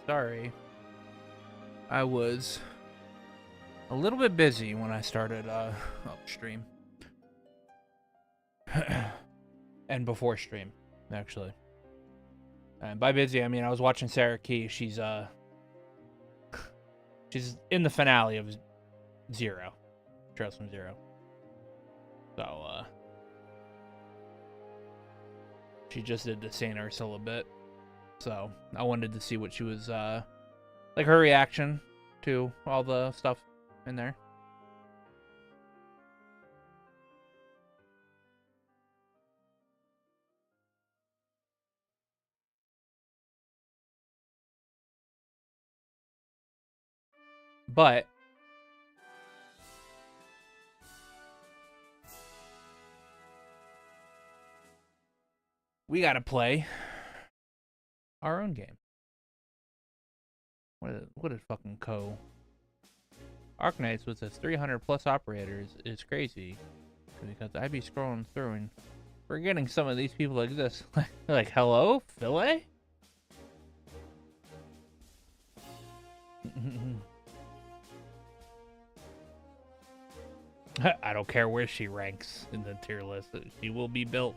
Sorry. I was a little bit busy when I started upstream. And before stream, actually. And by busy, I mean I was watching Sarah Key. She's in the finale of Zero. Trails from Zero. So, she just did the Saint Ursula bit. So, I wanted to see what she was, like her reaction to all the stuff in there. But we gotta play our own game. What did fucking Arknights with its 300 plus operators is crazy, because I'd be scrolling through and forgetting some of these people exist. Like, hello, Filet? I don't care where she ranks in the tier list. She will be built.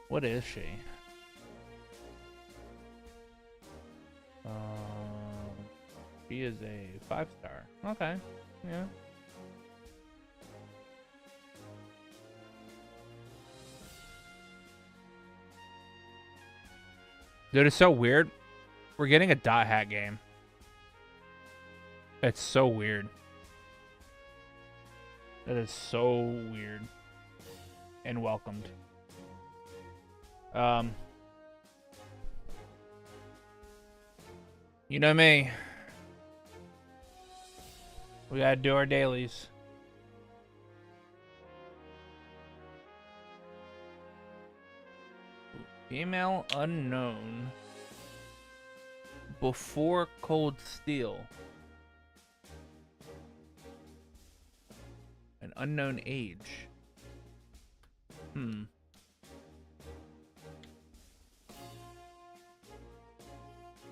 What is she? She is a 5-star. Okay, yeah. Dude, it's so weird. We're getting a dot hat game. It's so weird. That is so weird. And welcomed. You know me. We gotta do our dailies. Female unknown. Before Cold Steel. An unknown age.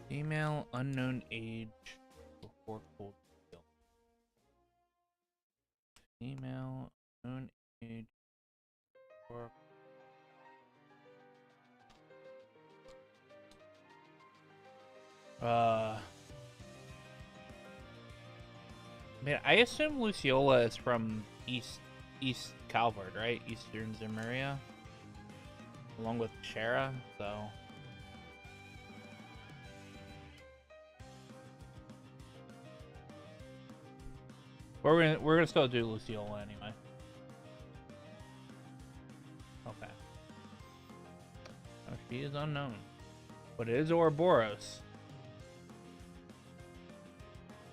Female unknown age before Cold Steel. Female unknown age before. Man, I assume Luciola is from East Calvard, right? Eastern Zemuria, along with Shara. So. We're gonna still do Luciola anyway. Okay. Oh, she is unknown, but it is Ouroboros.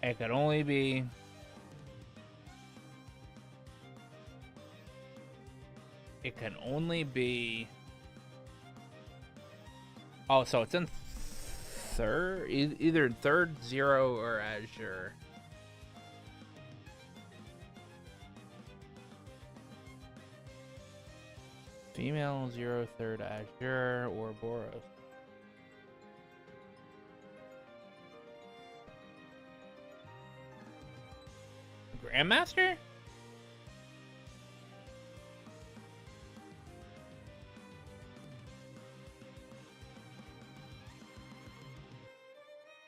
It could only be... It can only be... Oh, so it's in third? Either third, Zero, or Azure. Female, Zero, third, Azure, or Boros. Grandmaster?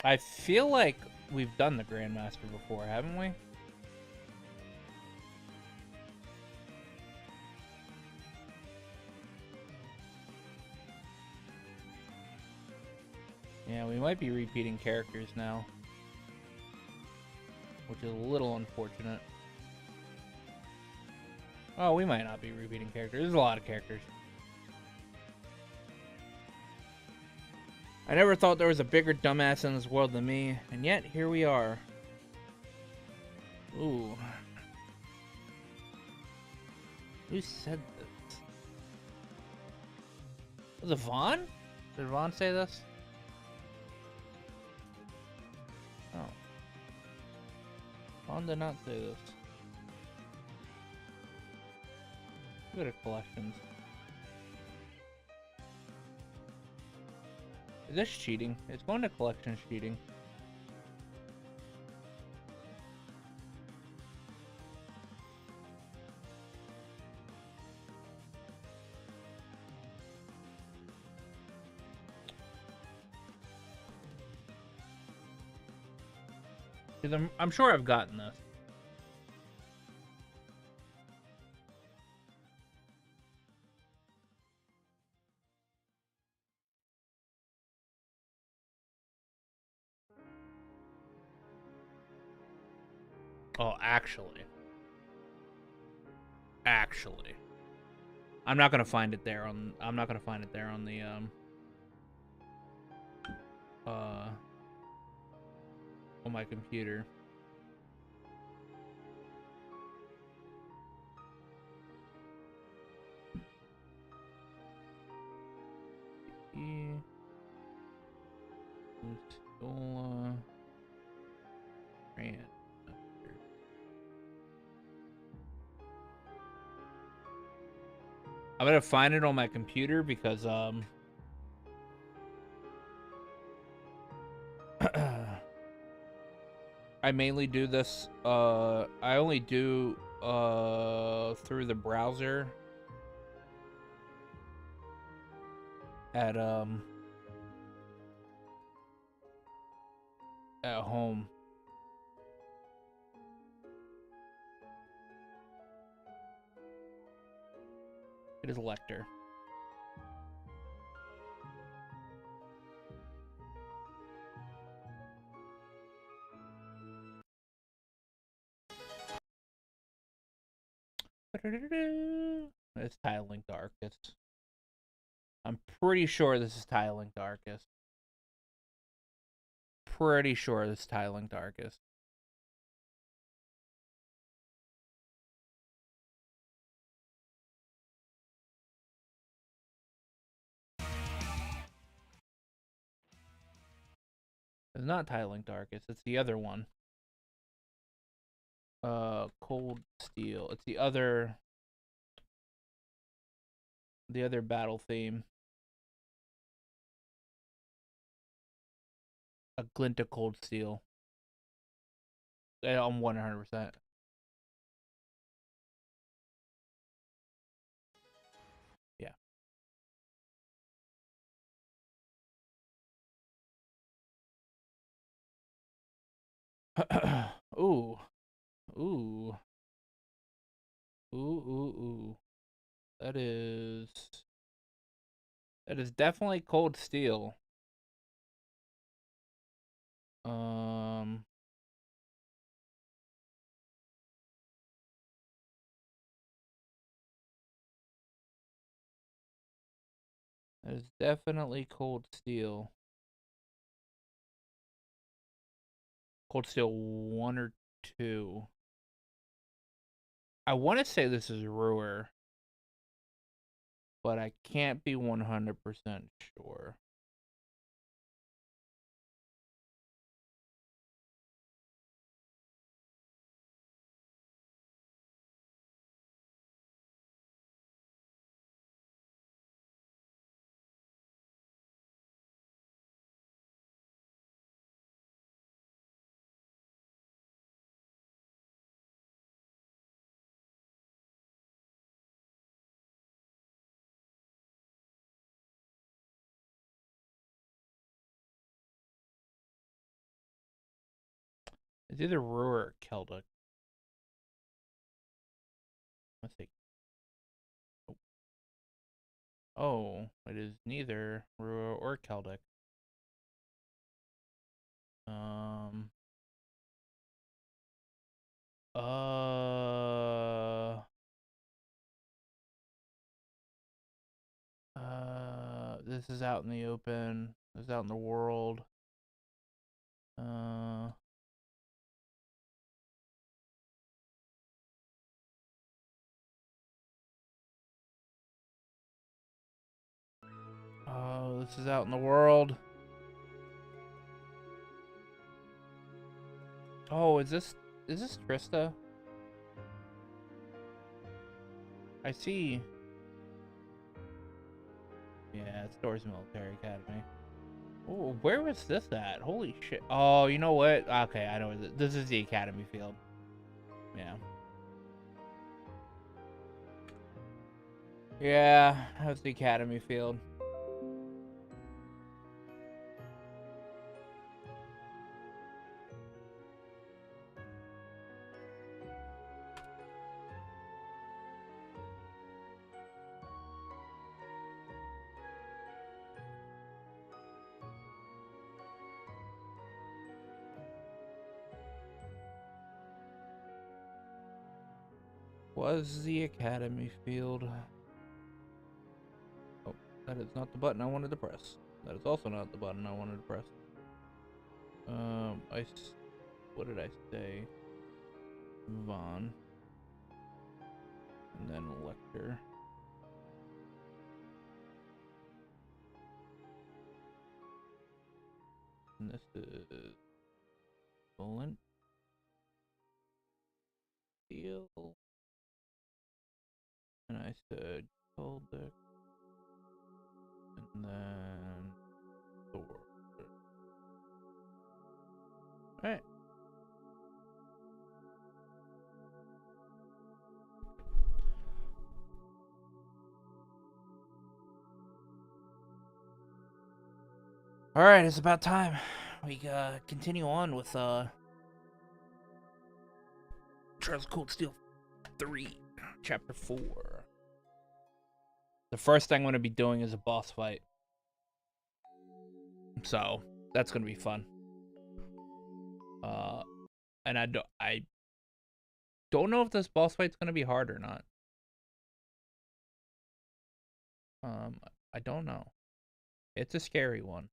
I feel like we've done the Grandmaster before, haven't we? Yeah, we might be repeating characters now, which is a little unfortunate. Oh, we might not be repeating characters. There's a lot of characters. I never thought there was a bigger dumbass in this world than me, and yet here we are. Ooh. Who said this? Was it Vaughn? Did Vaughn say this? Oh. Vaughn did not say this. Go to collections. Is this cheating? It's going to collections cheating. I'm sure I've gotten this. Oh, actually. Actually. I'm not gonna find it there on the on my computer. I'm gonna find it on my computer because I mainly do this I only do through the browser at home. It is Lecter. It's Tile Link to Arcus. I'm pretty sure this is Tile Link to Arcus. Pretty sure this is Tile Link to Arcus. It's not Tile Link to Arcus. It's the other one. Cold Steel. It's the other battle theme. A glint of cold steel. I'm 100%. Yeah. Ooh. Ooh. Ooh, ooh, ooh. That is definitely cold steel. That is definitely cold steel. Cold Steel 1 or 2. I want to say this is Ruhr, but I can't be 100% sure. It's either Ruhr or Celtic. Let's see. Oh, it is neither Ruhr or Celtic. Um. This is out in the open. This is out in the world. Oh, this is out in the world. Oh, is this Trista? I see. Yeah, it's Doors Military Academy. Oh, where was this at? Holy shit. Oh, you know what? Okay, I know. This is the Academy field. Yeah. Yeah, that's the Academy field. Was the Academy field. Oh, that is not the button I wanted to press. That is also not the button I wanted to press. What did I say? Vaughn. And then Lecter. And this is Flint. Steel. And I said Goldick. And then Thor. Alright. Alright, it's about time. We continue on with Trials of Cold Steel 3, Chapter 4. The first thing I'm going to be doing is a boss fight. So, that's going to be fun. And I don't know if this boss fight's going to be hard or not. I don't know. It's a scary one.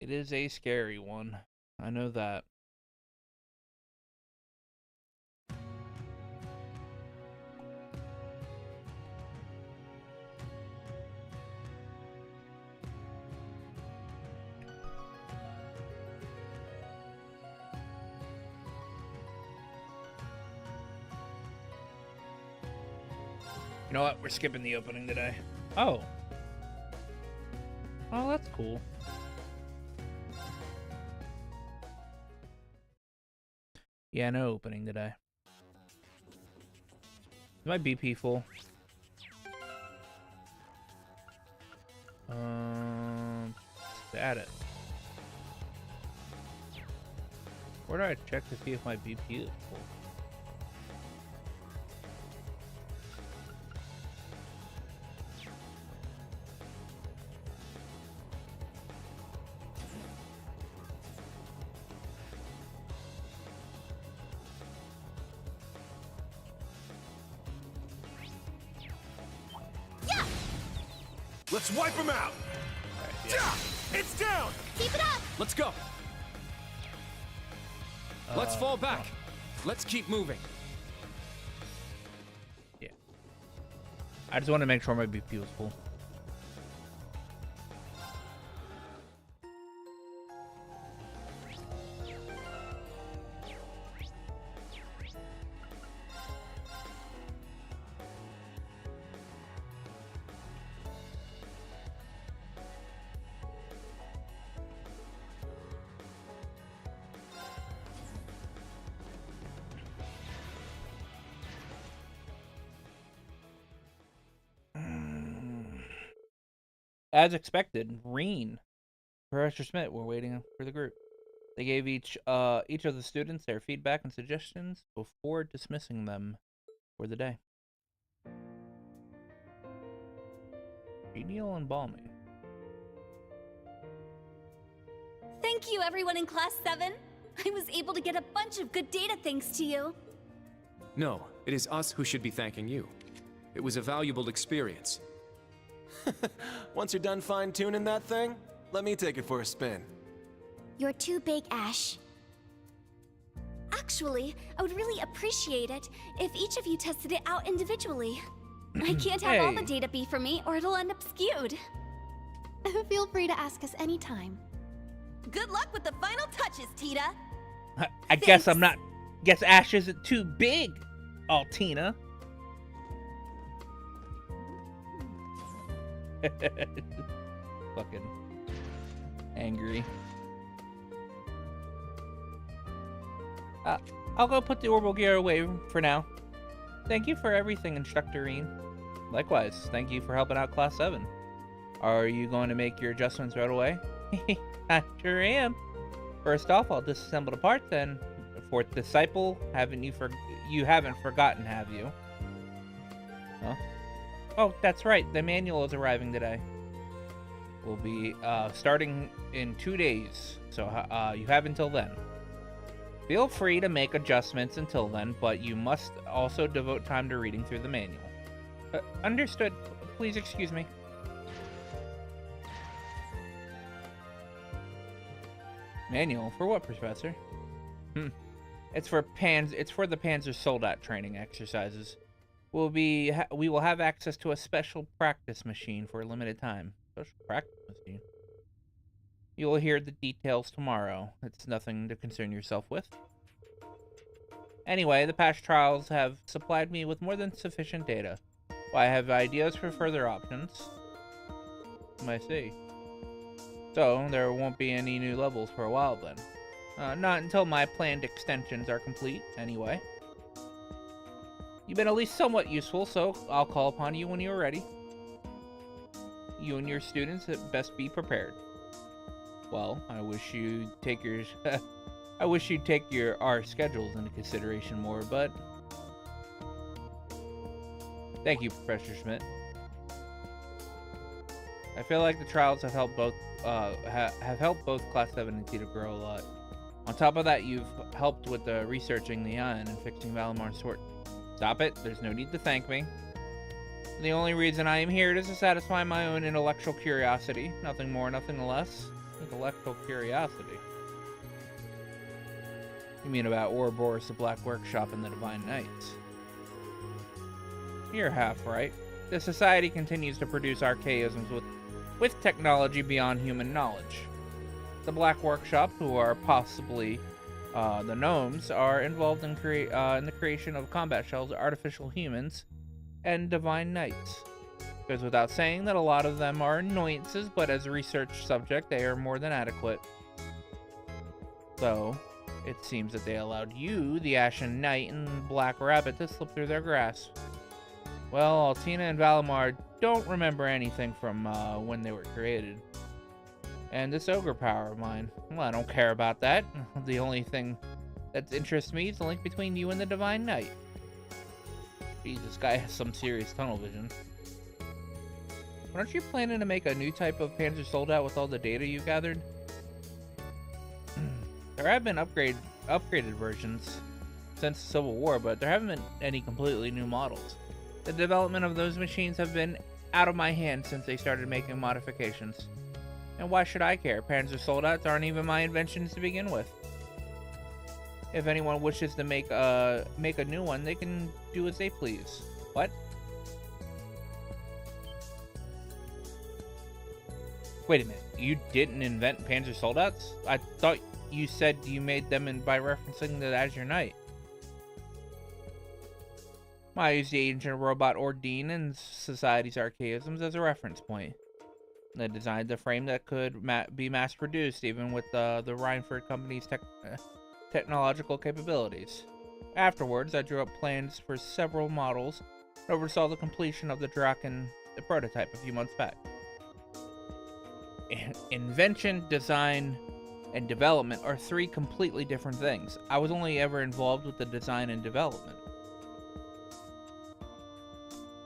It is a scary one. I know that. You know what? We're skipping the opening today. Oh. Oh, that's cool. Yeah, no opening today. Is my BP full? Status. Where do I check to see if my BP is full? Let's wipe them out! Alright, yeah. It's down! Keep it up! Let's go. Let's fall back. Let's keep moving. Yeah. I just want to make sure my BP was full. As expected, Reen, Professor Smith were waiting for the group. They gave each of the students their feedback and suggestions before dismissing them for the day. Genial and balmy. Thank you, everyone in Class 7. I was able to get a bunch of good data thanks to you. No, it is us who should be thanking you. It was a valuable experience. Once you're done fine-tuning that thing, let me take it for a spin. You're too big, Ash. Actually, I would really appreciate it if each of you tested it out individually. I can't have all the data be for me, or it'll end up skewed. Feel free to ask us anytime. Good luck with the final touches, Tita. I guess I'm not. Guess Ash isn't too big, Altina. Fucking angry. I'll go put the orbital gear away for now. Thank you for everything, Instructor Reen. Likewise, thank you for helping out Class 7. Are you going to make your adjustments right away? I sure am. First off, I'll disassemble the parts, and fourth disciple, you haven't forgotten, have you? Huh? Oh, that's right. The manual is arriving today. We'll be starting in 2 days, so you have until then. Feel free to make adjustments until then, but you must also devote time to reading through the manual. Understood. Please excuse me. Manual? For what, Professor? It's for the Panzer Soldat training exercises. We will have access to a special practice machine for a limited time. Special practice machine? You will hear the details tomorrow. It's nothing to concern yourself with. Anyway, the past trials have supplied me with more than sufficient data. I have ideas for further options. I see. So, there won't be any new levels for a while then. Not until my planned extensions are complete, anyway. You've been at least somewhat useful, so I'll call upon you when you're ready. You and your students had best be prepared. Well, I wish you'd take our schedules into consideration more, but thank you, Professor Schmidt. I feel like the trials have helped both Class 7 and Tita grow a lot. On top of that, you've helped with the researching the ion and fixing Valmar's sword. Stop it. There's no need to thank me. The only reason I am here is to satisfy my own intellectual curiosity. Nothing more, nothing less. Intellectual curiosity. You mean about Ouroboros, the Black Workshop, and the Divine Knights? You're half right. The Society continues to produce archaisms with technology beyond human knowledge. The Black Workshop, who are possibly the gnomes, are involved in the creation of combat shells, artificial humans, and divine knights. It goes without saying that a lot of them are annoyances, but as a research subject, they are more than adequate. So, it seems that they allowed you, the Ashen Knight, and Black Rabbit to slip through their grasp. Well, Altina and Valimar don't remember anything from when they were created. And this ogre power of mine, well, I don't care about that. The only thing that interests me is the link between you and the Divine Knight. Jeez, this guy has some serious tunnel vision. Aren't you planning to make a new type of Panzer Soldat with all the data you gathered? There have been upgraded versions since the Civil War, but there haven't been any completely new models. The development of those machines have been out of my hands since they started making modifications. And why should I care? Panzer Soldats aren't even my inventions to begin with. If anyone wishes to make a new one, they can do as they please. What? Wait a minute. You didn't invent Panzer Soldats? I thought you said you made them by referencing the Azure Knight. I use the ancient robot Ordine and Society's archaisms as a reference point. They designed a frame that could be mass-produced, even with the Reinford Company's technological capabilities. Afterwards, I drew up plans for several models and oversaw the completion of the Draken prototype a few months back. Invention, design, and development are three completely different things. I was only ever involved with the design and development.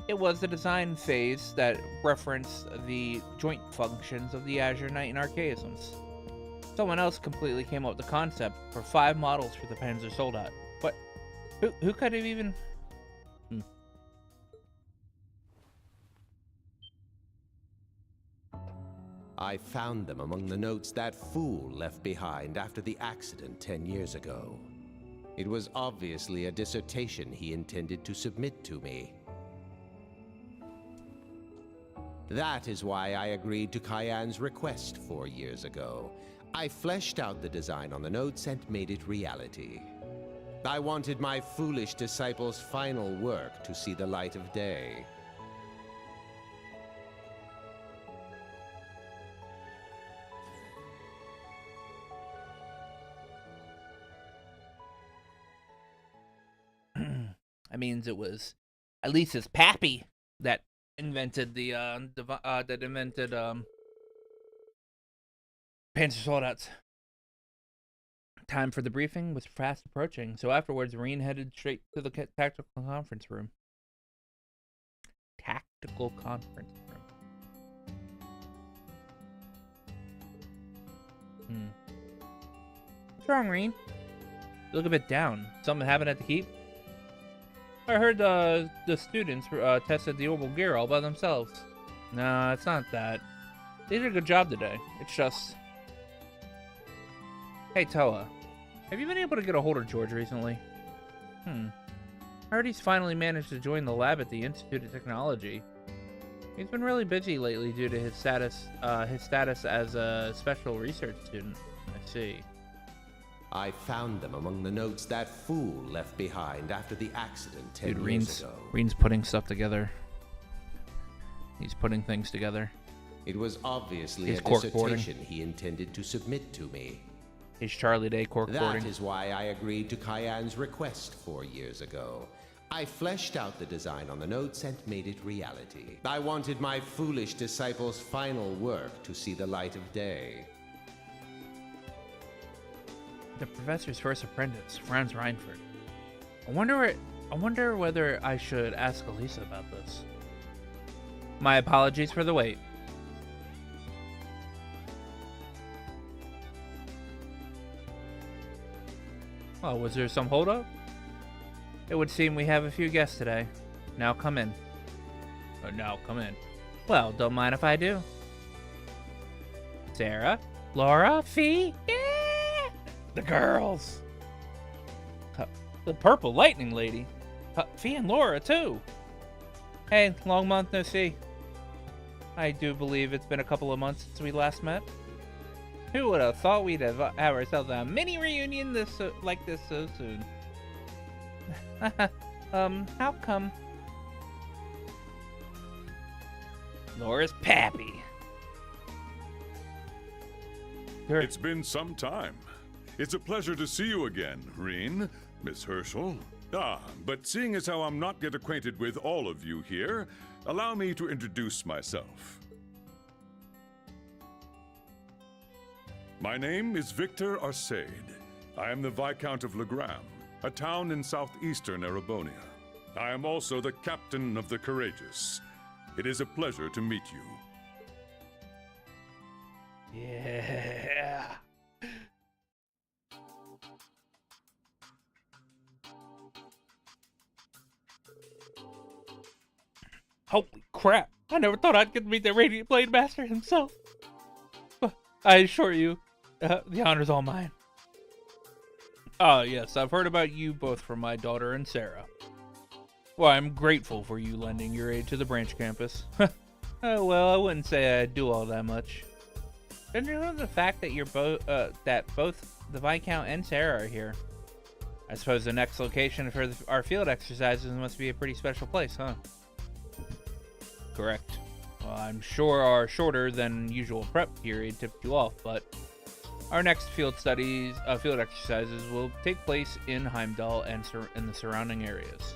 It was the design phase that referenced the joint functions of the Azure Knight and archaisms. Someone else completely came up with the concept for 5 models for the Panzer Soldat. But who could have even... I found them among the notes that fool left behind after the accident 10 years ago. It was obviously a dissertation he intended to submit to me. That is why I agreed to Kyan's request 4 years ago. I fleshed out the design on the notes and made it reality. I wanted my foolish disciple's final work to see the light of day. That means it was at least his pappy that invented the Panzer Soldats. Time for the briefing was fast approaching, so afterwards, Reen headed straight to the tactical conference room. Tactical conference room. What's wrong, Reen? You look a bit down. Something happened at the keep? I heard the students tested the orbital gear all by themselves. No, it's not that. They did a good job today. It's just... Hey, Toa. Have you been able to get a hold of George recently? I heard he's finally managed to join the lab at the Institute of Technology. He's been really busy lately due to his status as a special research student. I see. I found them among the notes that fool left behind after the accident 10 years ago. Reen's putting stuff together. He's putting things together. It was obviously a dissertation he intended to submit to me. His Charlie Day corkboarding. That is why I agreed to Kyan's request 4 years ago. I fleshed out the design on the notes and made it reality. I wanted my foolish disciple's final work to see the light of day. The professor's first apprentice, Franz Reinford. I wonder whether I should ask Elisa about this. My apologies for the wait. Oh, was there some holdup? It would seem we have a few guests today. Now come in. Now come in. Well, don't mind if I do. Sarah? Laura? Fee? Yeah! The girls! The purple lightning lady. Fee and Laura, too. Hey, long month no see. I do believe it's been a couple of months since we last met. Who would have thought we'd have ourselves a mini reunion like this so soon? How come? Laura's pappy. It's been some time. It's a pleasure to see you again, Reen, Miss Herschel. But seeing as how I'm not yet acquainted with all of you here, allow me to introduce myself. My name is Victor Arsaid. I am the Viscount of Legram, a town in southeastern Erebonia. I am also the Captain of the Courageous. It is a pleasure to meet you. Yeah. Holy crap. I never thought I'd get to meet the Radiant Blade Master himself. But I assure you, the honor's all mine. Ah, yes, I've heard about you both from my daughter and Sarah. Well, I'm grateful for you lending your aid to the branch campus. Well, I wouldn't say I do all that much. Don't you know the fact that that both the Viscount and Sarah are here? I suppose the next location for our field exercises must be a pretty special place, huh? Correct. Well, I'm sure our shorter than usual prep period tipped you off, but our next field exercises will take place in Heimdallr and in the surrounding areas.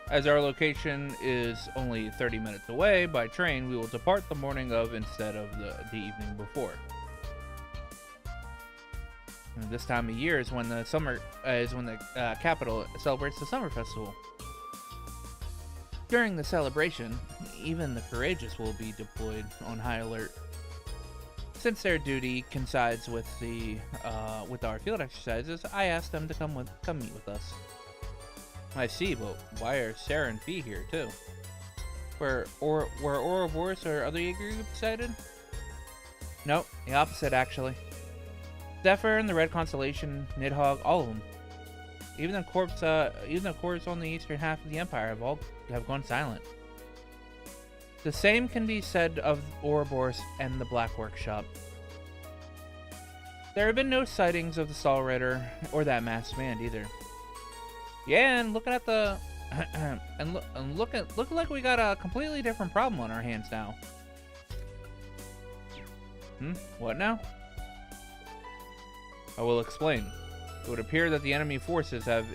As our location is only 30 minutes away by train, we will depart the morning of instead of the evening before. And this time of year is when the capital celebrates the summer festival. During the celebration, even the courageous will be deployed on high alert. Since their duty coincides with our field exercises, I asked them to come meet with us. I see, but why are Sarah and Fee here too? Were Ouroboros or other Jaeger groups excited? Nope, the opposite actually. Zephyr and the Red Constellation, Nidhogg, all of them. Even the corps on the eastern half of the Empire have gone silent. The same can be said of Ouroboros and the Black Workshop. There have been no sightings of the Stall Rider or that masked man either. Yeah, and looking at the looking like we got a completely different problem on our hands now. What now? I will explain. It would appear that the enemy forces have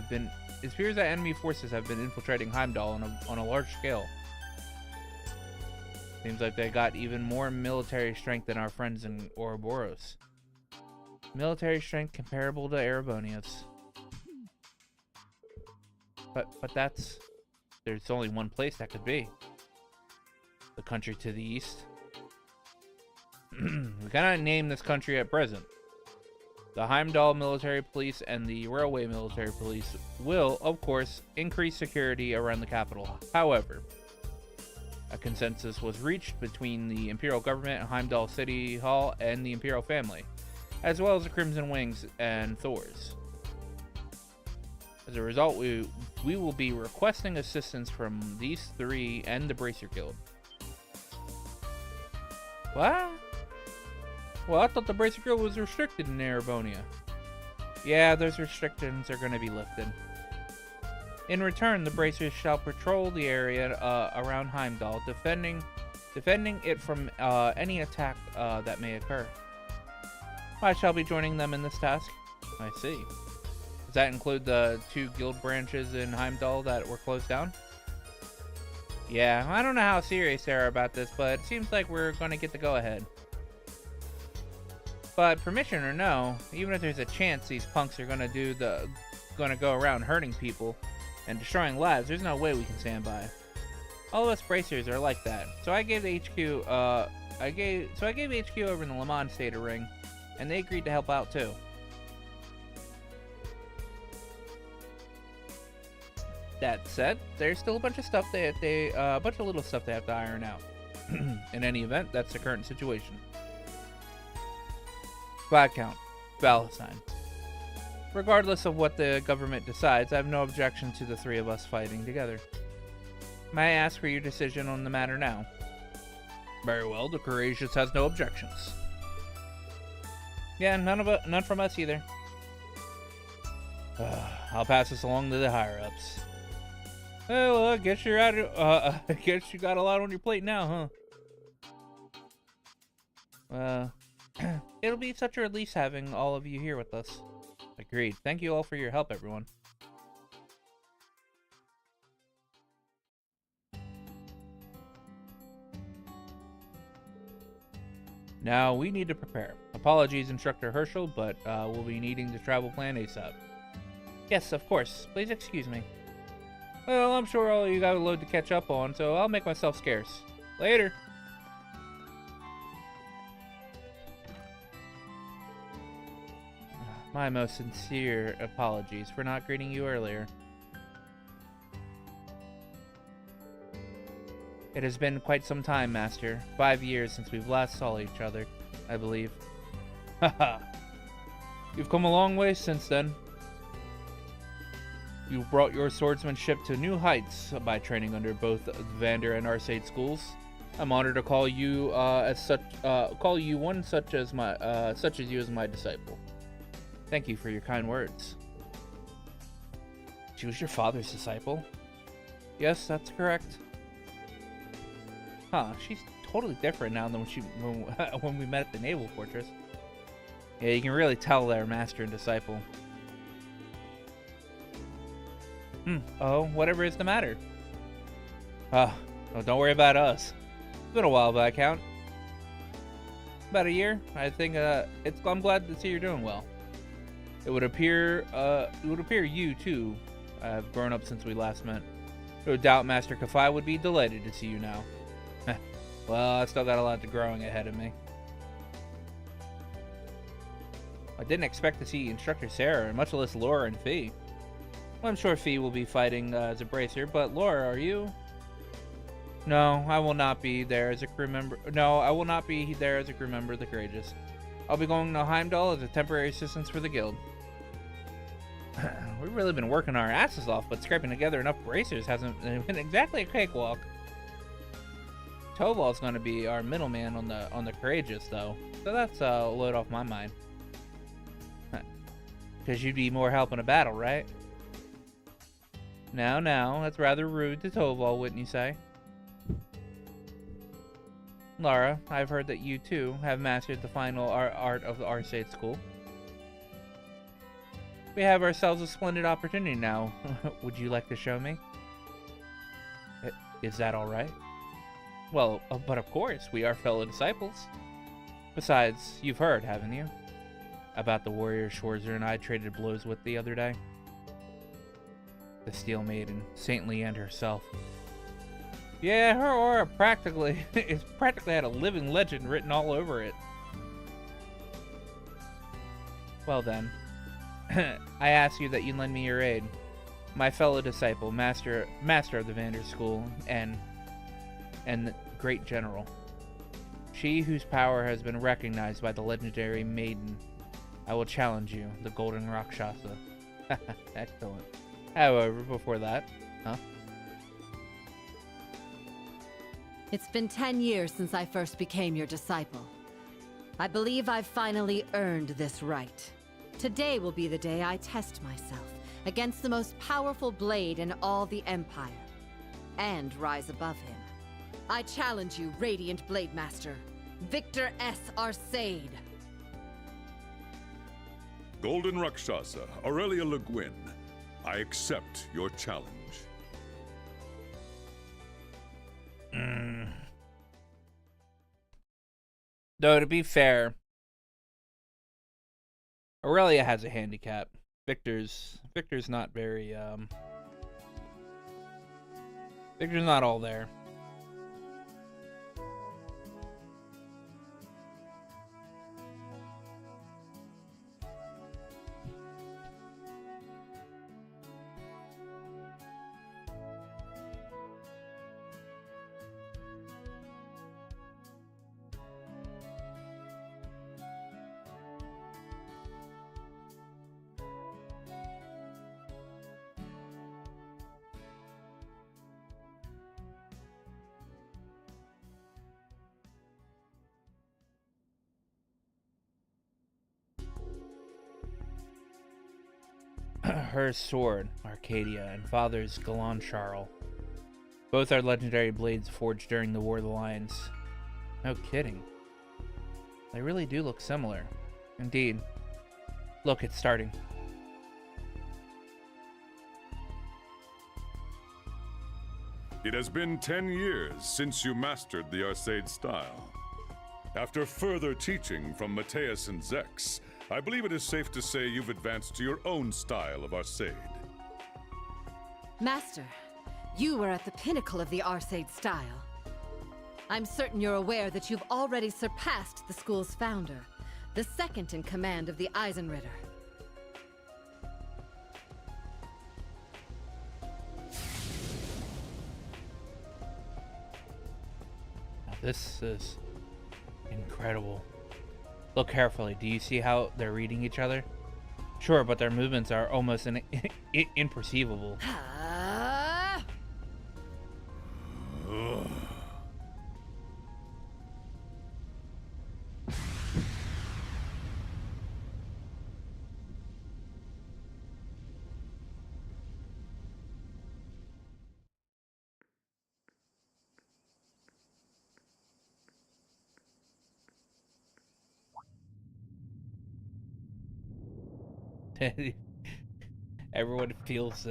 been infiltrating Heimdallr on a large scale. Seems like they got even more military strength than our friends in Ouroboros. Military strength comparable to Erebonia's. But there's only one place that could be. The country to the east. We cannot name this country at present. The Heimdallr military police and the railway military police will, of course, increase security around the capital. However, a consensus was reached between the Imperial government, Heimdallr City Hall, and the Imperial family, as well as the Crimson Wings and Thors. As a result, we will be requesting assistance from these three and the Bracer Guild. What? Well, I thought the Bracer Guild was restricted in Erebonia. Yeah, those restrictions are going to be lifted. In return, the Bracers shall patrol the area around Heimdallr, defending it from any attack that may occur. I shall be joining them in this task. I see. Does that include the 2 guild branches in Heimdallr that were closed down? Yeah, I don't know how serious they are about this, but it seems like we're going to get the go-ahead. But permission or no, even if there's a chance these punks are going to go around hurting people and destroying lives, there's no way we can stand by. All of us bracers are like that, so I gave the HQ HQ over in the Le Mans state a ring, and they agreed to help out too. That said, there's still a bunch of stuff a bunch of little stuff they have to iron out. In any event, that's the current situation. Viscount, Valentine. Regardless of what the government decides, I have no objection to the 3 of us fighting together. May I ask for your decision on the matter now? Very well, the Courageous has no objections. Yeah, none from us either. I'll pass this along to the higher-ups. Oh, well, I guess you're out of, I guess you got a lot on your plate now, huh? It'll be such a release having all of you here with us. Agreed. Thank you all for your help, everyone. Now, we need to prepare. Apologies, Instructor Herschel, but we'll be needing the travel plan ASAP. Yes, of course. Please excuse me. Well, I'm sure all of you got a load to catch up on, so I'll make myself scarce. Later. My most sincere apologies for not greeting you earlier. It has been quite some time, Master. 5 years since we've last saw each other, I believe. Haha. You've come a long way since then. You've brought your swordsmanship to new heights by training under both the Vander and Arcade schools. I'm honored to call you such as you as my disciple. Thank you for your kind words. She was your father's disciple? Yes, that's correct. Huh, she's totally different now than when we met at the Naval Fortress. Yeah, you can really tell they're master and disciple. Oh, whatever is the matter? Oh, don't worry about us. It's been a while by count. About a year, I think. I'm glad to see you're doing well. It would appear you too have grown up since we last met. No doubt Master Kafai would be delighted to see you now. Well, I still got a lot of growing ahead of me. I didn't expect to see Instructor Sarah, much less Laura and Fee. Well, I'm sure Fee will be fighting as a bracer, but Laura, are you? No, I will not be there as a crew member. No, I will not be there as a crew member of the Courageous. I'll be going to Heimdallr as a temporary assistant for the guild. We've really been working our asses off, but scraping together enough bracers hasn't been exactly a cakewalk. Toval's going to be our middleman on the Courageous, though, so that's a load off my mind. Because you'd be more help in a battle, right? Now, that's rather rude to Toval, wouldn't you say? Lara, I've heard that you too have mastered the final art of the Arcade school. We have ourselves a splendid opportunity now. Would you like to show me? Is that alright? Well, but of course, we are fellow disciples. Besides, you've heard, haven't you? About the warrior Schwarzer and I traded blows with the other day. The Steel Maiden, Saintly and herself. Yeah, her aura practically had a living legend written all over it. Well then, I ask you that you lend me your aid. My fellow disciple, master of the Vander School, and the great general. She whose power has been recognized by the legendary maiden. I will challenge you, the Golden Rakshasa. Excellent. However, before that, It's been 10 years since I first became your disciple. I believe I've finally earned this right. Today will be the day I test myself against the most powerful blade in all the Empire, and rise above him. I challenge you, Radiant Blade Master, Victor S. Arcade. Golden Rakshasa, Aurelia Le Guin, I accept your challenge. Though, to be fair, Aurelia has a handicap. Victor's not very, Victor's not all there. Her sword, Arcadia, and father's Galan Charles. Both are legendary blades forged during the War of the Lions. No kidding. They really do look similar. Indeed. Look, it's starting. It has been 10 years since you mastered the Arcade style. After further teaching from Mateus and Zex, I believe it is safe to say you've advanced to your own style of Arcade. Master, you were at the pinnacle of the Arcade style. I'm certain you're aware that you've already surpassed the school's founder, the second in command of the Eisenritter. This is incredible. Look carefully. Do you see how they're reading each other? Sure, but their movements are almost imperceivable. Everyone feels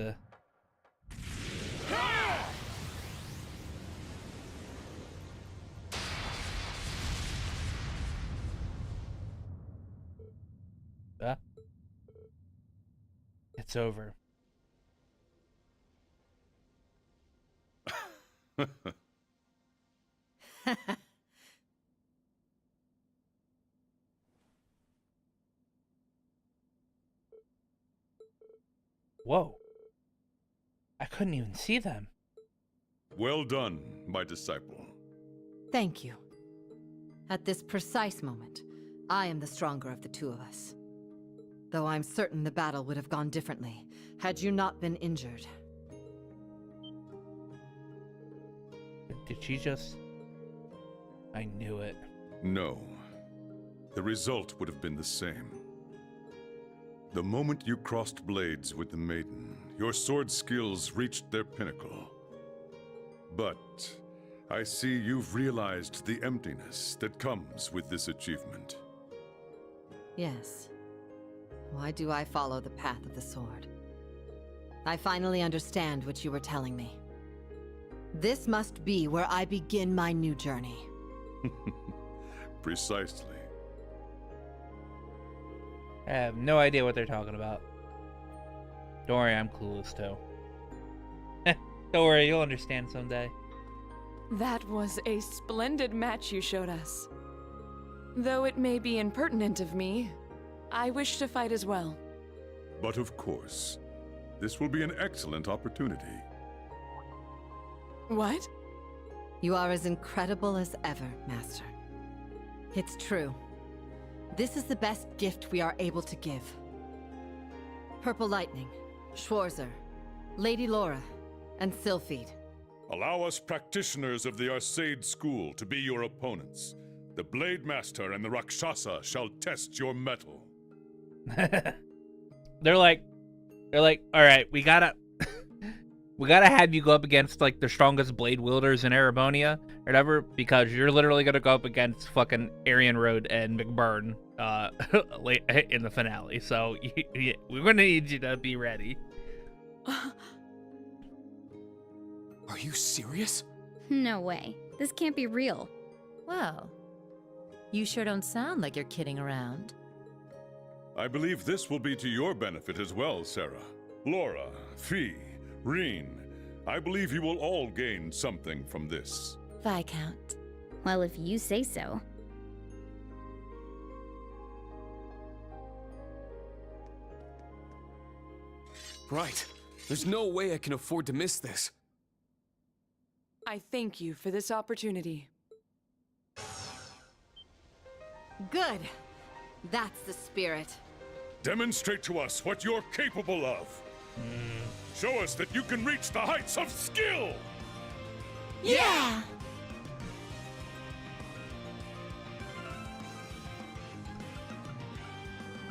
it's over. Whoa. I couldn't even see them. Well done, my disciple. Thank you. At this precise moment, I am the stronger of the two of us. Though I'm certain the battle would have gone differently, had you not been injured. Did she just... I knew it. No. The result would have been the same. The moment you crossed blades with the maiden, your sword skills reached their pinnacle. But I see you've realized the emptiness that comes with this achievement. Yes. Why do I follow the path of the sword? I finally understand what you were telling me. This must be where I begin my new journey. Precisely. I have no idea what they're talking about. Don't worry, I'm clueless too. Don't worry, you'll understand someday. That was a splendid match you showed us. Though it may be impertinent of me, I wish to fight as well. But of course, this will be an excellent opportunity. What? You are as incredible as ever, Master. It's true. This is the best gift we are able to give. Purple Lightning, Schwarzer, Lady Laura, and Sylphide. Allow us practitioners of the Arseid school to be your opponents. The Blade Master and the Rakshasa shall test your mettle. They're like, all right, we gotta have you go up against like the strongest blade wielders in Erebonia or whatever, because you're literally gonna go up against fucking Arian Road and McBurn late in the finale. So we're gonna need you to be ready. Are you serious? No way. This can't be real. Well, you sure don't sound like you're kidding around. I believe this will be to your benefit as well, Sarah. Laura, Fee, Reen, I believe you will all gain something from this. Viscount. Well, if you say so. Right. There's no way I can afford to miss this. I thank you for this opportunity. Good. That's the spirit. Demonstrate to us what you're capable of. Show us that you can reach the heights of skill! Yeah!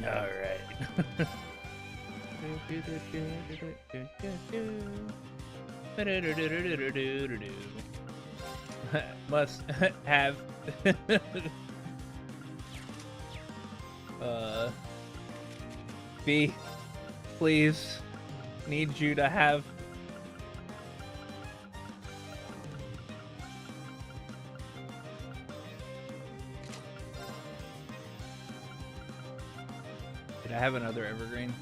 All right. Must have B, please, need you to have Did I have another evergreen?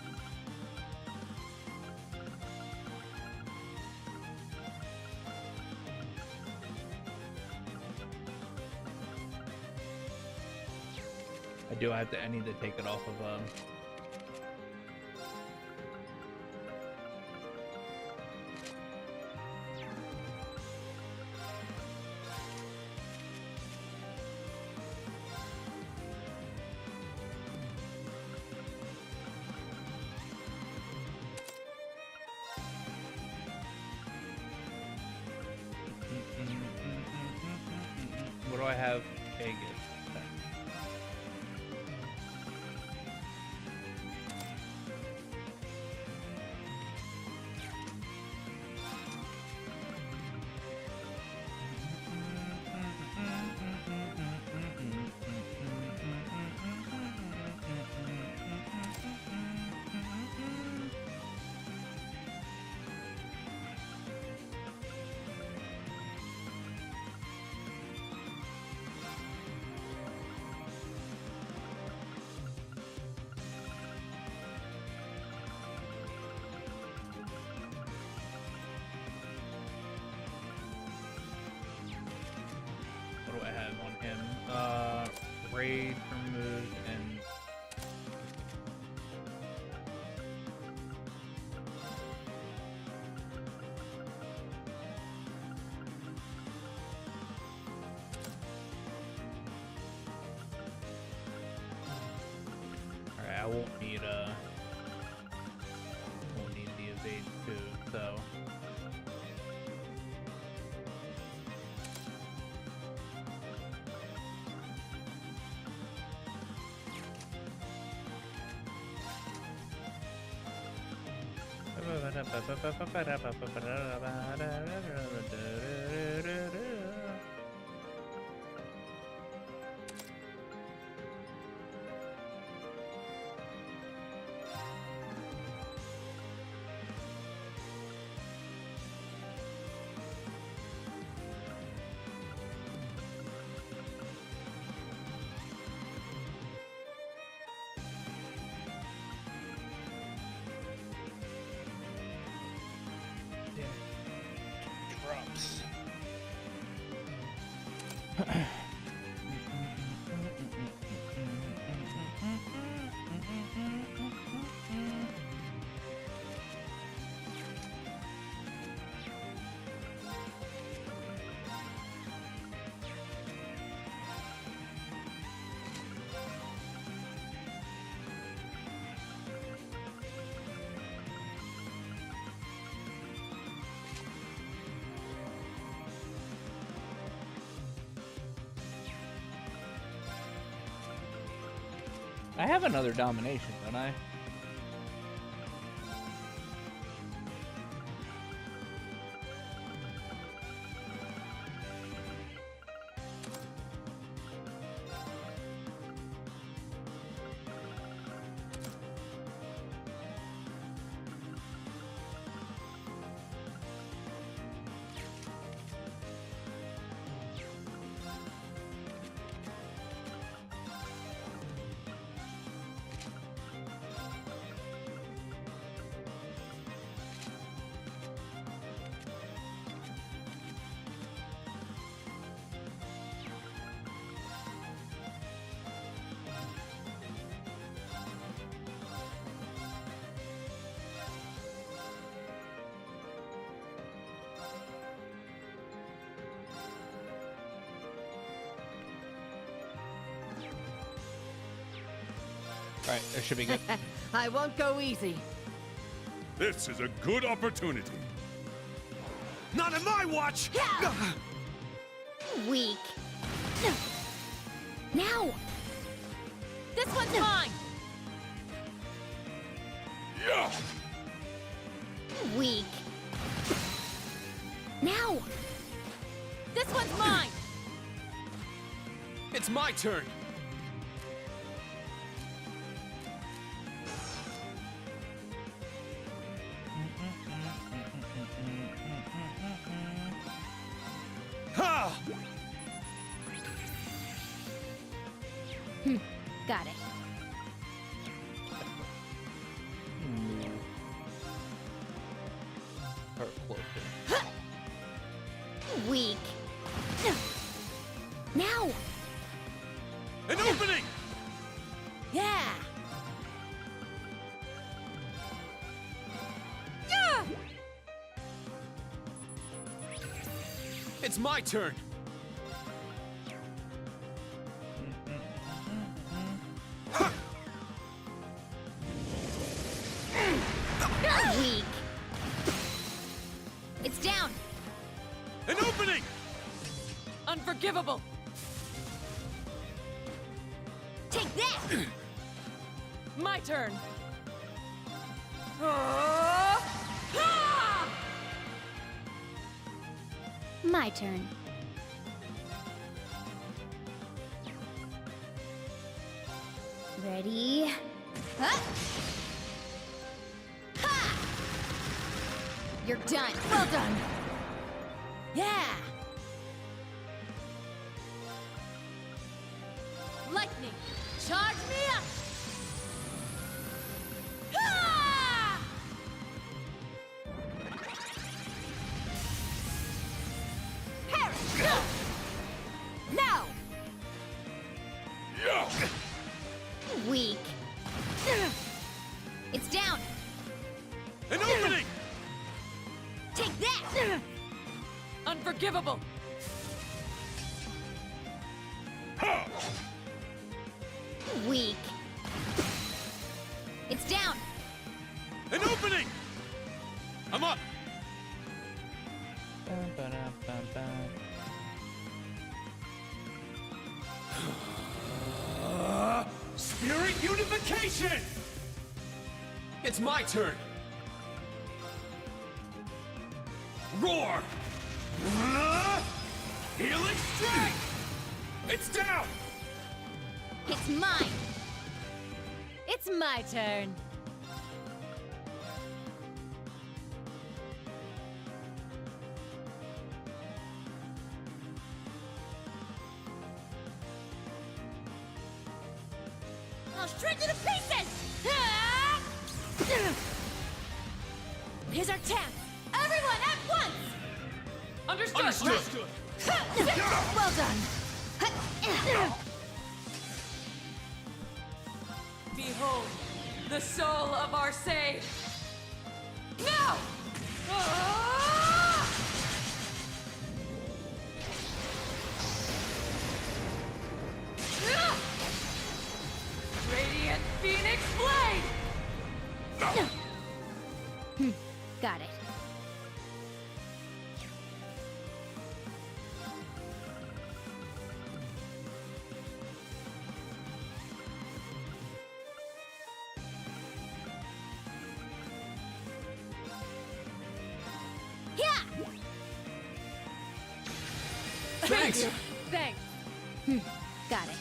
I need to take it off of have? Vegas. What do I have on him? Raid removed and alright, I won't need the evade too, so drops. I have another domination, don't I? Alright, that should be good. I won't go easy. This is a good opportunity. Not on my watch! Weak. Now! This one's mine! Yeah! Weak. Now! This one's mine! It's my turn! Ha! Got it. Or closer. Weak. Now! An opening! Yeah! It's my turn! Weak. It's down. An opening! Unforgivable! Take that! My turn. My turn. Ready? Huh? Ha! You're done. Well done. Yeah. Lightning, charge me up! Ha! Perish! Now! Weak. It's down. An opening! Take that! Unforgivable. Weak. It's down. An opening! I'm up! Spirit unification! It's my turn! Roar! Healing strike! It's down! It's mine. It's my turn. I'll shred you to pieces! Here's our chance. Everyone at once! Understood. Well done. Behold, the soul of our sage. Now! Radiant Phoenix Blade! Got it. Thanks! Thanks. Got it.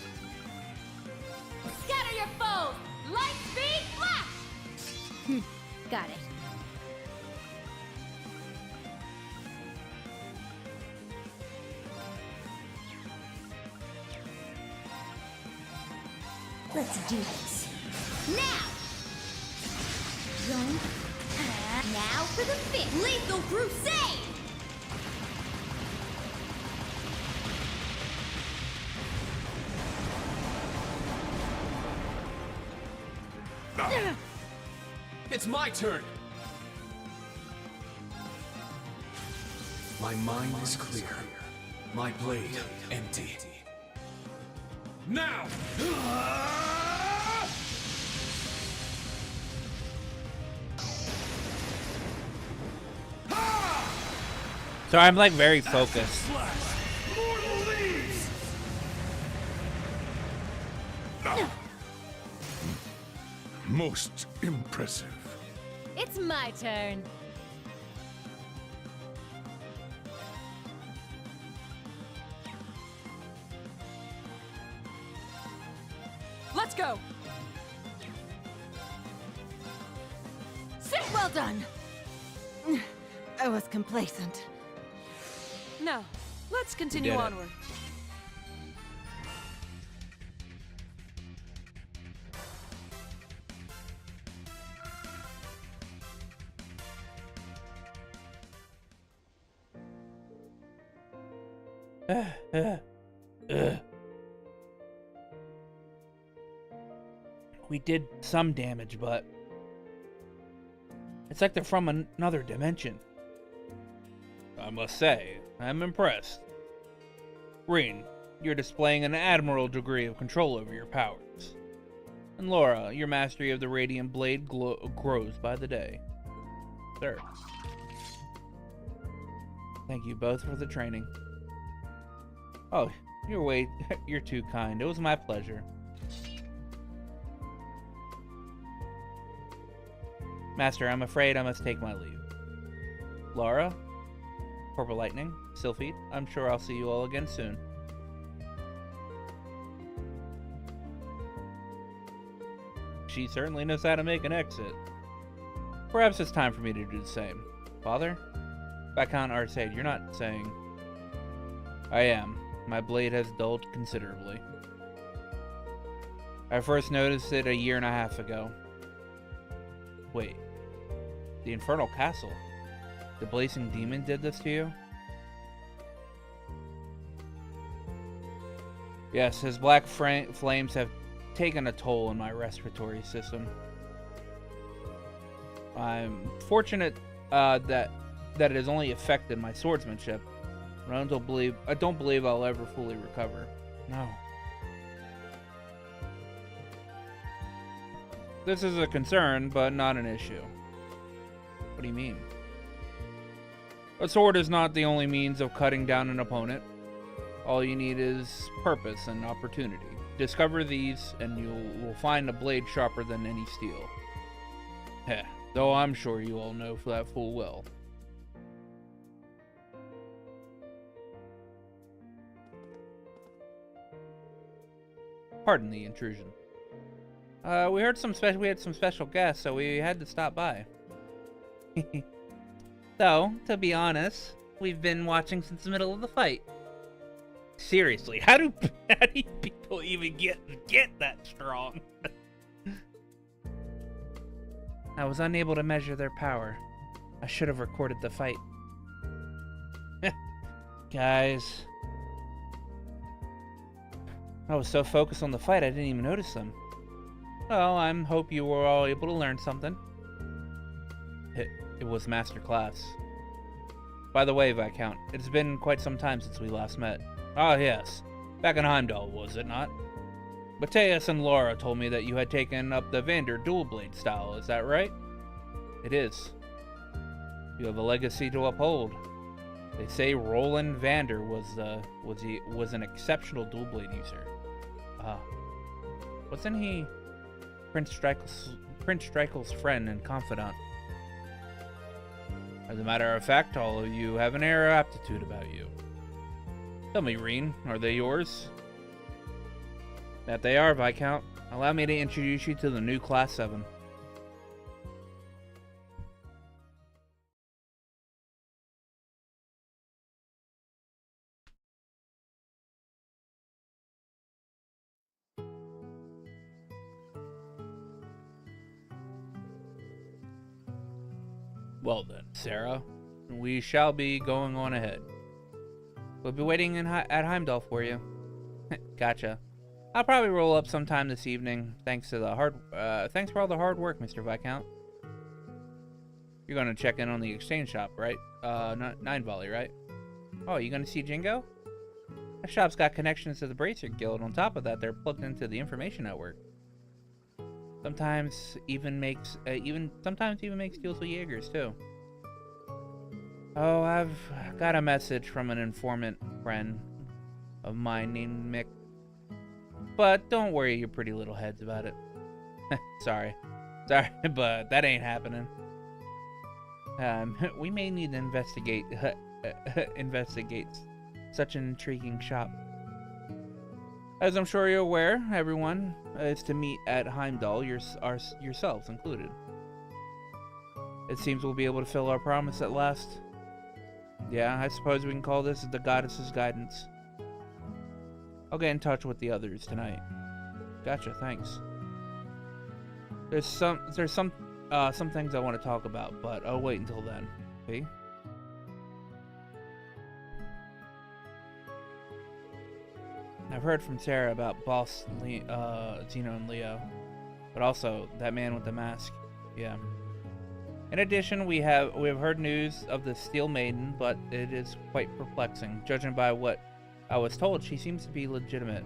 Scatter your foes! Light speed flash! Got it. Let's do this. Now! One. Now for the fifth Lethal Crusade! It's my turn! My mind is clear. My blade empty. Now! So I'm like very focused. Most impressive. It's my turn. Let's go! Well done. I was complacent. Now, let's continue did it. onward. We did some damage, but it's like they're from another dimension. I must say, I'm impressed. Reen, you're displaying an admirable degree of control over your powers. And Laura, your mastery of the Radiant Blade grows by the day. Sir. Thank you both for the training. Oh, you're too kind. It was my pleasure. Master, I'm afraid I must take my leave. Laura, Corporal Lightning, Sylphie, I'm sure I'll see you all again soon. She certainly knows how to make an exit. Perhaps it's time for me to do the same. Father? Viscount Arcade, you're not saying... I am. My blade has dulled considerably. I first noticed it a year and a half ago. Wait. The Infernal Castle? The Blazing Demon did this to you? Yes, his black flames have taken a toll on my respiratory system. I'm fortunate that it has only affected my swordsmanship, but I don't believe I'll ever fully recover. No. This is a concern, but not an issue. What do you mean? A sword is not the only means of cutting down an opponent. All you need is purpose and opportunity. Discover these, and you will find a blade sharper than any steel. Heh, though I'm sure you all know that full well. Pardon the intrusion. We had some special guests, so we had to stop by. So, to be honest, we've been watching since the middle of the fight. Seriously, how do people even get that strong? I was unable to measure their power. I should have recorded the fight. Guys. I was so focused on the fight I didn't even notice them. Well, I hope you were all able to learn something. It was master class. By the way, Viscount, it's been quite some time since we last met. Ah, yes. Back in Heimdallr, was it not? Mateus and Laura told me that you had taken up the Vander dual blade style, is that right? It is. You have a legacy to uphold. They say Roland Vander was an exceptional dual blade user. Wasn't he Prince Strykel's friend and confidant? As a matter of fact, all of you have an air of aptitude about you. Tell me, Reen, are they yours? That they are, Viscount. Allow me to introduce you to the new Class 7. Well then, Sarah, we shall be going on ahead. We'll be waiting at Heimdallr for you. Gotcha. I'll probably roll up sometime this evening. Thanks for all the hard work, Mr. Viscount. You're gonna check in on the exchange shop, right? Nine Volley, right? Oh, you gonna see Jingo? That shop's got connections to the Bracer Guild. On top of that, they're plugged into the information network. Sometimes even makes deals with Jaegers too. Oh, I've got a message from an informant friend of mine named Mick. But don't worry your pretty little heads about it. Sorry, but that ain't happening. We may need to investigate such an intriguing shop. As I'm sure you're aware, everyone is to meet at Heimdallr, yourselves included. It seems we'll be able to fill our promise at last. Yeah, I suppose we can call this the goddess's guidance. I'll get in touch with the others tonight. Gotcha, thanks. There's some things I want to talk about, but I'll wait until then. See? I've heard from Sarah about Boss Zeno and Leo, but also that man with the mask. Yeah. In addition, we have heard news of the Steel Maiden, but it is quite perplexing. Judging by what I was told, she seems to be legitimate.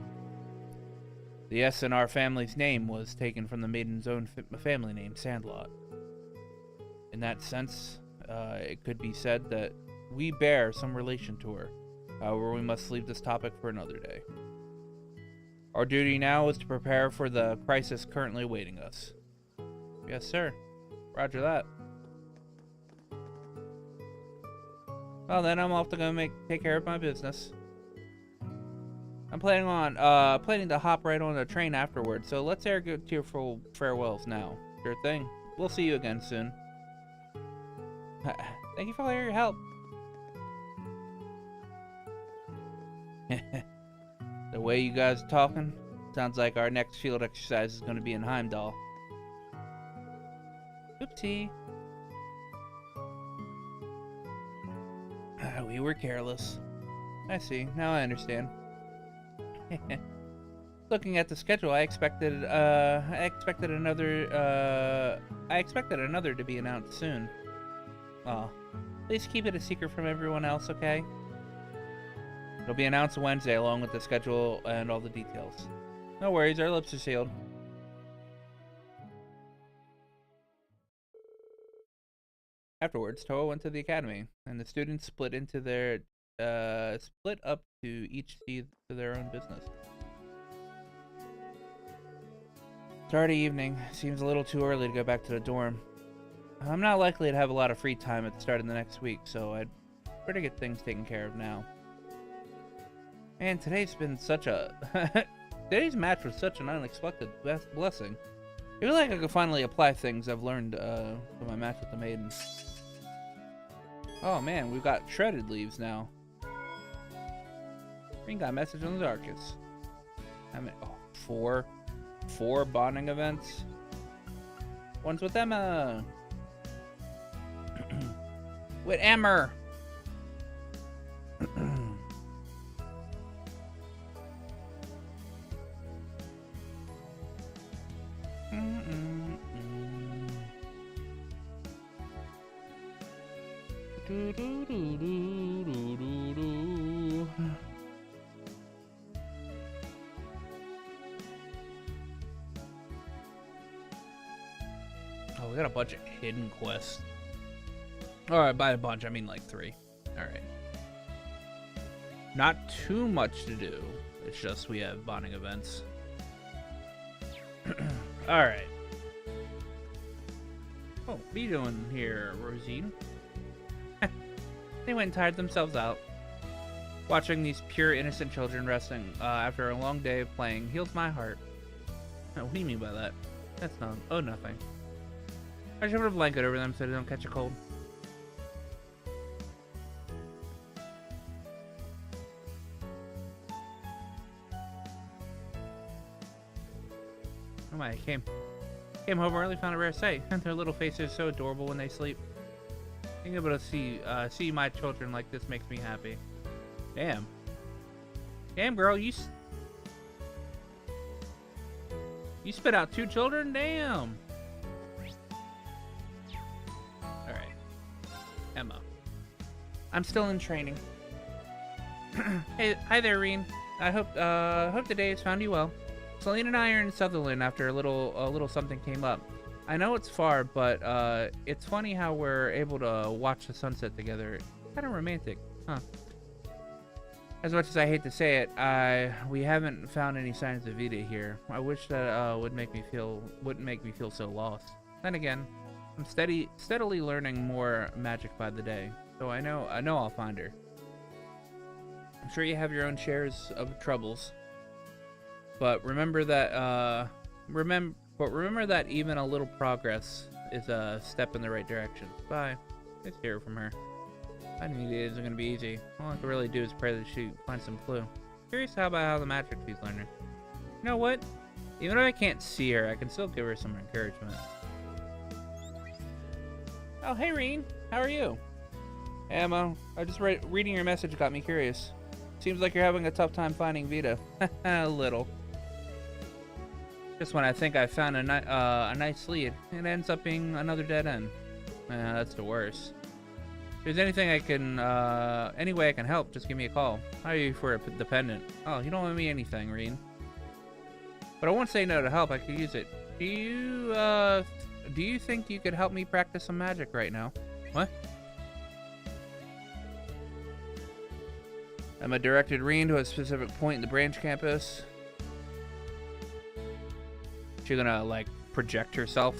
The S in our family's name was taken from the maiden's own family name, Sandlot. In that sense, it could be said that we bear some relation to her. However, we must leave this topic for another day. Our duty now is to prepare for the crisis currently awaiting us. Yes, sir. Roger that. Well, then I'm off to go take care of my business. I'm planning to hop right on the train afterwards, so let's air good tearful farewells now. Sure thing. We'll see you again soon. Thank you for all your help. The way you guys are talking, sounds like our next field exercise is going to be in Heimdallr. Oopsie. We were careless. I see. Now I understand. Looking at the schedule, I expected another to be announced soon. Aw. Please keep it a secret from everyone else, okay? It'll be announced Wednesday along with the schedule and all the details. No worries, our lips are sealed. Afterwards, Toa went to the academy, and the students split up to each see to their own business. It's already evening. Seems a little too early to go back to the dorm. I'm not likely to have a lot of free time at the start of the next week, so I'd better get things taken care of now. Man, today's been such a... today's match was such an unexpected blessing. I feel like I could finally apply things I've learned from my match with the maiden. Oh man, we've got shredded leaves now. We got a message on the darkest. I mean, oh, four bonding events. One's with Emma. With Emmer. Oh, we got a bunch of hidden quests. Alright, by a bunch, I mean like 3. Alright. Not too much to do. It's just we have bonding events. Alright. Oh, what are you doing here, Rosine? They went and tired themselves out. Watching these pure, innocent children resting after a long day of playing heals my heart. Oh, what do you mean by that? That's not... Oh, nothing. I should put a blanket over them so they don't catch a cold. Oh my, I came home early, found a rare sight. Their little faces are so adorable when they sleep. Being able to see my children like this makes me happy. Damn. Damn, girl, you spit out 2 children? Damn. Alright. Emma. I'm still in training. Hey, hi there, Reen. I hope the day has found you well. Celine and I are in Sutherland after a little something came up. I know it's far, but it's funny how we're able to watch the sunset together. Kind of romantic, huh? As much as I hate to say it, we haven't found any signs of Vita here. I wish that wouldn't make me feel so lost. Then again, I'm steadily learning more magic by the day, so I know I'll find her. I'm sure you have your own shares of troubles, but remember that even a little progress is a step in the right direction. Bye. Nice to hear from her. I knew it isn't gonna be easy. All I can really do is pray that she finds some clue. Curious about how the magic she's learning. You know what? Even if I can't see her, I can still give her some encouragement. Oh, hey, Reen. How are you? Hey, Emma. I just reading your message got me curious. Seems like you're having a tough time finding Vita. A little. Just when I think I found a nice lead, it ends up being another dead end. That's the worst. If there's anything any way I can help, just give me a call. How are you for a dependent? Oh, you don't owe me anything, Reen. But I won't say no to help. I could use it. Do you think you could help me practice some magic right now? What? Emma directed Reen to a specific point in the branch campus. She gonna, like, project herself?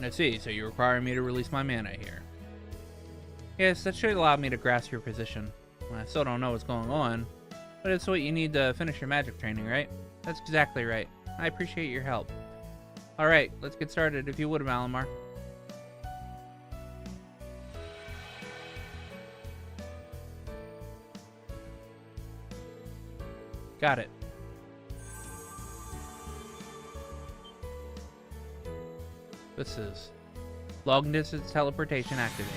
I see, so you require me to release my mana here. Yes, that should allow me to grasp your position. I still don't know what's going on, but it's what you need to finish your magic training, right? That's exactly right. I appreciate your help. Alright, let's get started if you would, Malamar. Got it. This is long distance teleportation activate.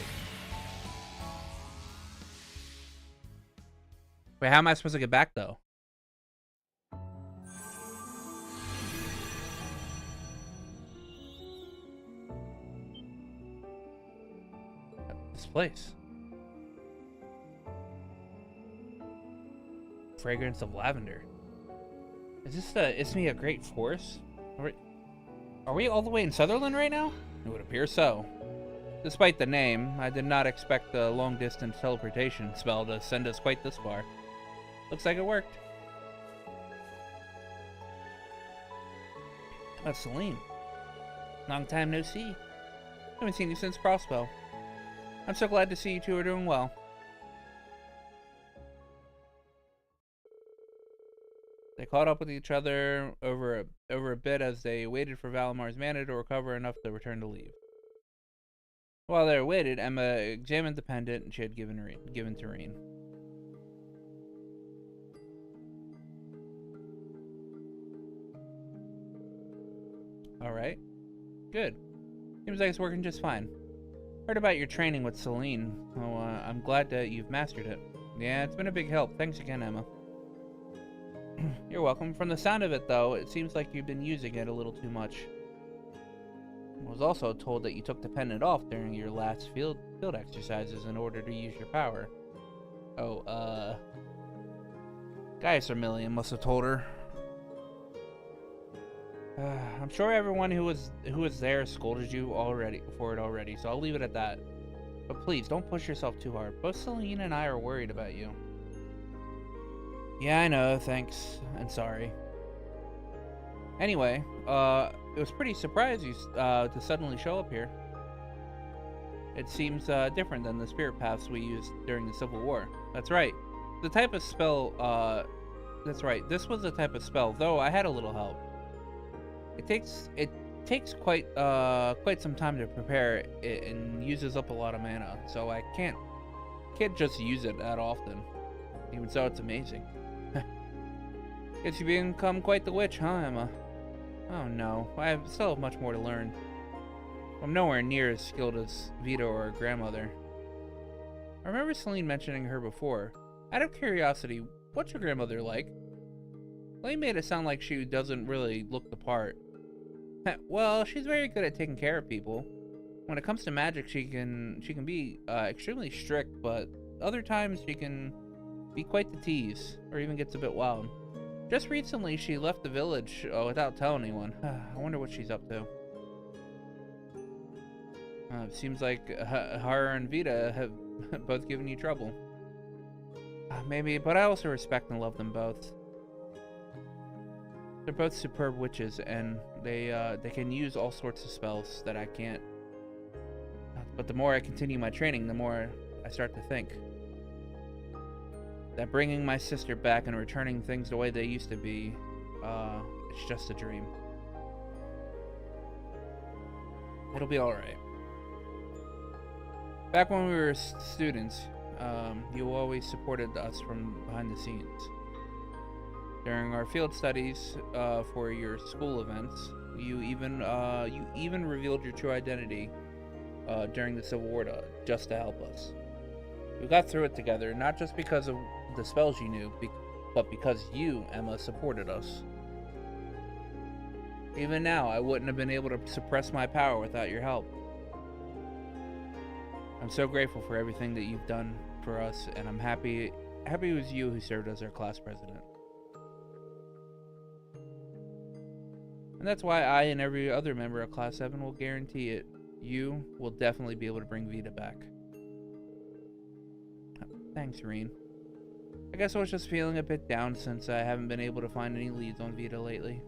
Wait, how am I supposed to get back though? This place. Fragrance of lavender. Is this the Isthmia Great Forest? Are we all the way in Sutherland right now? It would appear so. Despite the name, I did not expect the long-distance teleportation spell to send us quite this far. Looks like it worked. That's Celine. Long time no see. Haven't seen you since Crossbow. I'm so glad to see you two are doing well. They caught up with each other over a bit as they waited for Valamar's mana to recover enough to return to leave. While they waited, Emma examined the pendant she had given to Reen. Alright. Good. Seems like it's working just fine. Heard about your training with Celine. Oh, I'm glad that you've mastered it. Yeah, it's been a big help. Thanks again, Emma. You're welcome. From the sound of it, though, it seems like you've been using it a little too much. I was also told that you took the pendant off during your last field exercises in order to use your power. Oh, Gaius Vermilion must have told her. I'm sure everyone who was there scolded you for it already, so I'll leave it at that. But please, don't push yourself too hard. Both Celine and I are worried about you. Yeah, I know, thanks, and sorry. Anyway, it was pretty surprising to suddenly show up here. It seems different than the spirit paths we used during the Civil War. That's right. The type of spell, that's right, this was a type of spell, though I had a little help. It takes quite some time to prepare it and uses up a lot of mana, so I can't just use it that often. Even so, it's amazing. Guess you become quite the witch, huh, Emma? Oh no, I still have much more to learn. I'm nowhere near as skilled as Vita or her grandmother. I remember Celine mentioning her before. Out of curiosity, what's your grandmother like? Celine made it sound like she doesn't really look the part. Well, she's very good at taking care of people. When it comes to magic, she can be extremely strict, but other times she can be quite the tease, or even gets a bit wild. Just recently, she left the village without telling anyone. I wonder what she's up to. It seems like her and Vita have both given you trouble. Maybe, but I also respect and love them both. They're both superb witches, and they can use all sorts of spells that I can't. But the more I continue my training, the more I start to think that bringing my sister back and returning things the way they used to be, it's just a dream. It'll be alright. Back when we were students, you always supported us from behind the scenes. During our field studies for your school events, you even revealed your true identity during the Civil War just to help us. We got through it together, not just because of the spells you knew, but because you, Emma, supported us. Even now, I wouldn't have been able to suppress my power without your help. I'm so grateful for everything that you've done for us, and I'm happy it was you who served as our class president. And that's why I and every other member of Class 7 will guarantee it. You will definitely be able to bring Vita back. Thanks, Reen. I guess I was just feeling a bit down since I haven't been able to find any leads on Vita lately.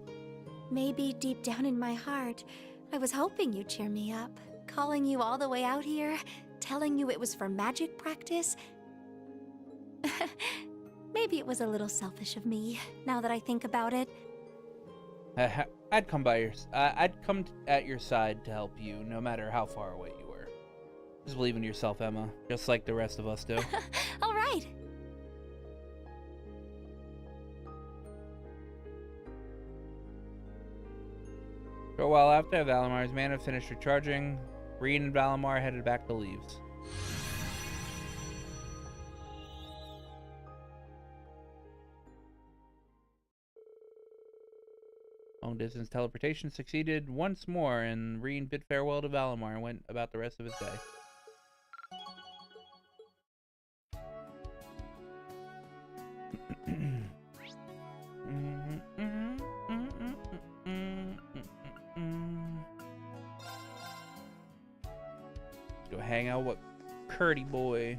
Maybe deep down in my heart, I was hoping you'd cheer me up. Calling you all the way out here, telling you it was for magic practice. Maybe it was a little selfish of me, now that I think about it. I'd come at your side to help you, no matter how far away you were. Just believe in yourself, Emma, just like the rest of us do. All right. For a while after Valamar's mana finished recharging, Rean and Valamar headed back to Leaves. Long-distance teleportation succeeded once more, and Rean bid farewell to Valamar and went about the rest of his day. Go hang out with Curdy boy.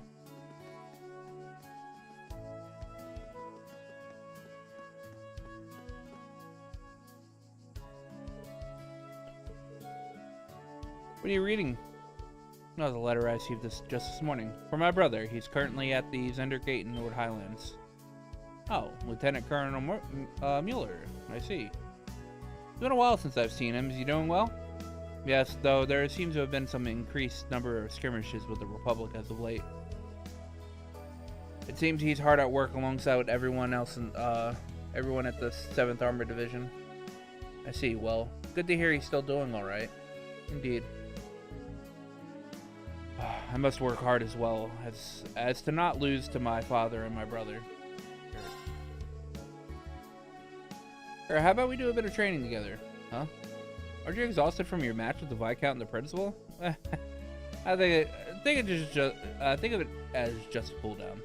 What are you reading? No, the letter I received just this morning. For my brother. He's currently at the Zender Gate in North Highlands. Oh, Lieutenant Colonel Mueller. I see. It's been a while since I've seen him. Is he doing well? Yes, though there seems to have been some increased number of skirmishes with the Republic as of late. It seems he's hard at work alongside everyone else in, everyone at the 7th Armored Division. I see. Well, good to hear he's still doing alright. Indeed. I must work hard as well as to not lose to my father and my brother. Or how about we do a bit of training together? Huh? Aren't you exhausted from your match with the Viscount and the Principal? I think of it as just a cool down.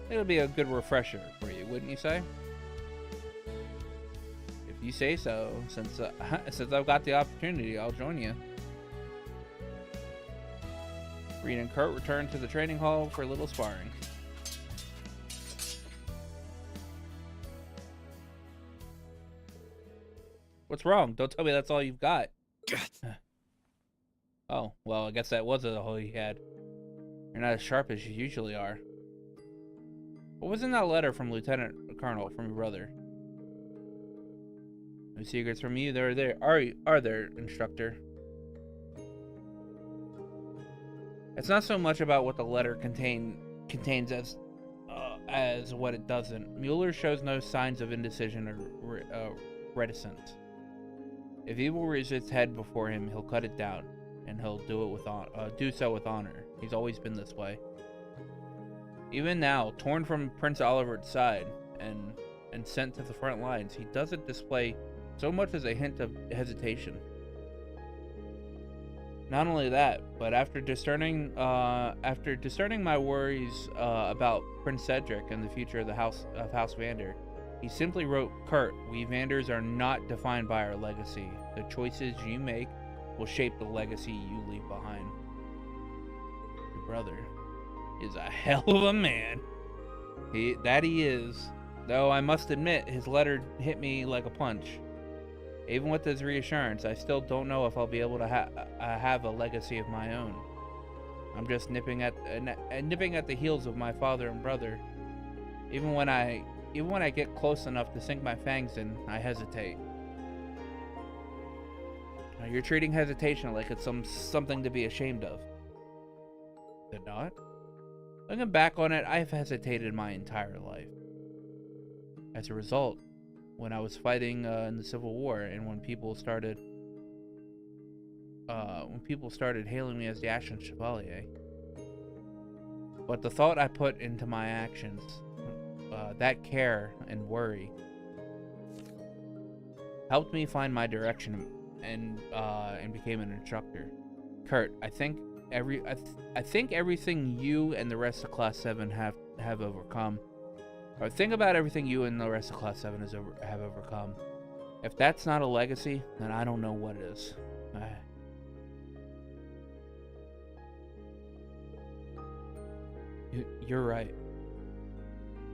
It'll be a good refresher for you, wouldn't you say? If you say so, since I've got the opportunity, I'll join you. Rean and Kurt returned to the training hall for a little sparring. What's wrong? Don't tell me that's all you've got. Oh, well, I guess that was all you had. You're not as sharp as you usually are. What was in that letter from Lieutenant Colonel, from your brother? No secrets from you. Are there, instructor? It's not so much about what the letter contains as what it doesn't. Mueller shows no signs of indecision or reticence. If evil rears its head before him, he'll cut it down, and he'll do so with honor. He's always been this way. Even now, torn from Prince Oliver's side and sent to the front lines, he doesn't display so much as a hint of hesitation. Not only that, but after discerning my worries about Prince Cedric and the future of the House Vander, he simply wrote, "Kurt, we Vanders are not defined by our legacy. The choices you make will shape the legacy you leave behind." Your brother is a hell of a man. He is. Though I must admit, his letter hit me like a punch. Even with his reassurance, I still don't know if I'll be able to have a legacy of my own. I'm just nipping at the heels of my father and brother. Even when I get close enough to sink my fangs in, I hesitate. Now, you're treating hesitation like it's something to be ashamed of. Is it not? Looking back on it, I've hesitated my entire life. As a result, when I was fighting in the Civil War, and when people started hailing me as the Ashen Chevalier, but the thought I put into my actions, that care and worry, helped me find my direction and became an instructor. Kurt, I think everything you and the rest of Class 7 have overcome. Or think about everything you and the rest of Class 7 have overcome. If that's not a legacy, then I don't know what is. You're right.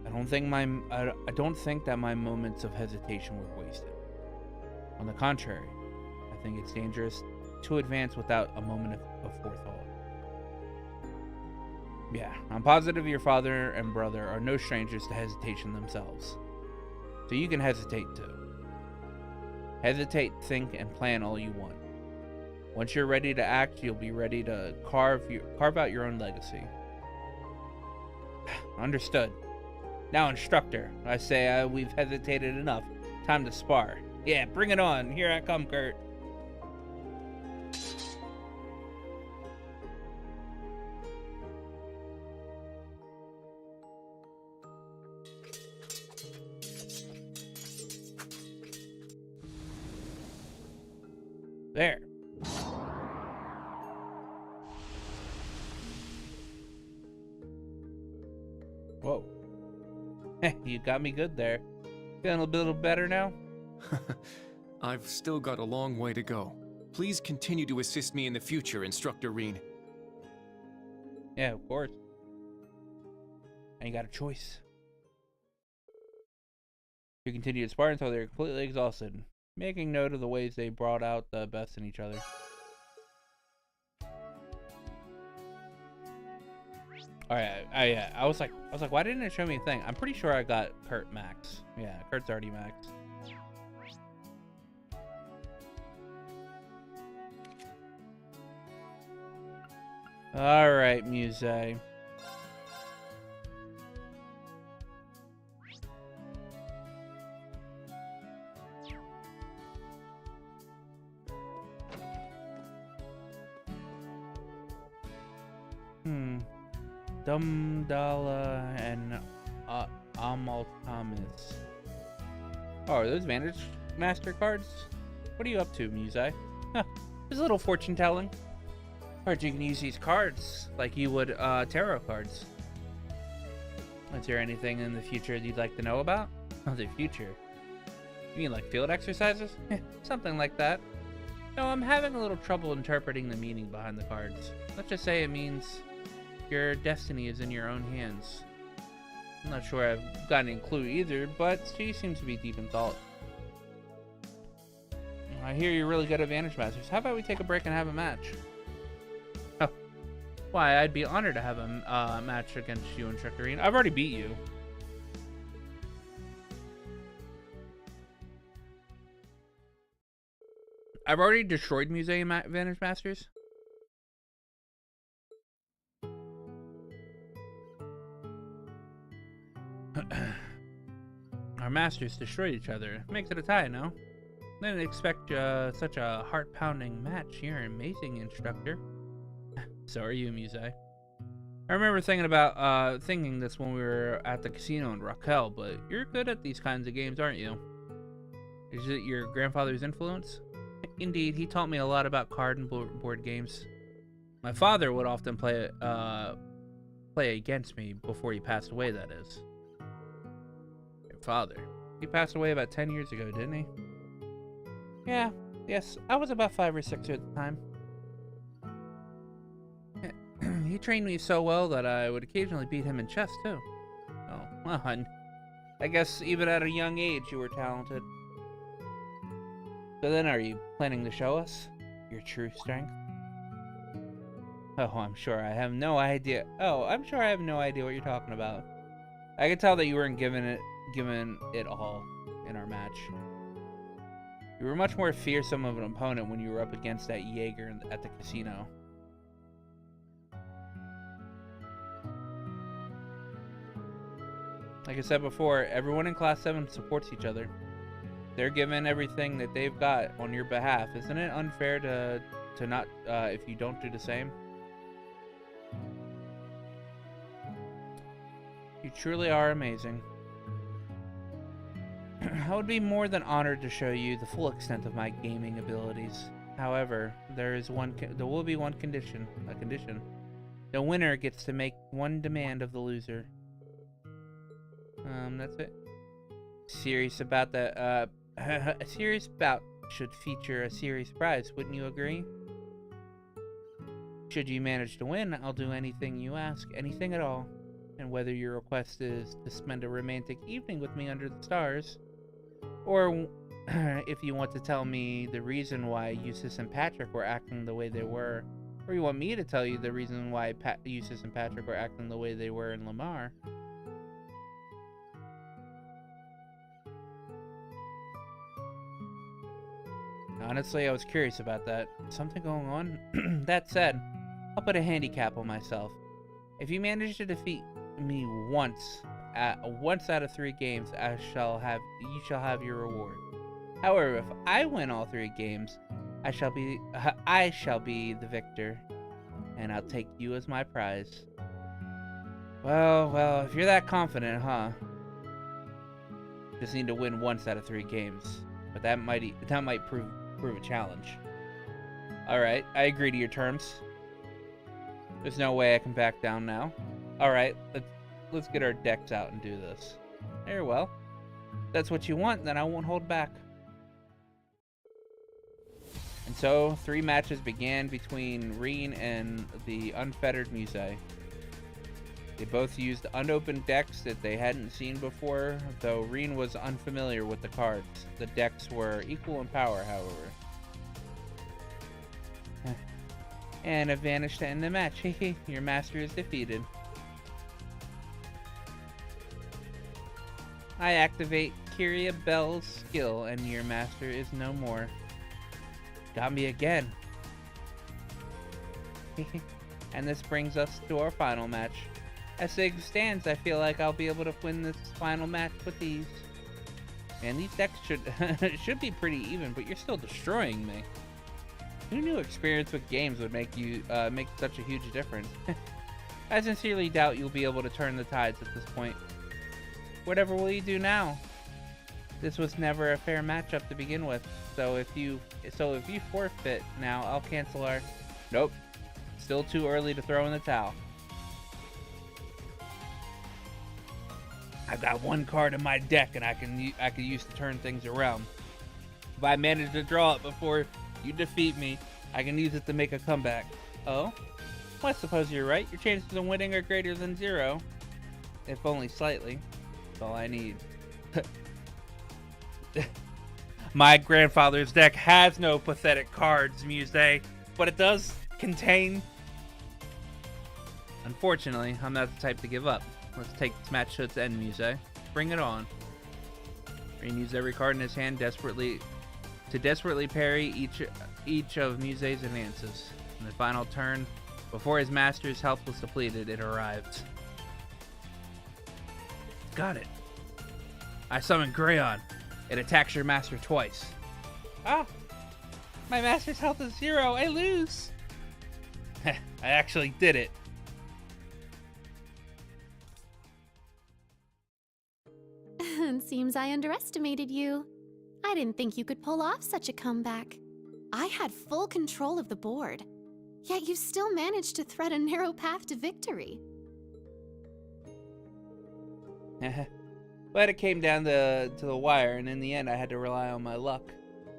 I don't think that my moments of hesitation were wasted. On the contrary, I I think it's dangerous to advance without a moment of forethought. Yeah, I'm positive your father and brother are no strangers to hesitation themselves. So you can hesitate too. Hesitate, think, and plan all you want. Once you're ready to act, you'll be ready to carve out your own legacy. Understood. Now, instructor, I say we've hesitated enough. Time to spar. Yeah, bring it on. Here I come, Kurt. There. Whoa. You got me good there. Feeling a little better now? I've still got a long way to go. Please continue to assist me in the future, Instructor Reen. Yeah, of course. And you got a choice. You continue to spar until they're completely exhausted, making note of the ways they brought out the best in each other. Alright, I was like, why didn't it show me a thing? I'm pretty sure I got Kurt max. Yeah, Kurt's already max. Alright, Muse. Dumdala and Amal Thomas. Oh, are those Vantage Master cards? What are you up to, Muse? Huh, there's a little fortune telling. Heard you can use these cards like you would tarot cards. Is there anything in the future you'd like to know about? Oh, the future? You mean like field exercises? Something like that. No, I'm having a little trouble interpreting the meaning behind the cards. Let's just say it means your destiny is in your own hands. I'm not sure I've got any clue either, but she seems to be deep in thought. I hear you're really good at Vantage Masters. How about we take a break and have a match? Oh, why, I'd be honored to have a match against you and Trickerine. I've already beat you. I've already destroyed Museum Vantage Masters. Our masters destroyed each other. Makes it a tie, no? Didn't expect such a heart-pounding match. You're an amazing instructor. So are you, Muse. I remember thinking this when we were at the casino in Raquel, but you're good at these kinds of games, aren't you? Is it your grandfather's influence? Indeed, he taught me a lot about card and board games. My father would often play against me before he passed away, that is. Father. He passed away about 10 years ago, didn't he? Yeah, yes, I was about 5 or 6 at the time. He trained me so well that I would occasionally beat him in chess, too. Oh, well, I guess even at a young age you were talented. So then are you planning to show us your true strength? Oh, I'm sure I have no idea. Oh, I'm sure I have no idea what you're talking about. I could tell that you weren't given it all in our match. You were much more fearsome of an opponent when you were up against that Jaeger at the casino. Like I said before, everyone in Class 7 supports each other. They're given everything that they've got on your behalf. Isn't it unfair to not, if you don't do the same? You truly are amazing. I would be more than honored to show you the full extent of my gaming abilities. However, there will be one condition. A condition. The winner gets to make one demand of the loser. That's it. Serious about that. A serious bout should feature a serious prize. Wouldn't you agree? Should you manage to win, I'll do anything you ask, anything at all. And whether your request is to spend a romantic evening with me under the stars, or if you want to tell me the reason why Eustace and Patrick were acting the way they were, or you want me to tell you the reason why Eustace and Patrick were acting the way they were in Lamar. Honestly, I was curious about that. Something going on? That said, I'll put a handicap on myself. If you manage to defeat me once out of 3 games, you shall have your reward. However, if I win all 3 games, I shall be the victor, and I'll take you as my prize. Well, if you're that confident, huh? Just need to win once out of 3 games, but that might prove a challenge. All right, I agree to your terms. There's no way I can back down now. All right, let's get our decks out and do this. Very well. If that's what you want, then I won't hold back. And so, 3 matches began between Reen and the Unfettered Muse. They both used unopened decks that they hadn't seen before, though Reen was unfamiliar with the cards. The decks were equal in power, however. And have vanished to end the match. Your master is defeated. I activate Kyria Bell's skill, and your master is no more. Got me again. And this brings us to our final match. As things stands, I feel like I'll be able to win this final match with ease. Man, these decks should be pretty even, but you're still destroying me. Who knew experience with games would make such a huge difference? I sincerely doubt you'll be able to turn the tides at this point. Whatever will you do now? This was never a fair matchup to begin with, so if you forfeit now, I'll cancel our... Nope. Still too early to throw in the towel. I've got 1 card in my deck, and I can use to turn things around. If I manage to draw it before you defeat me, I can use it to make a comeback. Oh? Well, I suppose you're right. Your chances of winning are greater than 0. If only slightly. That's all I need. My grandfather's deck has no pathetic cards, Muse, but it does contain... Unfortunately, I'm not the type to give up. Let's take this match to its end, Muse. Bring it on. Reen used every card in his hand desperately parry each of Muse's advances. In the final turn, before his master's health was depleted, it arrived. Got it. I summon Greyon. It attacks your master twice. Ah! My master's health is 0. I lose! I actually did it. Seems I underestimated you. I didn't think you could pull off such a comeback. I had full control of the board, yet you still managed to thread a narrow path to victory. But it came down to the wire, and in the end I had to rely on my luck.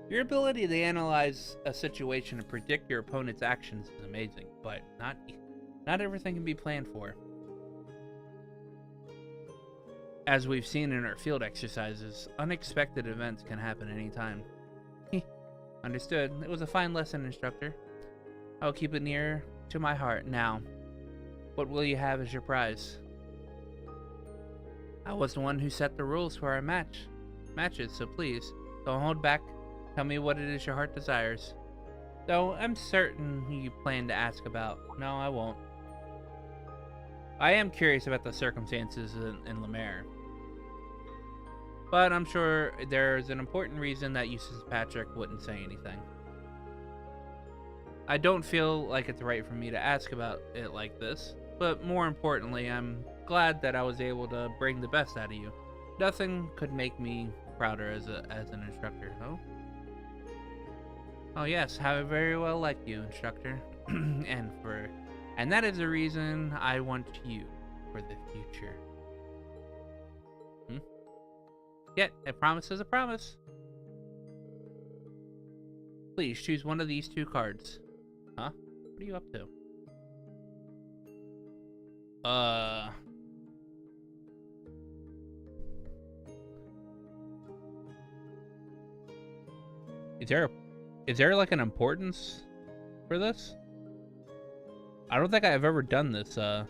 Your ability to analyze a situation and predict your opponent's actions is amazing, but not everything can be planned for. As we've seen in our field exercises, unexpected events can happen anytime. Understood. It was a fine lesson, instructor. I'll keep it near to my heart. Now, what will you have as your prize? I was the one who set the rules for our matches, so please, don't hold back. Tell me what it is your heart desires. Though I'm certain you plan to ask about. No, I won't. I am curious about the circumstances in Lemaire. But I'm sure there's an important reason that Eustace Patrick wouldn't say anything. I don't feel like it's right for me to ask about it like this, but more importantly, I'm glad that I was able to bring the best out of you. Nothing could make me prouder as an instructor, oh? Oh yes, I very well like you, instructor. And that is the reason I want you for the future. Yet, a promise is a promise. Please choose one of these 2 cards. Huh? What are you up to? Is there like an importance for this? I don't think I've ever done this, I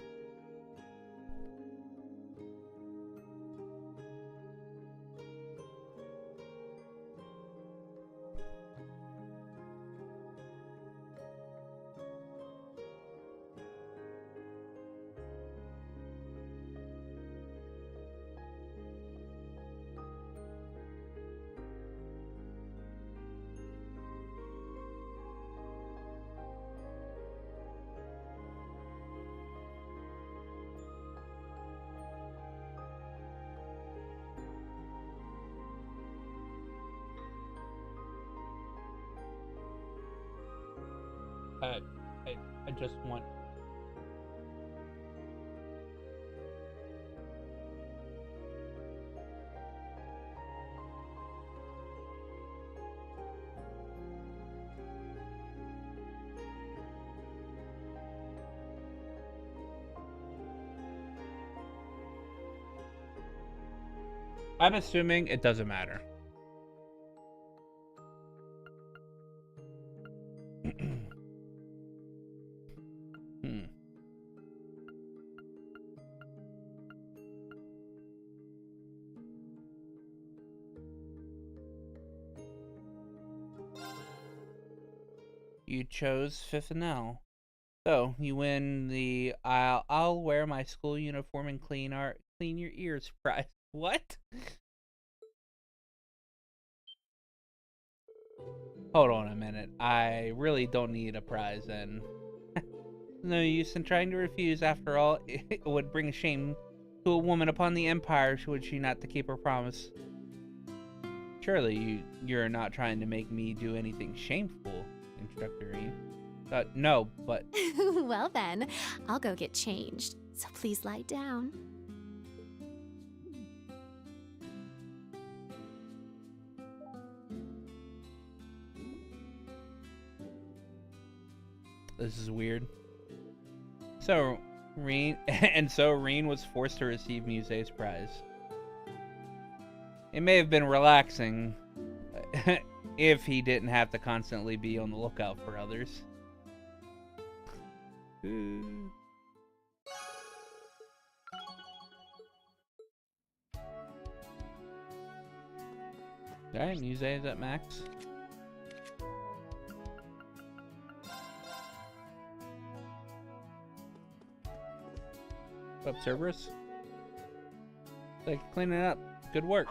just want. I'm assuming it doesn't matter. You chose Fifinel. So, you win the I'll wear my school uniform and clean your ears prize. What? Hold on a minute. I really don't need a prize then. No use in trying to refuse. After all, it would bring shame to a woman upon the Empire should she not to keep her promise. Surely you're not trying to make me do anything shameful, Instructor Reed. No, but... Well then, I'll go get changed, so please lie down. This is weird. So, Reen was forced to receive Muse's prize. It may have been relaxing if he didn't have to constantly be on the lookout for others. Alright, Muse is at max. Up, Cerberus? Like, cleaning it up. Good work.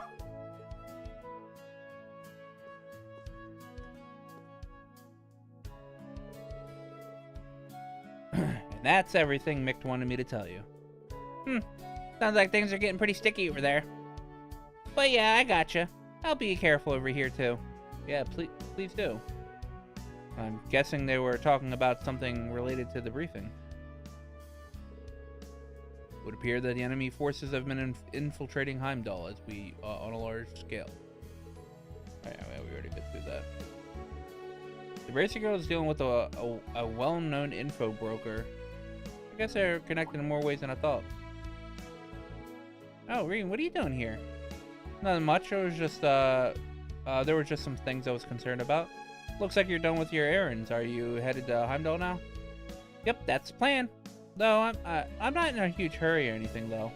And that's everything Mick wanted me to tell you. Sounds like things are getting pretty sticky over there. But yeah, I gotcha. I'll be careful over here too. Yeah, please do. I'm guessing they were talking about something related to the briefing. It would appear that the enemy forces have been infiltrating Heimdallr on a large scale. Alright, we already been through that. The Bracer Girl is dealing with a well-known info broker. I guess they're connected in more ways than I thought. Oh, Reen, what are you doing here? Nothing much. It was just there were just some things I was concerned about. Looks like you're done with your errands. Are you headed to Heimdallr now? Yep, that's the plan. Though I'm not in a huge hurry or anything though.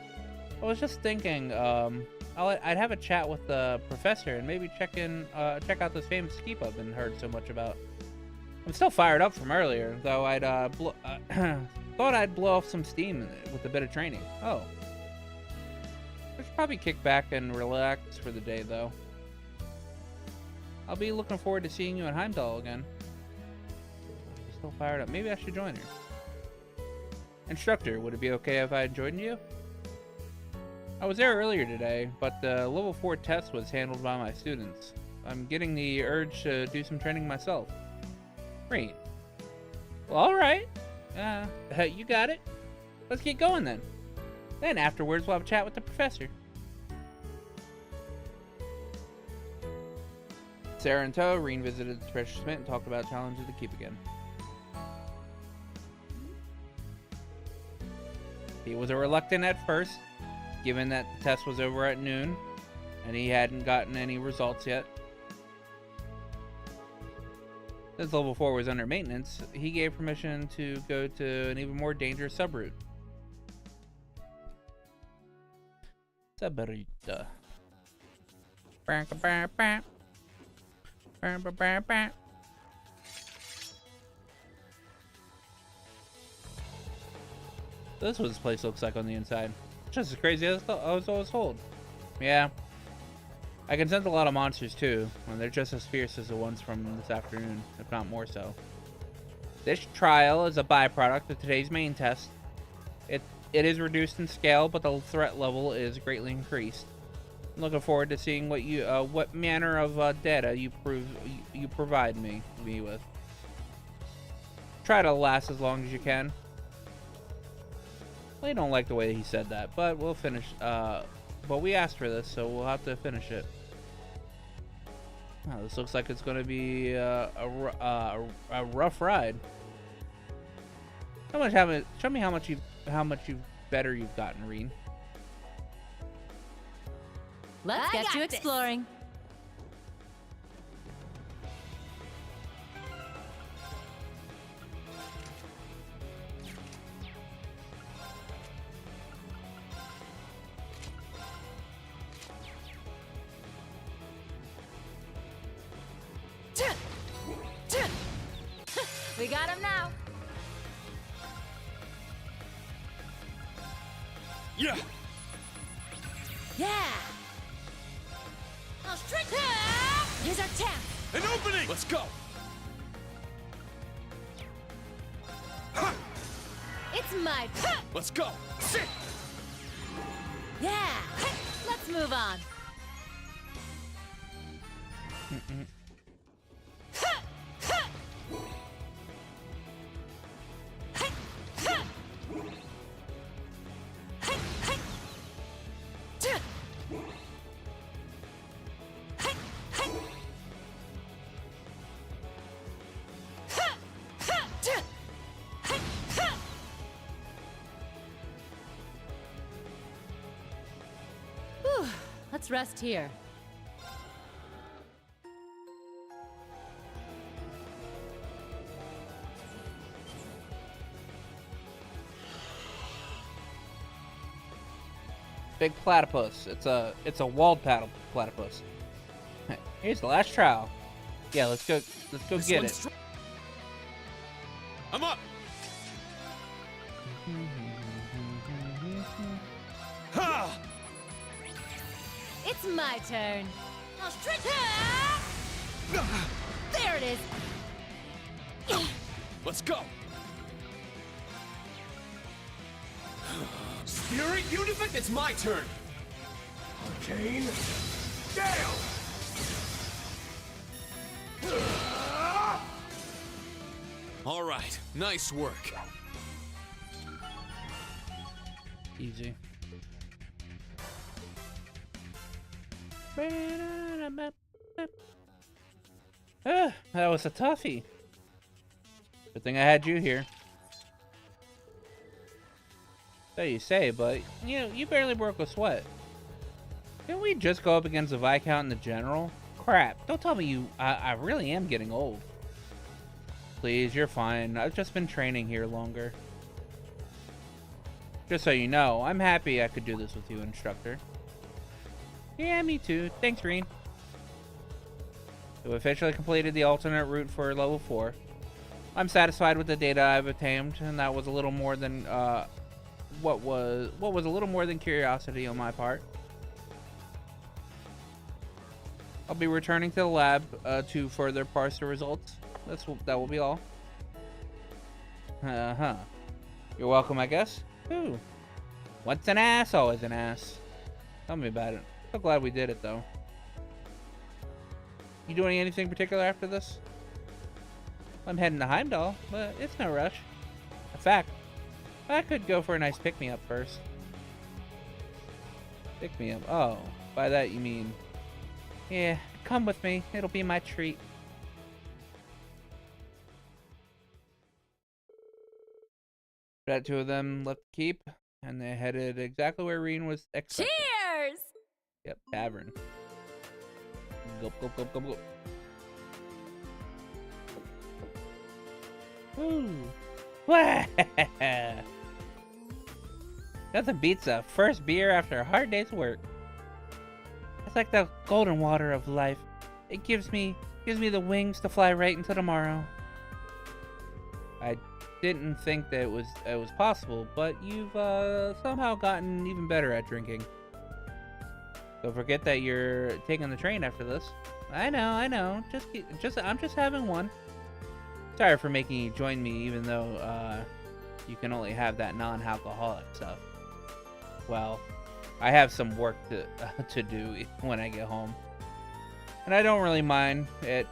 I was just thinking I'd have a chat with the professor and maybe check out this famous ski pub and heard so much about. I'm still fired up from earlier, though I'd thought I'd blow off some steam with a bit of training. Oh. I should probably kick back and relax for the day though. I'll be looking forward to seeing you in Heimdallr again. Still fired up. Maybe I should join her. Instructor, would it be okay if I joined you? I was there earlier today, but the level 4 test was handled by my students. I'm getting the urge to do some training myself. Great. Well, alright. You got it. Let's get going then. Then afterwards we'll have a chat with the professor. Sarah and Toe, Reen visited the Treasure Smith and talked about challenges of the keep again. He was reluctant at first, given that the test was over at noon, and he hadn't gotten any results yet. Since level 4 was under maintenance, he gave permission to go to an even more dangerous subroute. Subroute. This is what this place looks like on the inside. Just as crazy as I was always told. Yeah. I can sense a lot of monsters too, and they're just as fierce as the ones from this afternoon, if not more so. This trial is a byproduct of today's main test. It is reduced in scale, but the threat level is greatly increased. I'm looking forward to seeing what manner of data you provide me with. Try to last as long as you can. Well, I don't like the way he said that, but we'll finish. But we asked for this, so we'll have to finish it. Wow, this looks like it's going to be a rough ride. Show me how much better you've gotten, Reen. Let's get to exploring. We got him now. Yeah. Yeah. Now strike. Here's our chance. An opening. Let's go. It's my turn. Let's go. Sit. Yeah. Let's move on. Let's rest here. Big platypus. It's a walled platypus. Here's the last trial. Yeah, let's go get it. I'm up. Ha! It's my turn. Now strike. There it is. Let's go. Spirit Unifect, it's my turn. Arcane. Gale. All right, nice work. Easy. That was a toughie. Good thing I had you here. So you say, but you barely broke a sweat. Didn't we just go up against the Viscount and the General? Crap, don't tell me I really am getting old. Please, you're fine. I've just been training here longer. Just so you know, I'm happy I could do this with you, Instructor. Yeah, me too. Thanks, Reen. We've officially completed the alternate route for level 4. I'm satisfied with the data I've obtained, and that was a little more than what was a little more than curiosity on my part. I'll be returning to the lab to further parse the results. That will be all. You're welcome, I guess. Ooh. Once an ass, always an ass. Tell me about it. So glad we did it, though. You doing anything particular after this? I'm heading to Heimdallr, but it's no rush. In fact, I could go for a nice pick-me-up first. Pick-me-up? Oh, by that you mean... Yeah, come with me. It'll be my treat. That two of them left the keep, and they headed exactly where Reen was expecting. Cheers! Yep, tavern. Go, go, go, go, go. Woo! Wah! Nothing beats a first beer after a hard day's work. It's like the golden water of life. It gives me the wings to fly right into tomorrow. I didn't think that it was possible, but you've somehow gotten even better at drinking. Don't forget that you're taking the train after this. I know. I'm just having one. Sorry for making you join me, even though you can only have that non-alcoholic stuff. Well, I have some work to do when I get home, and I don't really mind it.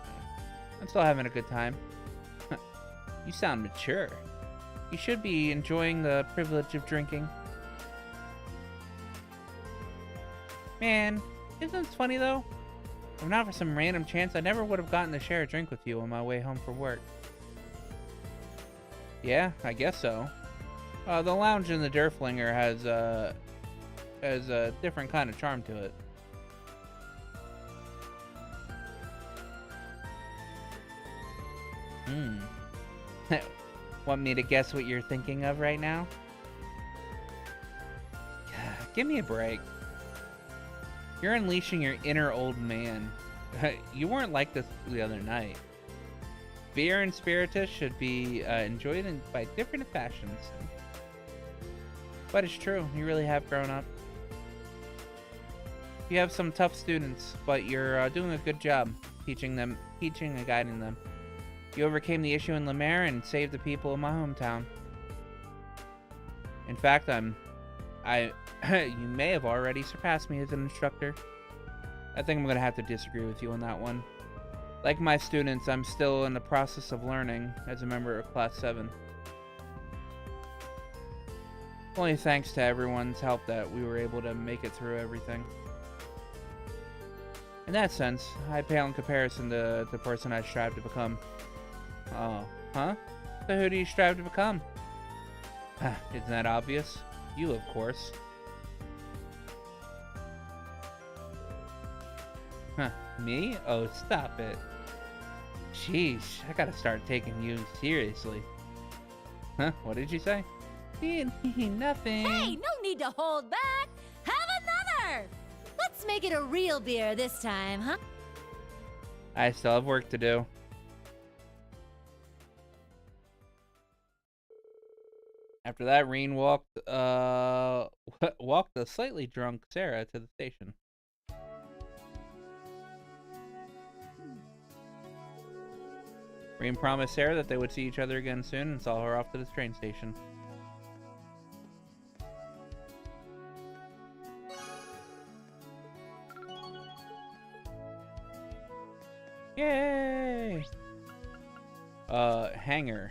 I'm still having a good time. You sound mature. You should be enjoying the privilege of drinking. Man, isn't this funny though? If not for some random chance, I never would have gotten to share a drink with you on my way home from work. Yeah, I guess so. The lounge in the Derflinger has a different kind of charm to it. Want me to guess what you're thinking of right now? Give me a break. You're unleashing your inner old man. You weren't like this the other night. Beer and spiritus should be enjoyed by different fashions. But it's true, you really have grown up. You have some tough students, but you're doing a good job teaching and guiding them. You overcame the issue in Lemaire and saved the people of my hometown. In fact, you may have already surpassed me as an instructor. I think I'm gonna have to disagree with you on that one. Like my students, I'm still in the process of learning as a member of Class 7. Only thanks to everyone's help that we were able to make it through everything. In that sense, I pale in comparison to the person I strive to become. Oh, huh? So who do you strive to become? Isn't that obvious? You, of course. Huh, me? Oh, stop it. Sheesh, I gotta start taking you seriously. Huh? What did you say? Nothing. Hey, no need to hold back. Have another. Let's make it a real beer this time, huh? I still have work to do. After that, Reen walked a slightly drunk Sarah to the station. Reen promised Sarah that they would see each other again soon and saw her off to the train station. Yay! Hangar.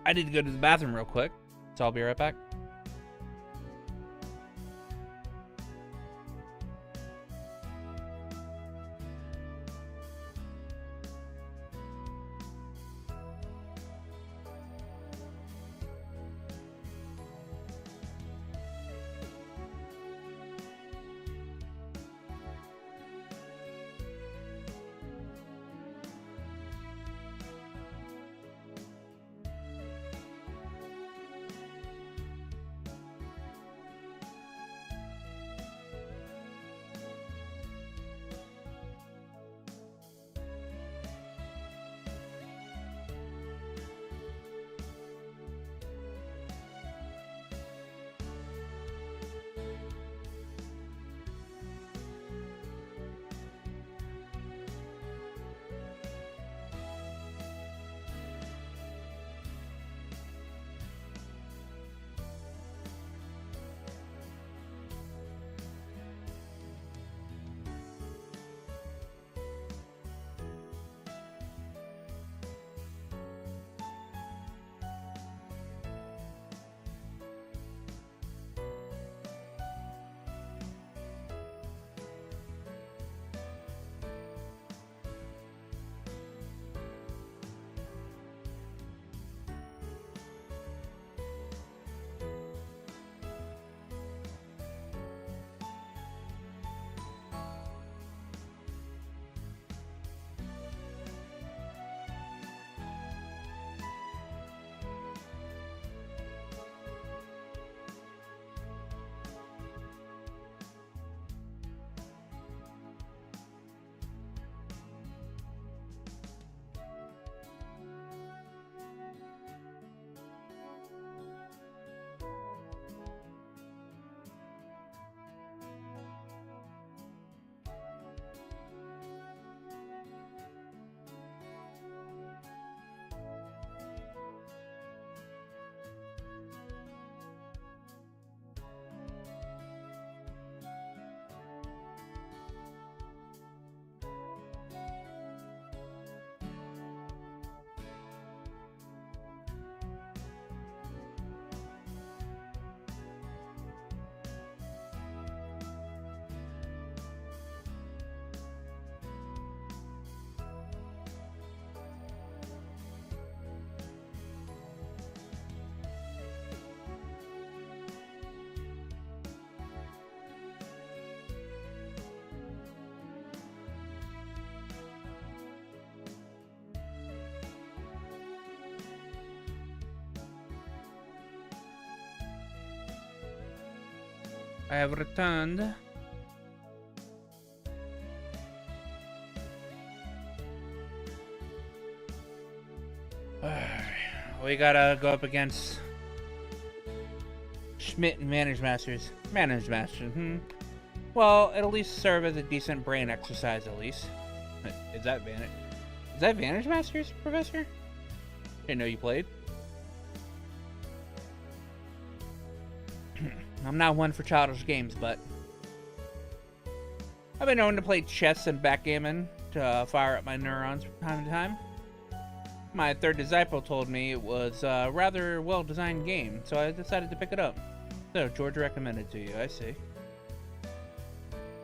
I need to go to the bathroom real quick, so I'll be right back. I have returned. We gotta go up against Schmidt and Managed Masters. Managed Masters, Well, it'll at least serve as a decent brain exercise, at least. Is that Managed Masters, Professor? Didn't know you played. I'm not one for childish games, but I've been known to play chess and backgammon to fire up my neurons from time to time. My third disciple told me it was a rather well-designed game, so I decided to pick it up. So, George recommended to you, I see.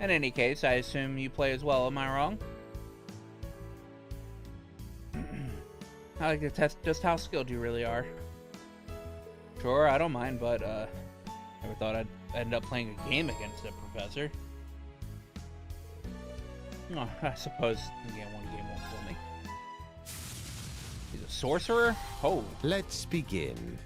In any case, I assume you play as well, am I wrong? I like to test just how skilled you really are. Sure, I don't mind, but, never thought I'd end up playing a game against a professor. Oh, I suppose one game won't kill me. He's a sorcerer? Oh. Let's begin.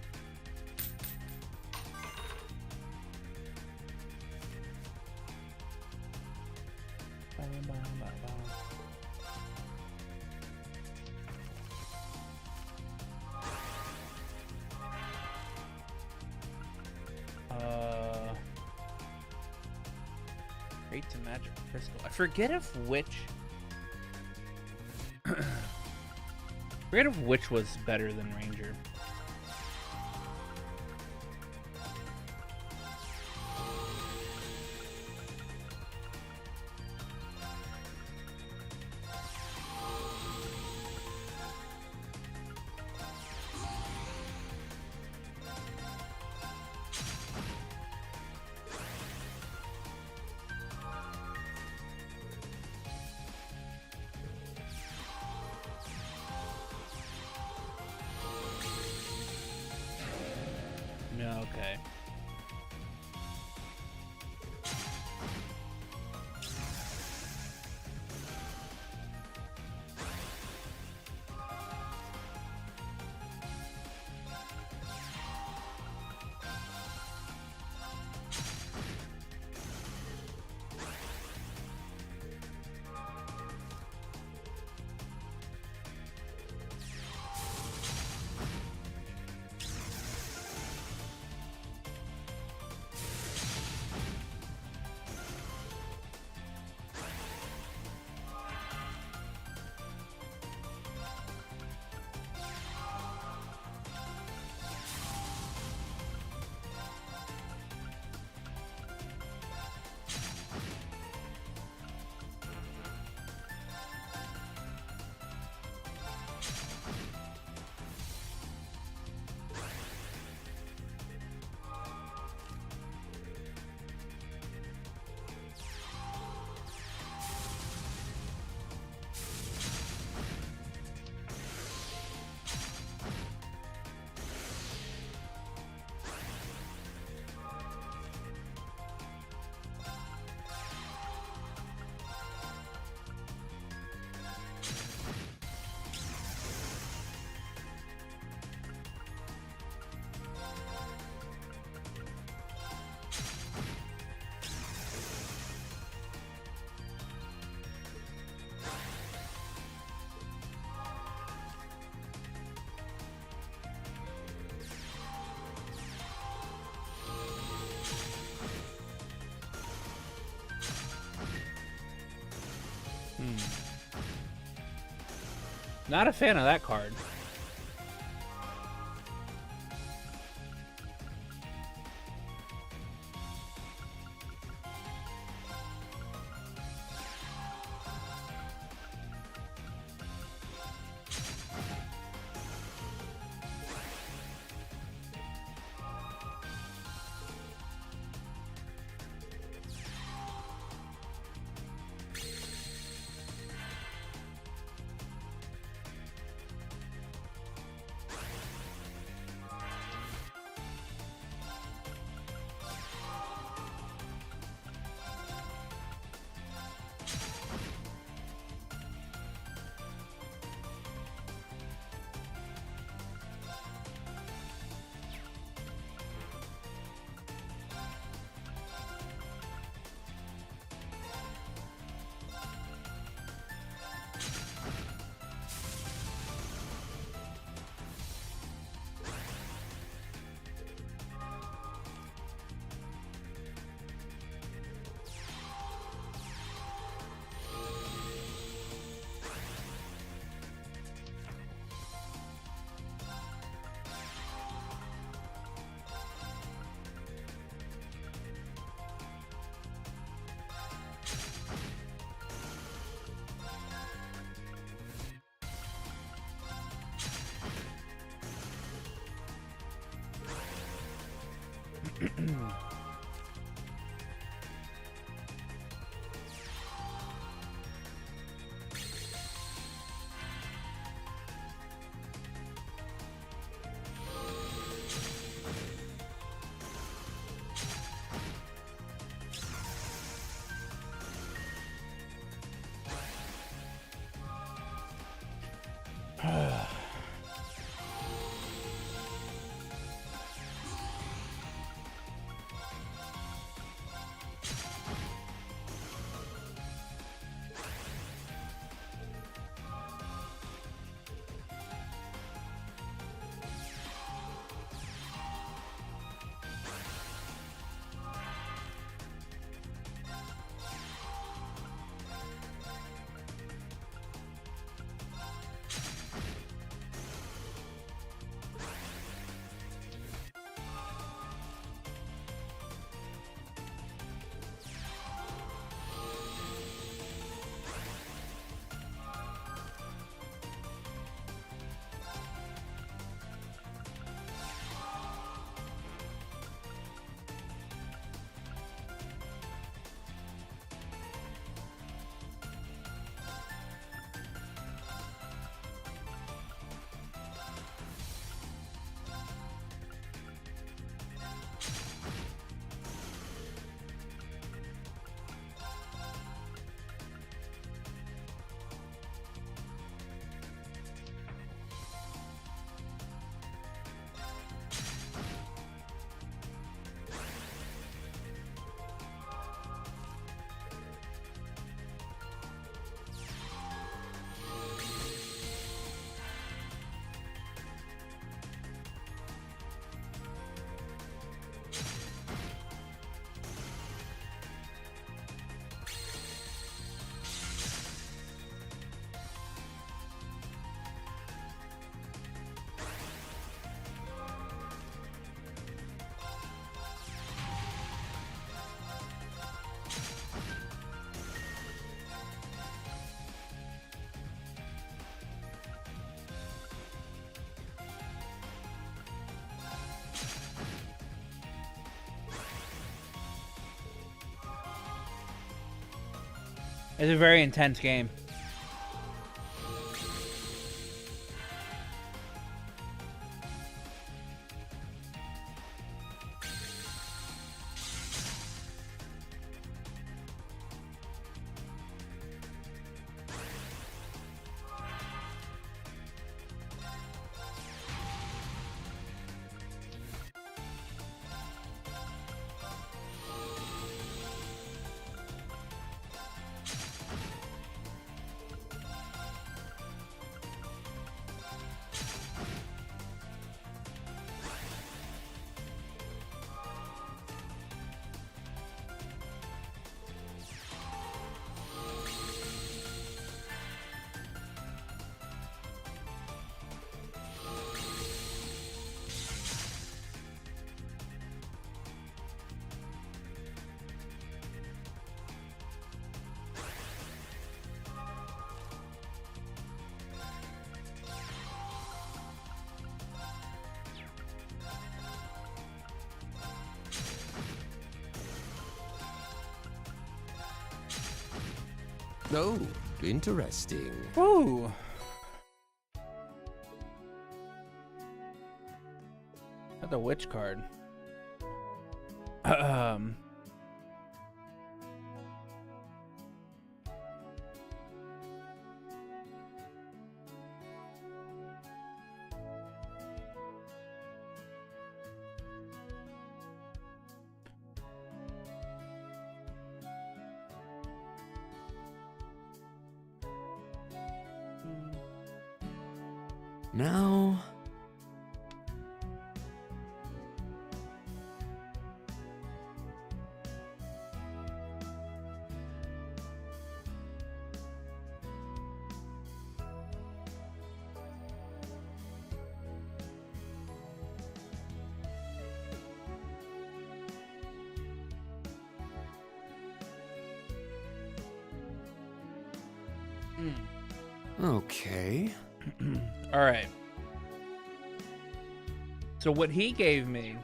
Rates and magic crystal. I forget if which was better than Ranger. Okay. Not a fan of that card. It's a very intense game. Oh, interesting. Ooh. Got the witch card. Now... Okay. All right. So what he gave me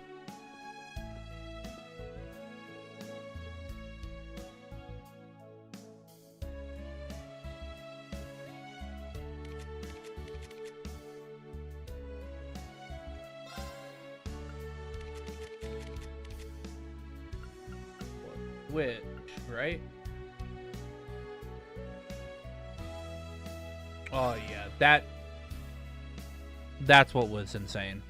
switch, right? Oh yeah, that's what was insane.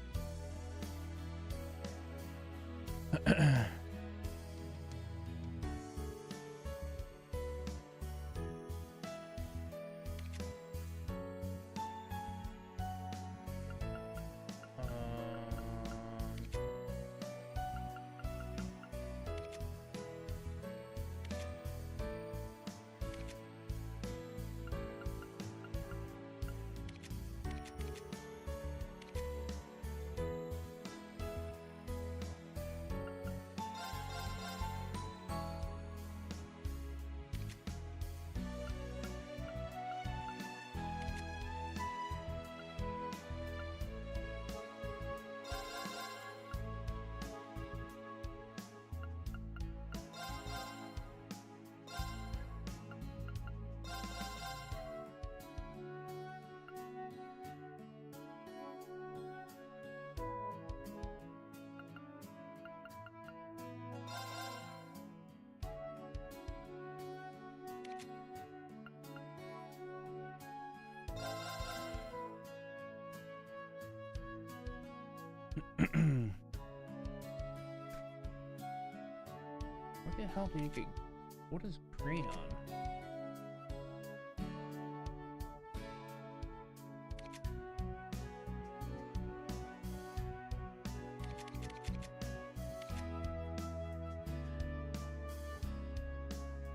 What the hell do you get? What is Creon?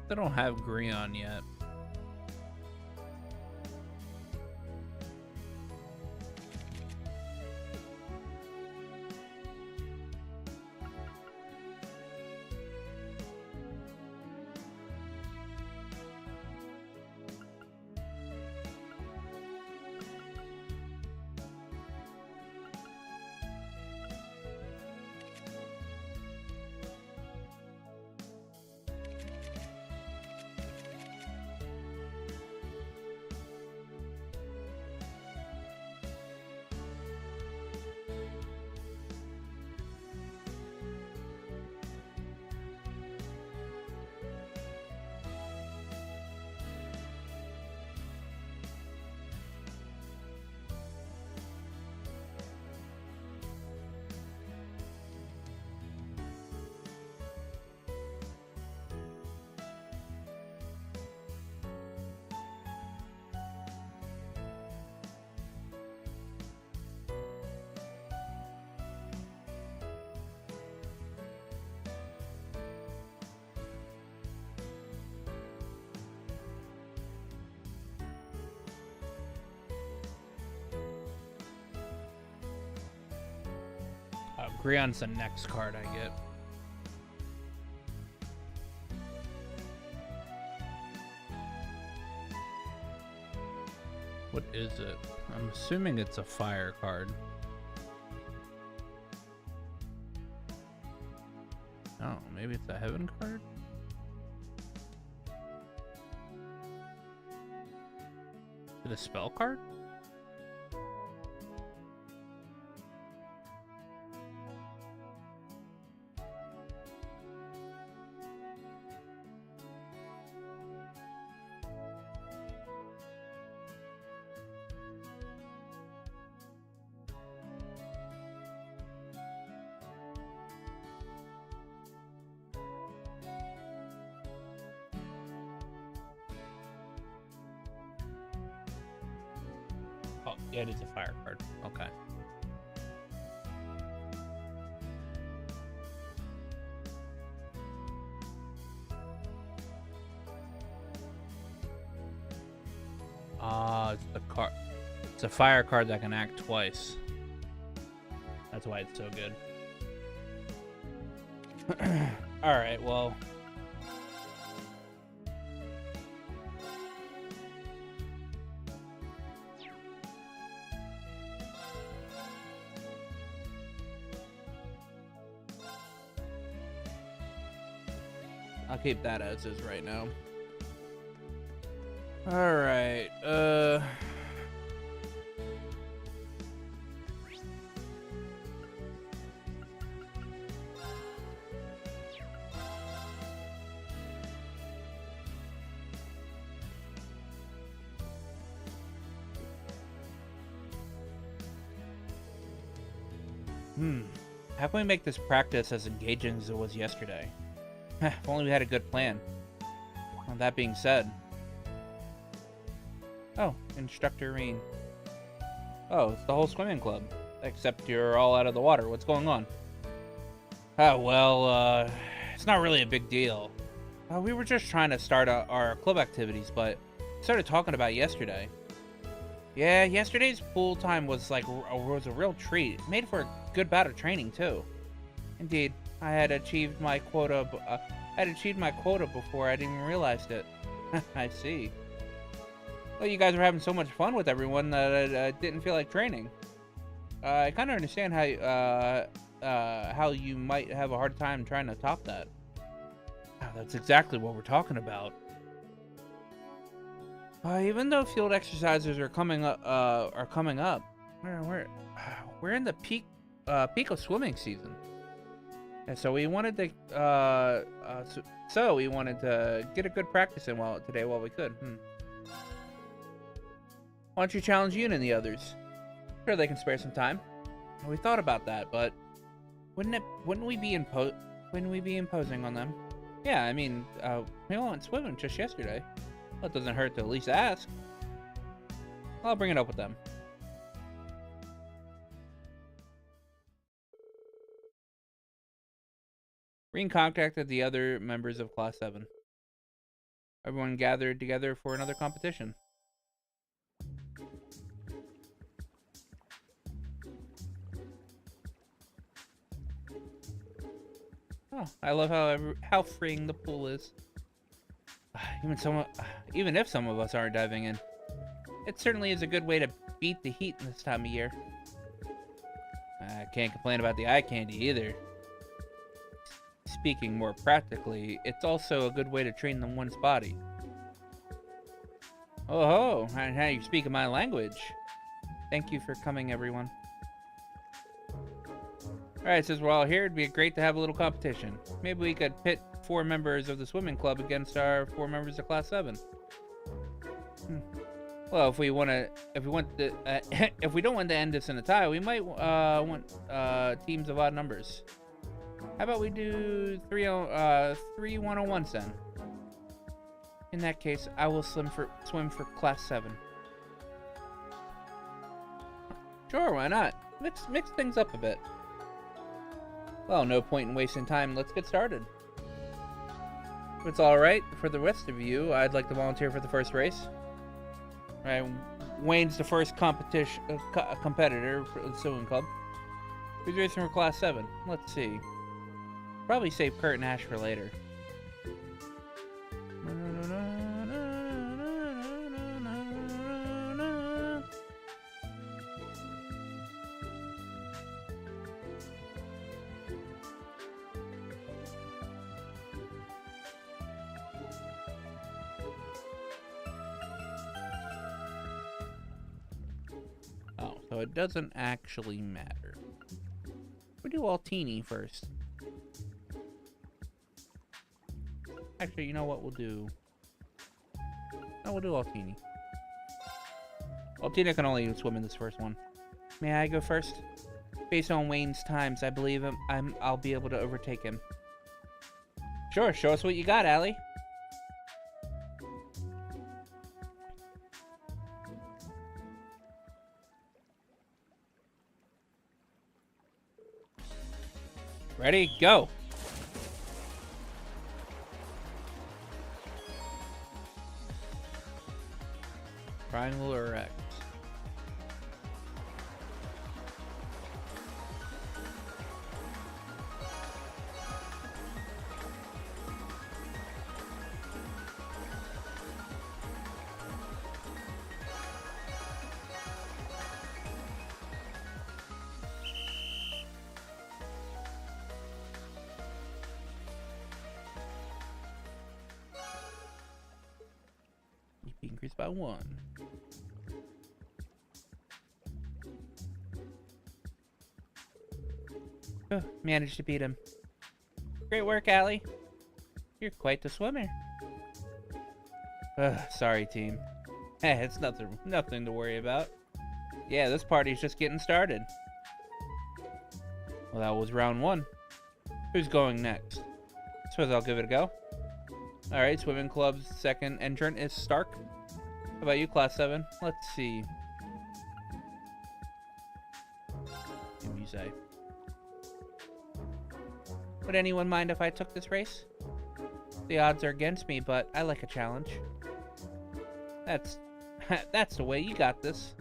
They don't have Greon yet. Greon's the next card I get. What is it? I'm assuming it's a fire card. Oh, maybe it's a heaven card? Is it a spell card? Oh, yeah, it is a fire card. Okay. It's the card. It's a fire card that can act twice. That's why it's so good. All right, well. I'll keep that as is right now. All right. How can we make this practice as engaging as it was yesterday? If only we had a good plan. Well, that being said... Oh, Instructor Reen. Oh, it's the whole swimming club. Except you're all out of the water. What's going on? Oh, well, it's not really a big deal. We were just trying to start our club activities, but started talking about yesterday. Yeah, yesterday's pool time was a real treat. It made for a good bout of training too. Indeed, I had achieved my quota. Before I didn't even realized it. I see. Well, you guys were having so much fun with everyone that I didn't feel like training. I kind of understand how you might have a hard time trying to top that. That's exactly what we're talking about. Even though field exercises are coming up, we're in the peak of swimming season, and so we wanted to get a good practice in today while we could. Why don't you challenge Yoon and the others? Sure, they can spare some time. We thought about that, but wouldn't we be imposing on them? Yeah, I mean, we all went swimming just yesterday. Well, it doesn't hurt to at least ask. I'll bring it up with them. Reen contacted the other members of Class 7. Everyone gathered together for another competition. Oh, I love how freeing the pool is. Even if some of us aren't diving in, it certainly is a good way to beat the heat this time of year. I can't complain about the eye candy either. Speaking more practically, it's also a good way to train one's body. Oh ho, now you're speaking my language. Thank you for coming, everyone. Alright, since we're all here, it'd be great to have a little competition. Maybe we could pit 4 members of the swimming club against our 4 members of Class 7. Well, if we don't want to end this in a tie, we might want teams of odd numbers. How about we do 3 1-on-1s then? In that case, I will swim for Class 7. Sure, why not? Mix things up a bit. Well, no point in wasting time. Let's get started. If it's alright for the rest of you, I'd like to volunteer for the first race. Alright, Wayne's the first competitor for the swimming club. Who's racing for Class 7? Let's see. Probably save Kurt and Ash for later. So it doesn't actually matter. We do Altini first. Actually, you know what we'll do? No, we'll do Altini. Altina can only swim in this first one. May I go first? Based on Wayne's times, I believe I'll be able to overtake him. Sure, show us what you got, Allie. Ready? Go! Triangle or X? Increased by 1. Oh, managed to beat him. Great work, Allie. You're quite the swimmer. Sorry, team. It's nothing to worry about. Yeah, this party's just getting started. Well, that was round 1. Who's going next? Suppose I'll give it a go. Alright, swimming club's second entrant is Stark. How about you, Class 7? Let's see. What do you say? Would anyone mind if I took this race? The odds are against me, but I like a challenge. That's the way. You got this.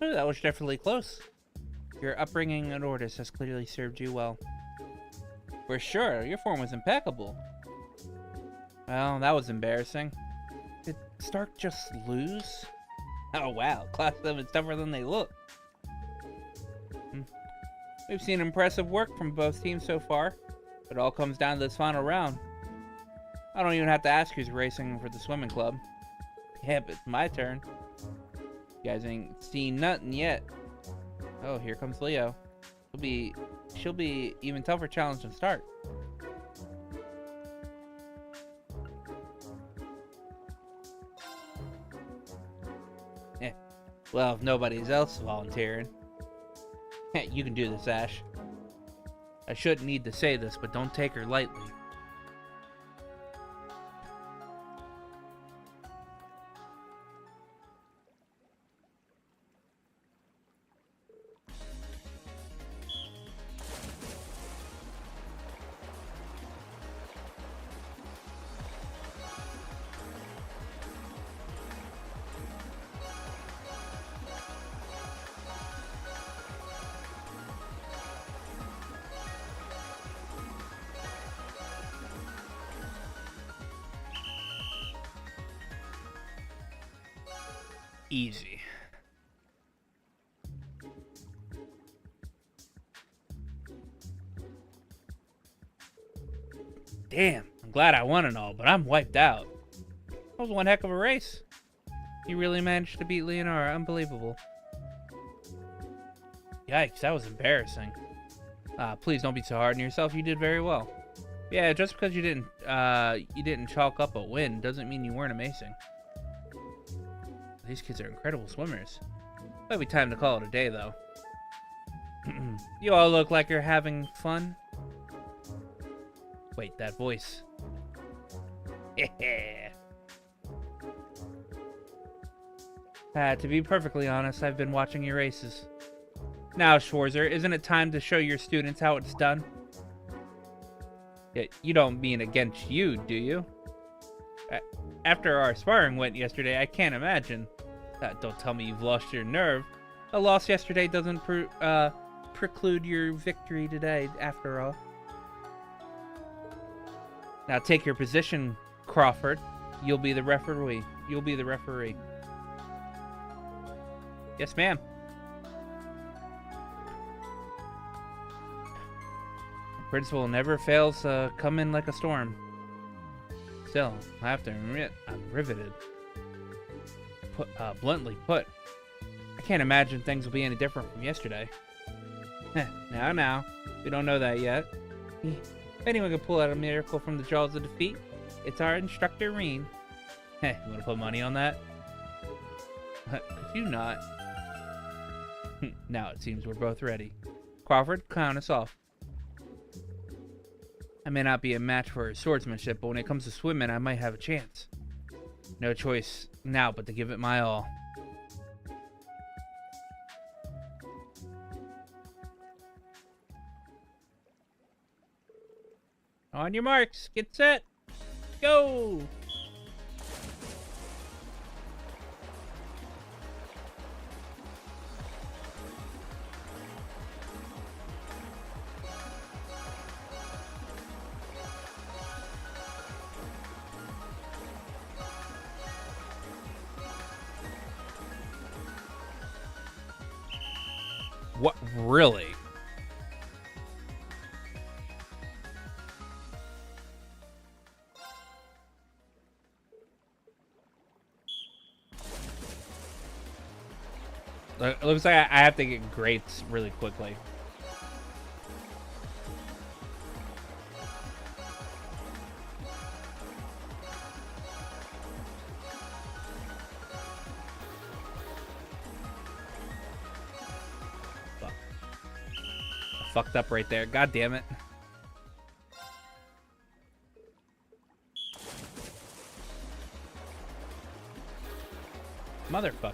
Oh, that was definitely close. Your upbringing at Ordis has clearly served you well. For sure, your form was impeccable. Well, that was embarrassing. Did Stark just lose? Oh wow, Class 7's tougher than they look. We've seen impressive work from both teams so far. It all comes down to this final round. I don't even have to ask who's racing for the swimming club. Yep, it's my turn. You guys ain't seen nothing yet. Oh, here comes Leo. She'll be even tougher challenge than Stark. Well, if nobody's else volunteering, you can do this, Ash. I shouldn't need to say this, but don't take her lightly. Easy. Damn, I'm glad I won and all, but I'm wiped out. That was one heck of a race. You really managed to beat Leonora. Unbelievable. Yikes, that was embarrassing. Please don't be so hard on yourself. You did very well. Yeah, just because you didn't chalk up a win doesn't mean you weren't amazing. These kids are incredible swimmers. Might be time to call it a day, though. You all look like you're having fun. Wait, that voice. To be perfectly honest, I've been watching your races. Now, Schwarzer, isn't it time to show your students how it's done? Yeah, you don't mean against you, do you? After our sparring went yesterday, I can't imagine. Don't tell me you've lost your nerve. A loss yesterday doesn't preclude your victory today, after all. Now take your position, Crawford. You'll be the referee. You'll be the referee. Yes, ma'am. The principal never fails to come in like a storm. Still, I have to admit, I'm riveted. Bluntly put, I can't imagine things will be any different from yesterday. Now, we don't know that yet. If anyone can pull out a miracle from the jaws of defeat, it's our instructor, Reen. You want to put money on that? Could you not? Now it seems we're both ready. Crawford, count us off. I may not be a match for swordsmanship, but when it comes to swimming, I might have a chance. No choice now but to give it my all. On your marks, get set, go! Really? It looks like I have to get grapes really quickly. Fuck. I fucked up right there. God damn it. Motherfucker.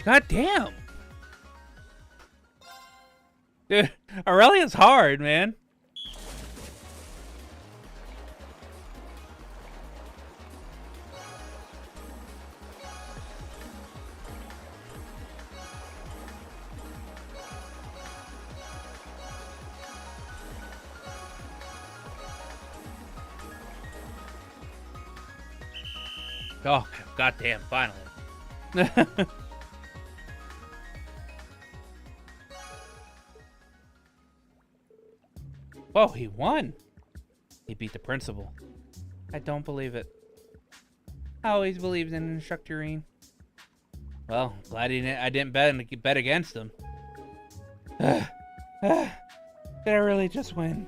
God damn. Dude, Aurelia's hard, man. Oh, goddamn, finally. Whoa, he won. He beat the principal. I don't believe it. I always believed in Instructor Rean. Well, glad I didn't bet against him. Did I really just win?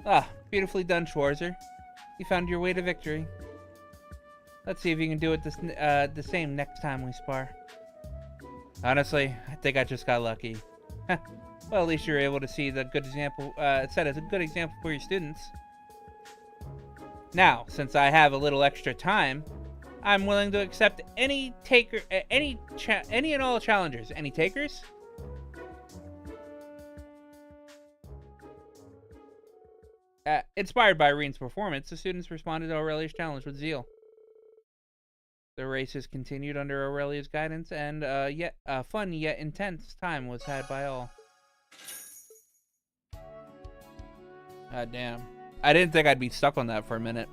Ah, beautifully done, Schwarzer. You found your way to victory. Let's see if you can do it the same next time we spar. Honestly, I think I just got lucky. Well, at least you're able to see the good example, set as a good example for your students. Now, since I have a little extra time, I'm willing to accept any and all challengers. Any takers? Inspired by Reen's performance, the students responded to Aurelia's challenge with zeal. The races continued under Aurelia's guidance, and fun yet intense time was had by all. God damn. I didn't think I'd be stuck on that for a minute.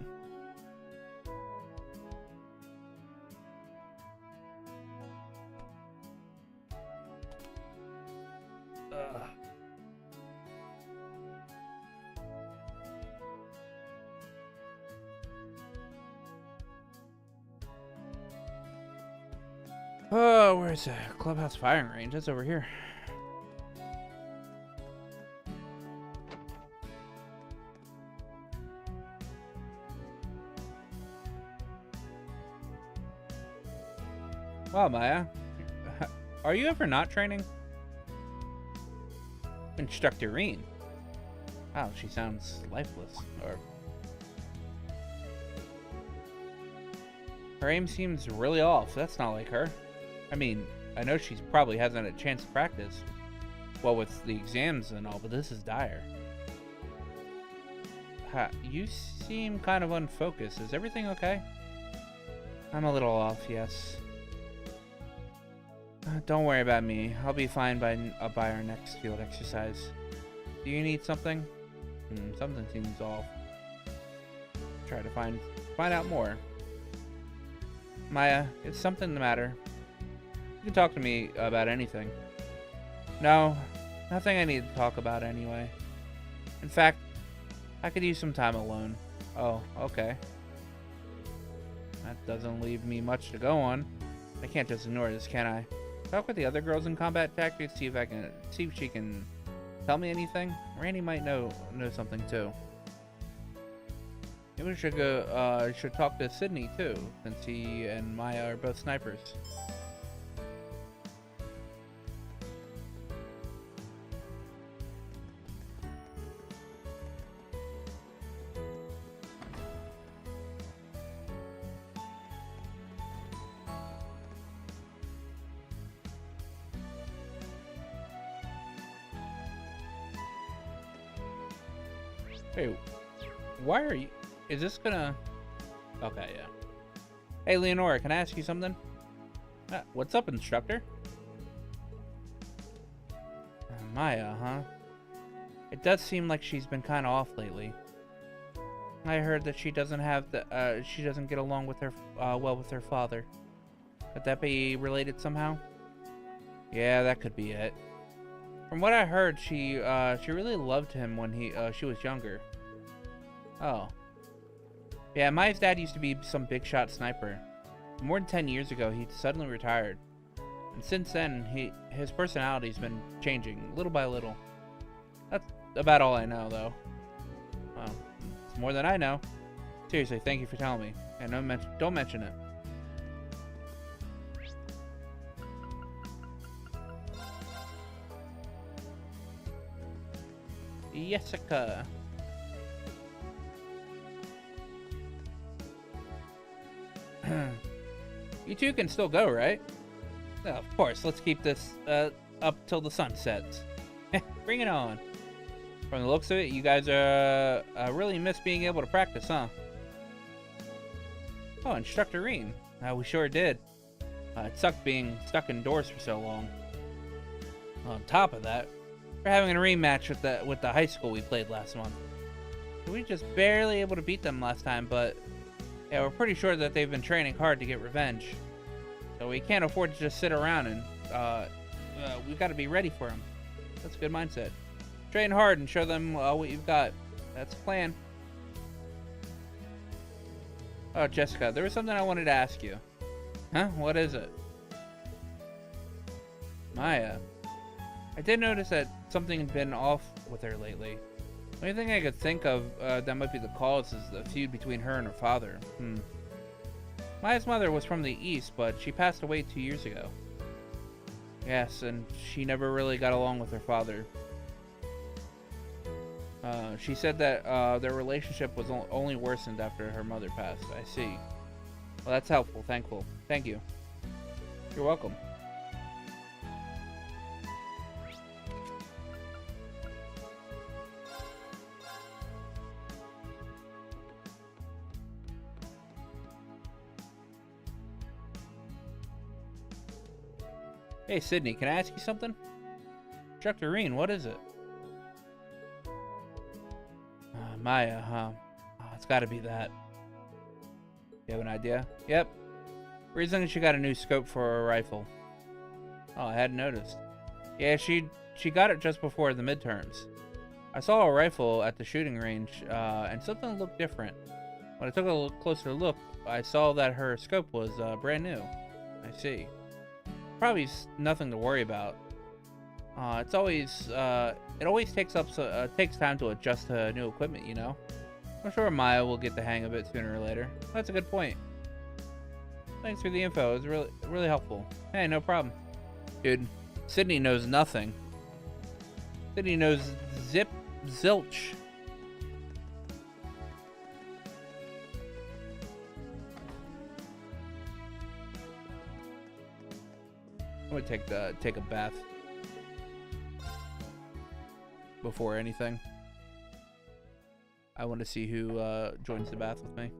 Oh, where's the clubhouse firing range? That's over here. Wow, Maya. Are you ever not training? Instructor Reen. Wow, she sounds lifeless. Or her aim seems really off. That's not like her. I mean, I know she probably hasn't had a chance to practice. Well, with the exams and all, but this is dire. You seem kind of unfocused. Is everything okay? I'm a little off, yes. Don't worry about me. I'll be fine by our next field exercise. Do you need something? Something seems off. Try to find out more. Maya, is something the matter? You can talk to me about anything. No, nothing I need to talk about anyway. In fact, I could use some time alone. Oh, okay. That doesn't leave me much to go on. I can't just ignore this, can I? Talk with the other girls in combat tactics, see if she can tell me anything. Randy might know something too. Maybe we should go. Should talk to Sydney too, since he and Maya are both snipers. Hey, why are you... Is this gonna... Okay, yeah. Hey, Leonora, can I ask you something? What's up, instructor? Maya, huh? It does seem like she's been kind of off lately. I heard that she doesn't have the, she doesn't get along with her, well with her father. Could that be related somehow? Yeah, that could be it. From what I heard, she really loved him when she was younger. Oh. Yeah, Maya's dad used to be some big shot sniper. More than 10 years ago, he suddenly retired. And since then, his personality's been changing, little by little. That's about all I know, though. Well, it's more than I know. Seriously, thank you for telling me. And don't mention it. Jessica. You two can still go, right? Oh, of course. Let's keep this up till the sun sets. Bring it on. From the looks of it, you guys really miss being able to practice, huh? Oh, Instructor Reen. We sure did. It sucked being stuck indoors for so long. On top of that, we're having a rematch with the high school we played last month. We were just barely able to beat them last time, but yeah, we're pretty sure that they've been training hard to get revenge. So we can't afford to just sit around, and we've got to be ready for them. That's a good mindset. Train hard and show them what you've got. That's the plan. Oh, Jessica, there was something I wanted to ask you. Huh? What is it? Maya. I did notice that something had been off with her lately. The only thing I could think of that might be the cause is the feud between her and her father. Maya's mother was from the East, but she passed away 2 years ago. Yes, and she never really got along with her father. She said that their relationship was only worsened after her mother passed. I see. Well, that's helpful. Thank you. You're welcome. Hey, Sydney, can I ask you something? Instructor Reen, what is it? Maya, huh? Oh, it's gotta be that. You have an idea? Yep. Reason she got a new scope for her rifle. Oh, I hadn't noticed. Yeah, she got it just before the midterms. I saw a rifle at the shooting range, and something looked different. When I took a closer look, I saw that her scope was brand new. I see. Probably nothing to worry about. It always takes time to adjust to new equipment, you know. I'm sure Maya will get the hang of it sooner or later. That's a good point. Thanks for the info. It was really helpful. Hey, no problem. Dude, Sydney knows nothing. Sydney knows zilch. I'm gonna take a bath before anything. I want to see who joins the bath with me.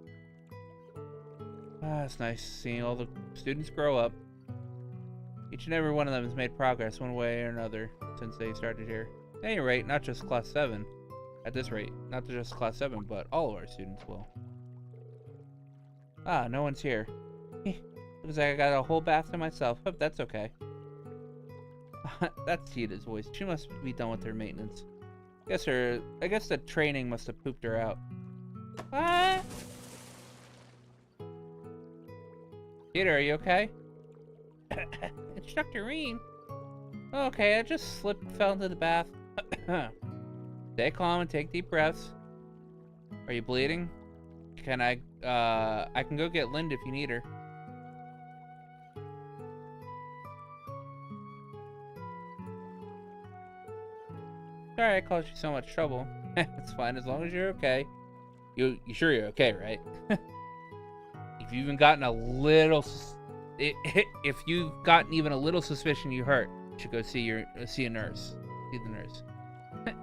It's nice seeing all the students grow up. Each and every one of them has made progress one way or another since they started here. At any rate, not just Class 7. At this rate, not just Class 7, but all of our students will. No one's here. Looks like I got a whole bath to myself. Hope that's okay. That's Tita's voice. She must be done with her maintenance. I guess the training must have pooped her out. What? Tita, are you okay? Instructor Reen. Okay, I just slipped and fell into the bath. Stay calm and take deep breaths. Are you bleeding? Can I can go get Linda if you need her. Sorry I caused you so much trouble. It's fine as long as you're okay. You sure you're okay, right? If you've even gotten a little, if you've gotten even a little suspicion you hurt, you should go see a nurse. See the nurse.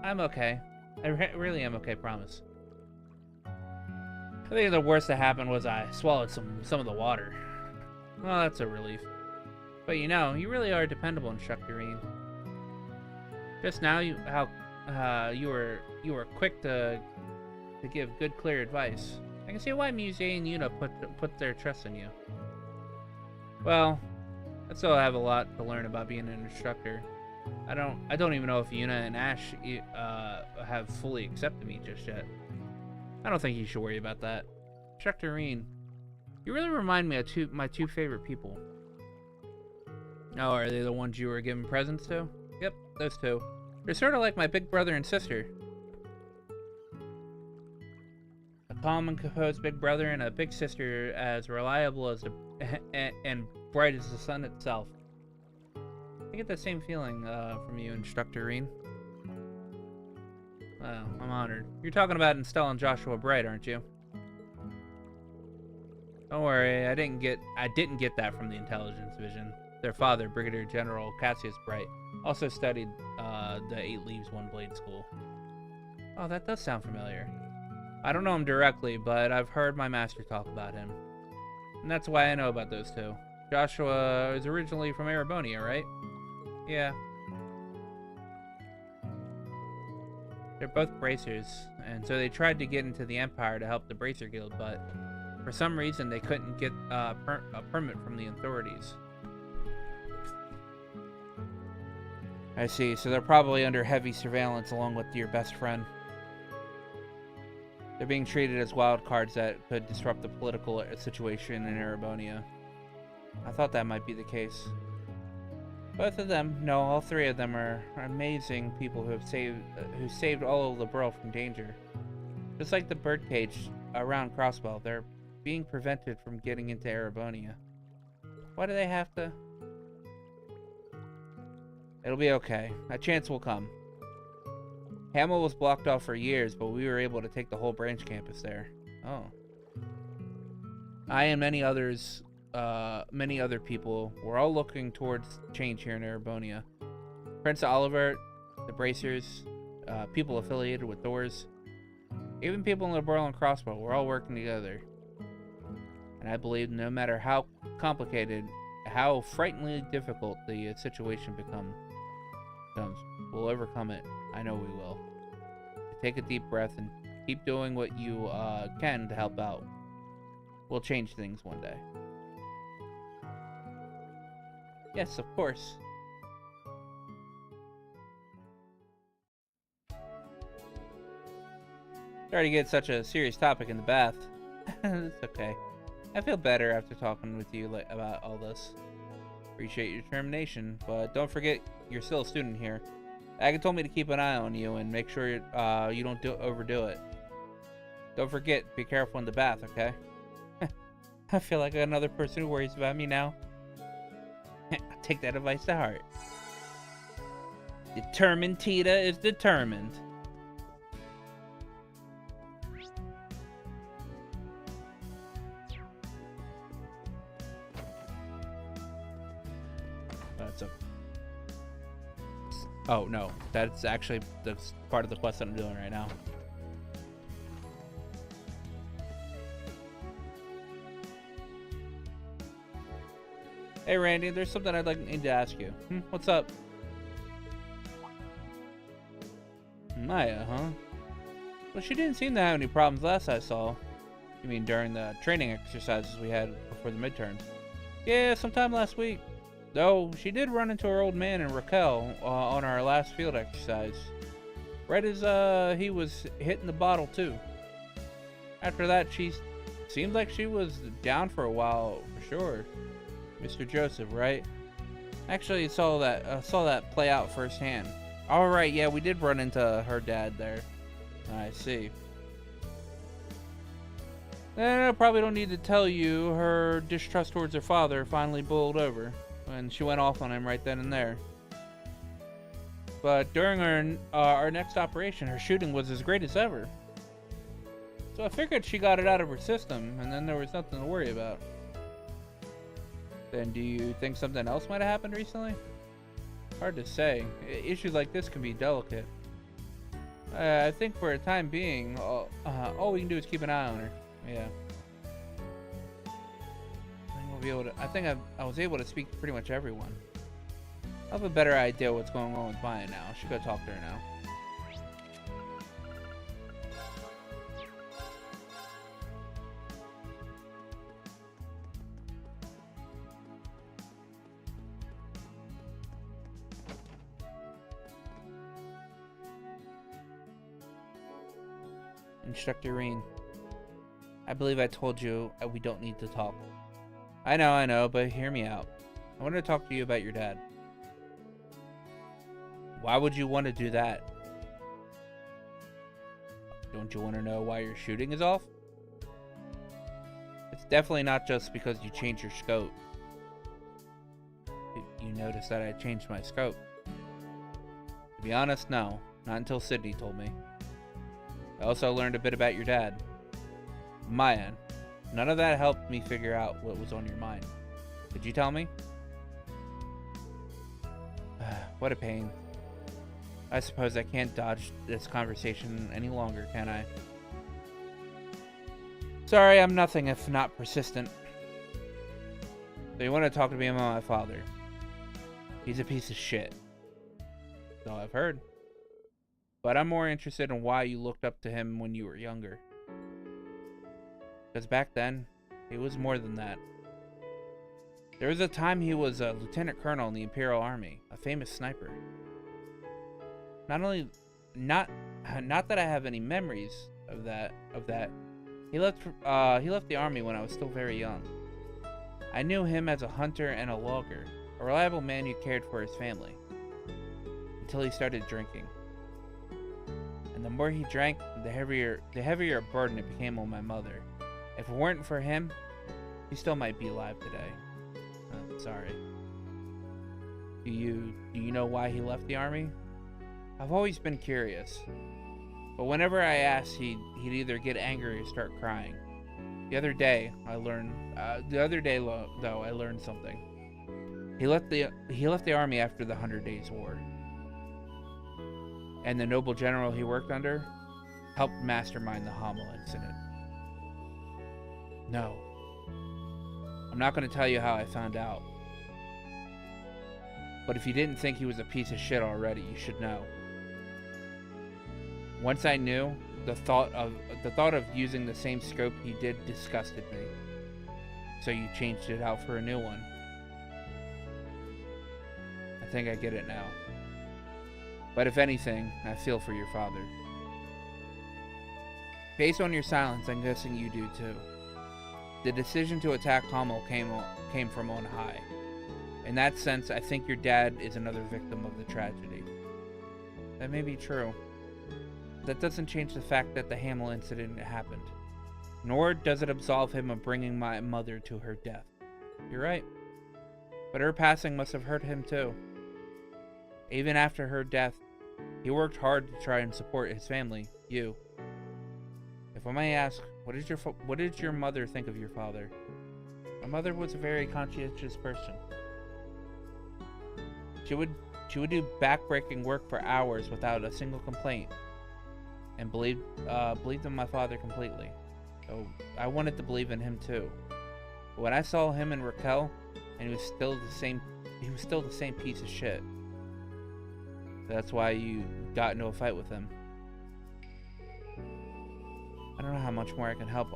I'm okay. I really am okay, promise. I think the worst that happened was I swallowed some of the water. Well, that's a relief. But you know, you really are dependable, Instructor Rean. Just now, you were quick to give good, clear advice. I can see why Musée and Yuna put their trust in you. Well, I still have a lot to learn about being an instructor. I don't even know if Yuna and Ash have fully accepted me just yet. I don't think you should worry about that. Instructor Rean, you really remind me of my two favorite people. Oh, are they the ones you were giving presents to? Yep, those two. They're sort of like my big brother and sister. A calm and composed big brother and a big sister as reliable as and bright as the sun itself. I get the same feeling from you, Instructor Rean. Wow, I'm honored. You're talking about Estelle and Joshua Bright, aren't you? Don't worry, I didn't get that from the intelligence division. Their father, Brigadier General Cassius Bright, also studied the 8 Leaves, 1 Blade school. Oh, that does sound familiar. I don't know him directly, but I've heard my master talk about him. And that's why I know about those two. Joshua is originally from Erebonia, right? Yeah. They're both bracers, and so they tried to get into the Empire to help the Bracer Guild, but for some reason they couldn't get a permit from the authorities. I see, so they're probably under heavy surveillance along with your best friend. They're being treated as wild cards that could disrupt the political situation in Erebonia. I thought that might be the case. Both of them, no, all 3 of them are amazing people who saved all of the world from danger. Just like the birdcage around Crossbow, they're being prevented from getting into Erebonia. Why do they have to? It'll be okay. A chance will come. Hamill was blocked off for years, but we were able to take the whole branch campus there. Oh. I and many other people, were all looking towards change here in Erebonia. Prince Oliver, the Bracers, people affiliated with Doors, even people in the Burl and Crossbow, we're all working together. And I believe no matter how complicated, how frighteningly difficult the situation becomes, we'll overcome it. I know we will. Take a deep breath and keep doing what you can to help out. We'll change things one day. Yes, of course. Sorry to get such a serious topic in the bath. It's okay. I feel better after talking with you about all this. Appreciate your determination, but don't forget you're still a student here. Aga told me to keep an eye on you and make sure you don't overdo it. Don't forget, be careful in the bath, okay? I feel like another person who worries about me now. I'll take that advice to heart. Determined Tita is determined. That's a... Oh, no. That's actually the part of the quest that I'm doing right now. Hey, Randy, there's something I'd need to ask you. What's up? Maya, huh? Well, she didn't seem to have any problems last I saw. You mean during the training exercises we had before the midterms? Yeah, sometime last week. Though, she did run into her old man and Raquel on our last field exercise. Right as he was hitting the bottle, too. After that, she seemed like she was down for a while, for sure. Mr. Joseph, right? Actually, saw that play out firsthand. All right, yeah, we did run into her dad there. I see. I probably don't need to tell you her distrust towards her father finally boiled over when she went off on him right then and there. But during our next operation, her shooting was as great as ever. So I figured she got it out of her system, and then there was nothing to worry about. Then do you think something else might have happened recently? Hard to say. Issues like this can be delicate. I think for a time being, all we can do is keep an eye on her. Yeah. I think I was able to speak to pretty much everyone. I have a better idea what's going on with Maya now. I should go talk to her now. Instructor Reen, I believe I told you we don't need to talk. I know, but hear me out. I want to talk to you about your dad. Why would you want to do that? Don't you want to know why your shooting is off? It's definitely not just because you changed your scope. You noticed that I changed my scope. To be honest, no. Not until Sydney told me. I also learned a bit about your dad. Maya. None of that helped me figure out what was on your mind. Could you tell me? What a pain. I suppose I can't dodge this conversation any longer, can I? Sorry, I'm nothing if not persistent. So you want to talk to me about my father? He's a piece of shit. So I've heard. But I'm more interested in why you looked up to him when you were younger. Because back then, he was more than that. There was a time he was a lieutenant colonel in the Imperial Army, a famous sniper. Not that I have any memories of that. He left the army when I was still very young. I knew him as a hunter and a logger, a reliable man who cared for his family. Until he started drinking. And the more he drank, the heavier a burden it became on my mother. If it weren't for him, he still might be alive today. Sorry. Do you know why he left the army? I've always been curious. But whenever I asked, he'd either get angry or start crying. The other day, I learned something. He left the army after the 100 Days War. And the noble general he worked under helped mastermind the Hamel incident. No. I'm not going to tell you how I found out. But if you didn't think he was a piece of shit already, you should know. Once I knew, the thought of using the same scope he did disgusted me. So you changed it out for a new one. I think I get it now. But if anything, I feel for your father. Based on your silence, I'm guessing you do too. The decision to attack Hamel came from on high. In that sense, I think your dad is another victim of the tragedy. That may be true. That doesn't change the fact that the Hamel incident happened. Nor does it absolve him of bringing my mother to her death. You're right. But her passing must have hurt him too. Even after her death, he worked hard to try and support his family, you. If I may ask, what did your mother think of your father? My mother was a very conscientious person. She would do back-breaking work for hours without a single complaint, and believed in my father completely. So I wanted to believe in him too. But when I saw him and Raquel, and he was still the same piece of shit. That's why you got into a fight with him. I don't know how much more I can help.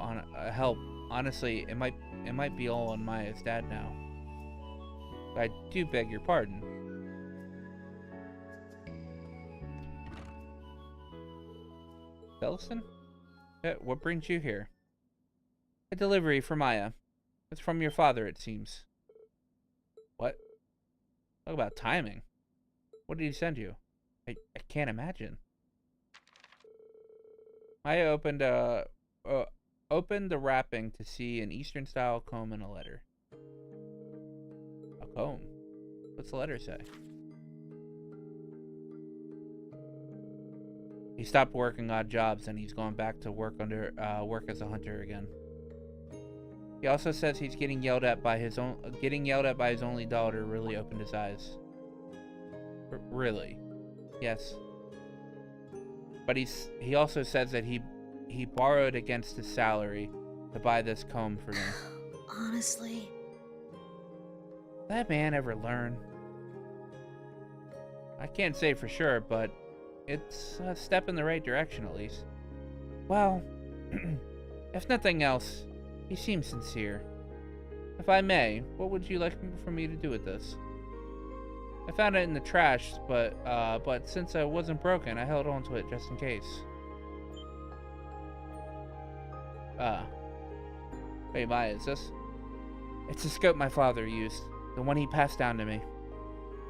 Honestly, it might be all on Maya's dad now. But I do beg your pardon. Bellison? What brings you here? A delivery for Maya. It's from your father, it seems. What? Talk about timing. What did he send you? I can't imagine. Maya opened the wrapping to see an Eastern-style comb and a letter. A comb? What's the letter say? He stopped working odd jobs and he's going back to work as a hunter again. He also says he's getting yelled at by his only daughter really opened his eyes. Really? Yes. But he also says that he borrowed against his salary to buy this comb for me. Honestly. That man ever learn? I can't say for sure, but it's a step in the right direction at least. Well, if nothing else, he seems sincere. If I may, what would you like for me to do with this? I found it in the trash, but since it wasn't broken, I held on to it just in case. Wait, Maya, is this? It's the scope my father used, the one he passed down to me.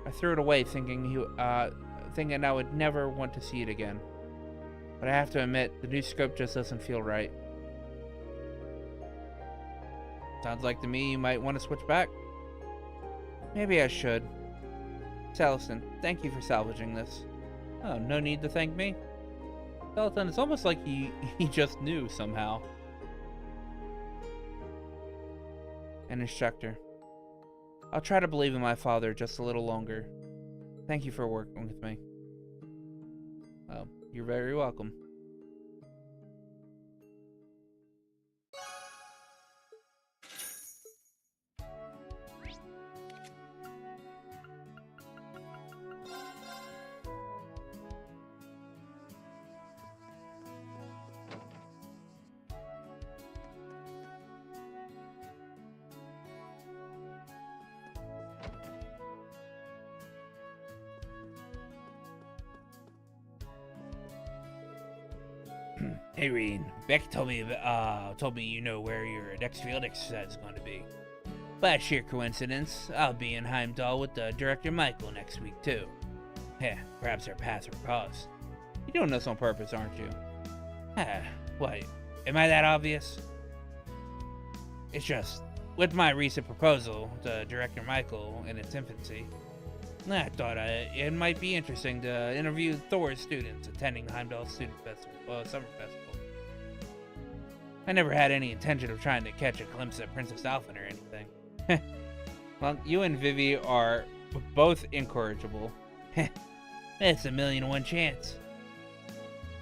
I threw it away thinking I would never want to see it again. But I have to admit, the new scope just doesn't feel right. Sounds like to me you might want to switch back. Maybe I should. Celestin, thank you for salvaging this. Oh, no need to thank me. Celestin, it's almost like he just knew somehow. An instructor. I'll try to believe in my father just a little longer. Thank you for working with me. Oh, you're very welcome. Hey, Reen. Beck told me you know where your next field exercise is going to be. By sheer coincidence, I'll be in Heimdallr with Director Michael next week too. Heh, perhaps our paths were crossed. You're doing this on purpose, aren't you? What? Am I that obvious? It's just, with my recent proposal to Director Michael in its infancy, I thought it might be interesting to interview Thor's students attending the Heimdallr Student Festival, Summer Festival. I never had any intention of trying to catch a glimpse of Princess Alphen or anything. Well, you and Vivi are both incorrigible. It's a 1,000,000 to 1 chance.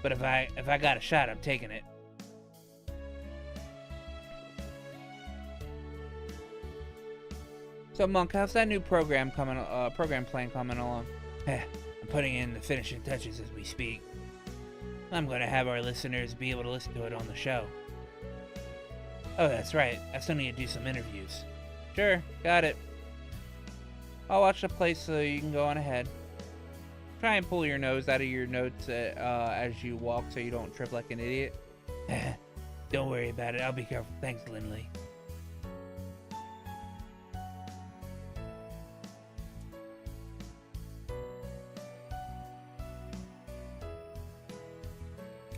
But if I got a shot, I'm taking it. So, Monk, how's that new program plan coming along? I'm putting in the finishing touches as we speak. I'm going to have our listeners be able to listen to it on the show. Oh, that's right. I still need to do some interviews. Sure, got it. I'll watch the place so you can go on ahead. Try and pull your nose out of your notes as you walk so you don't trip like an idiot. Don't worry about it. I'll be careful. Thanks, Lindley.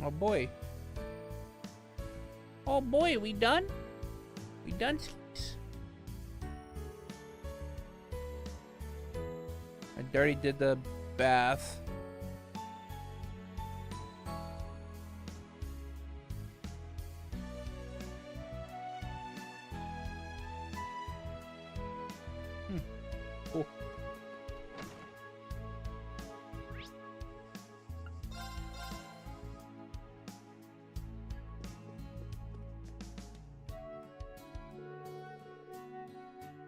Oh boy. Oh boy, we done? We done, skis? I already did the bath. Cool.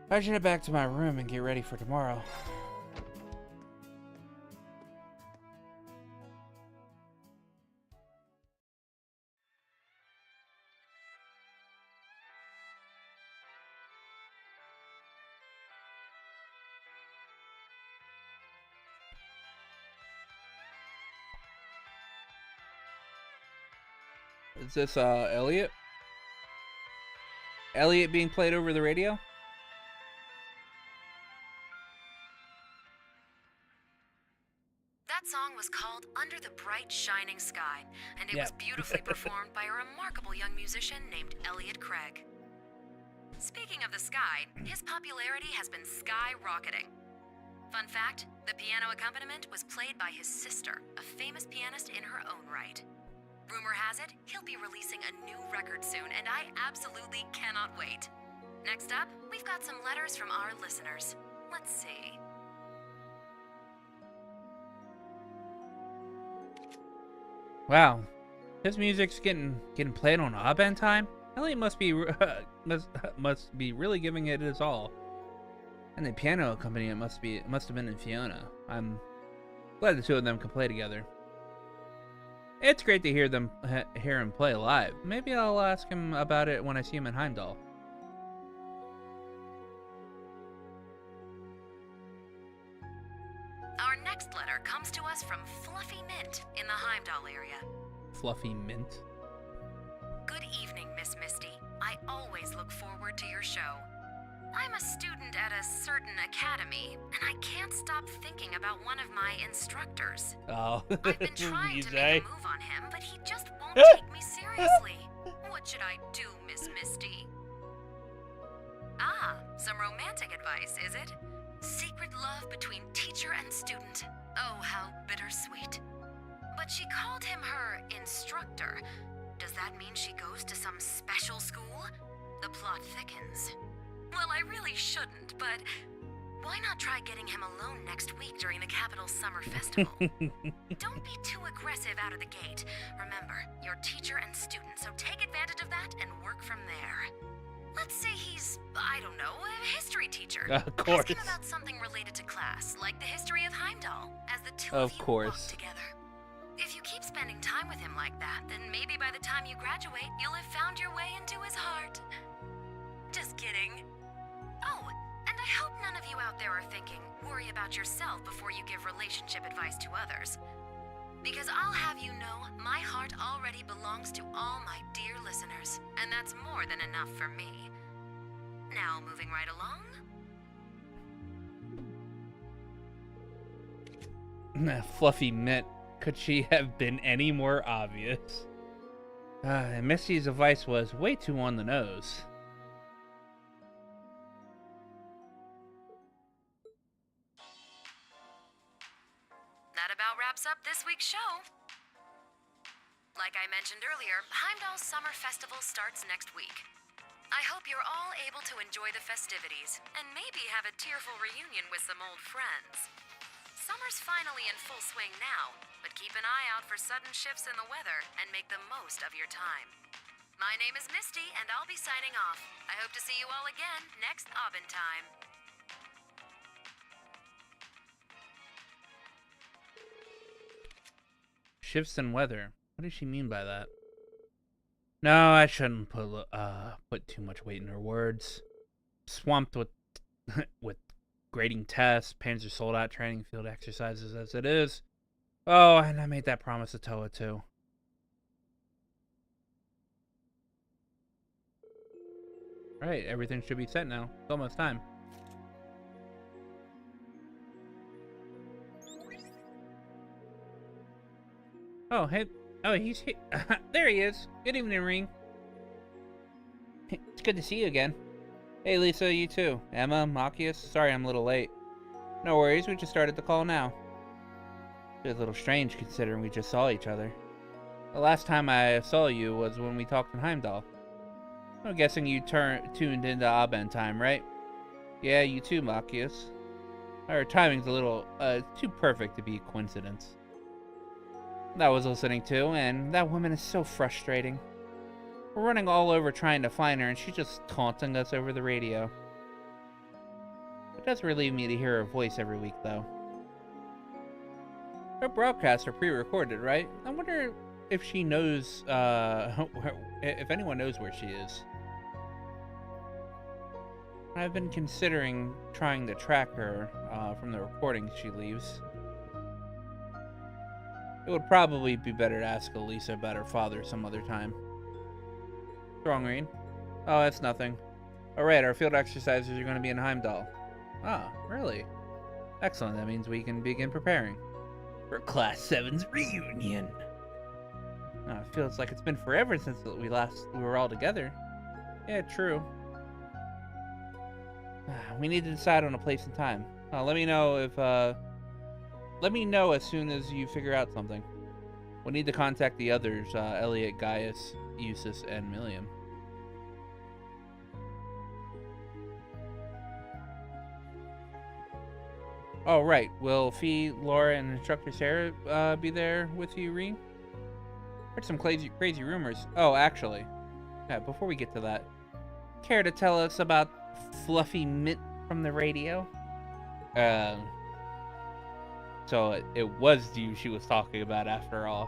I should head back to my room and get ready for tomorrow. Is this Elliot? Elliot being played over the radio? That song was called Under the Bright Shining Sky, and it was beautifully performed by a remarkable young musician named Elliot Craig. Speaking of the sky, his popularity has been skyrocketing. Fun fact, the piano accompaniment was played by his sister, a famous pianist in her own right. Rumor has it, he'll be releasing a new record soon, and I absolutely cannot wait. Next up, we've got some letters from our listeners. Let's see. Wow, his music's getting played on odd band time. Elliot must be must be really giving it his all. And the piano accompaniment must have been in Fiona. I'm glad the two of them can play together. It's great to hear him play live. Maybe I'll ask him about it when I see him in Heimdallr. Our next letter comes to us from Fluffy Mint in the Heimdallr area. Fluffy Mint. Good evening, Miss Misty. I always look forward to your show. I'm a student at a certain academy, and I can't stop thinking about one of my instructors. Oh, I've been trying to make a move on him, but he just won't take me seriously. What should I do, Miss Misty? Ah, some romantic advice, is it? Secret love between teacher and student. Oh, how bittersweet. But she called him her instructor. Does that mean she goes to some special school? The plot thickens. Well, I really shouldn't, but why not try getting him alone next week during the capital's summer festival? Don't be too aggressive out of the gate. Remember, you're teacher and student, so take advantage of that and work from there. Let's say he's, I don't know, a history teacher. Of course. Ask him about something related to class, like the history of Heimdallr, as the two of you walk together. If you keep spending time with him like that, then maybe by the time you graduate, you'll have found your way into his heart. Just kidding. Oh, and I hope none of you out there are thinking, worry about yourself before you give relationship advice to others. Because I'll have you know, my heart already belongs to all my dear listeners, and that's more than enough for me. Now, moving right along. Fluffy Mint. Could she have been any more obvious? And Misty's advice was way too on the nose. That about wraps up this week's show. Like I mentioned earlier, Heimdall's Summer Festival starts next week. I hope you're all able to enjoy the festivities, and maybe have a tearful reunion with some old friends. Summer's finally in full swing now, but keep an eye out for sudden shifts in the weather and make the most of your time. My name is Misty, and I'll be signing off. I hope to see you all again next Aubin time. Shifts in weather. What does she mean by that? No, I shouldn't put too much weight in her words. Swamped with with grading tests, Panzer Soldat training field exercises as it is. Oh, and I made that promise to Toa too. Right, everything should be set now. It's almost time. Oh, hey. Oh, he's here. There he is. Good evening, Ring. It's good to see you again. Hey, Lisa, you too. Emma, Machias. Sorry I'm a little late. No worries, we just started the call now. It's a little strange considering we just saw each other. The last time I saw you was when we talked in Heimdallr. I'm guessing you tuned into Aubin time, right? Yeah, you too, Machias. Our timing's a little, too perfect to be a coincidence. That was listening to, and that woman is so frustrating. We're running all over trying to find her, and she's just taunting us over the radio. It does relieve me to hear her voice every week, though. Her broadcasts are pre-recorded, right? I wonder if she knows, if anyone knows where she is. I've been considering trying to track her, from the recordings she leaves. It would probably be better to ask Elisa about her father some other time. Wrong, Reen? Oh, that's nothing. Alright, our field exercises are going to be in Heimdallr. Ah, really? Excellent, that means we can begin preparing for Class 7's reunion. Oh, it feels like it's been forever since we were all together. Yeah, true. We need to decide on a place and time. Let me know as soon as you figure out something. We'll need to contact the others, Elliot, Gaius, Eustace, and Milliam. Oh, right. Will Fee, Laura, and Instructor Sarah be there with you, Reen? Heard some crazy rumors. Oh, actually, yeah, before we get to that, care to tell us about Fluffy Mint from the radio? So it was you she was talking about after all.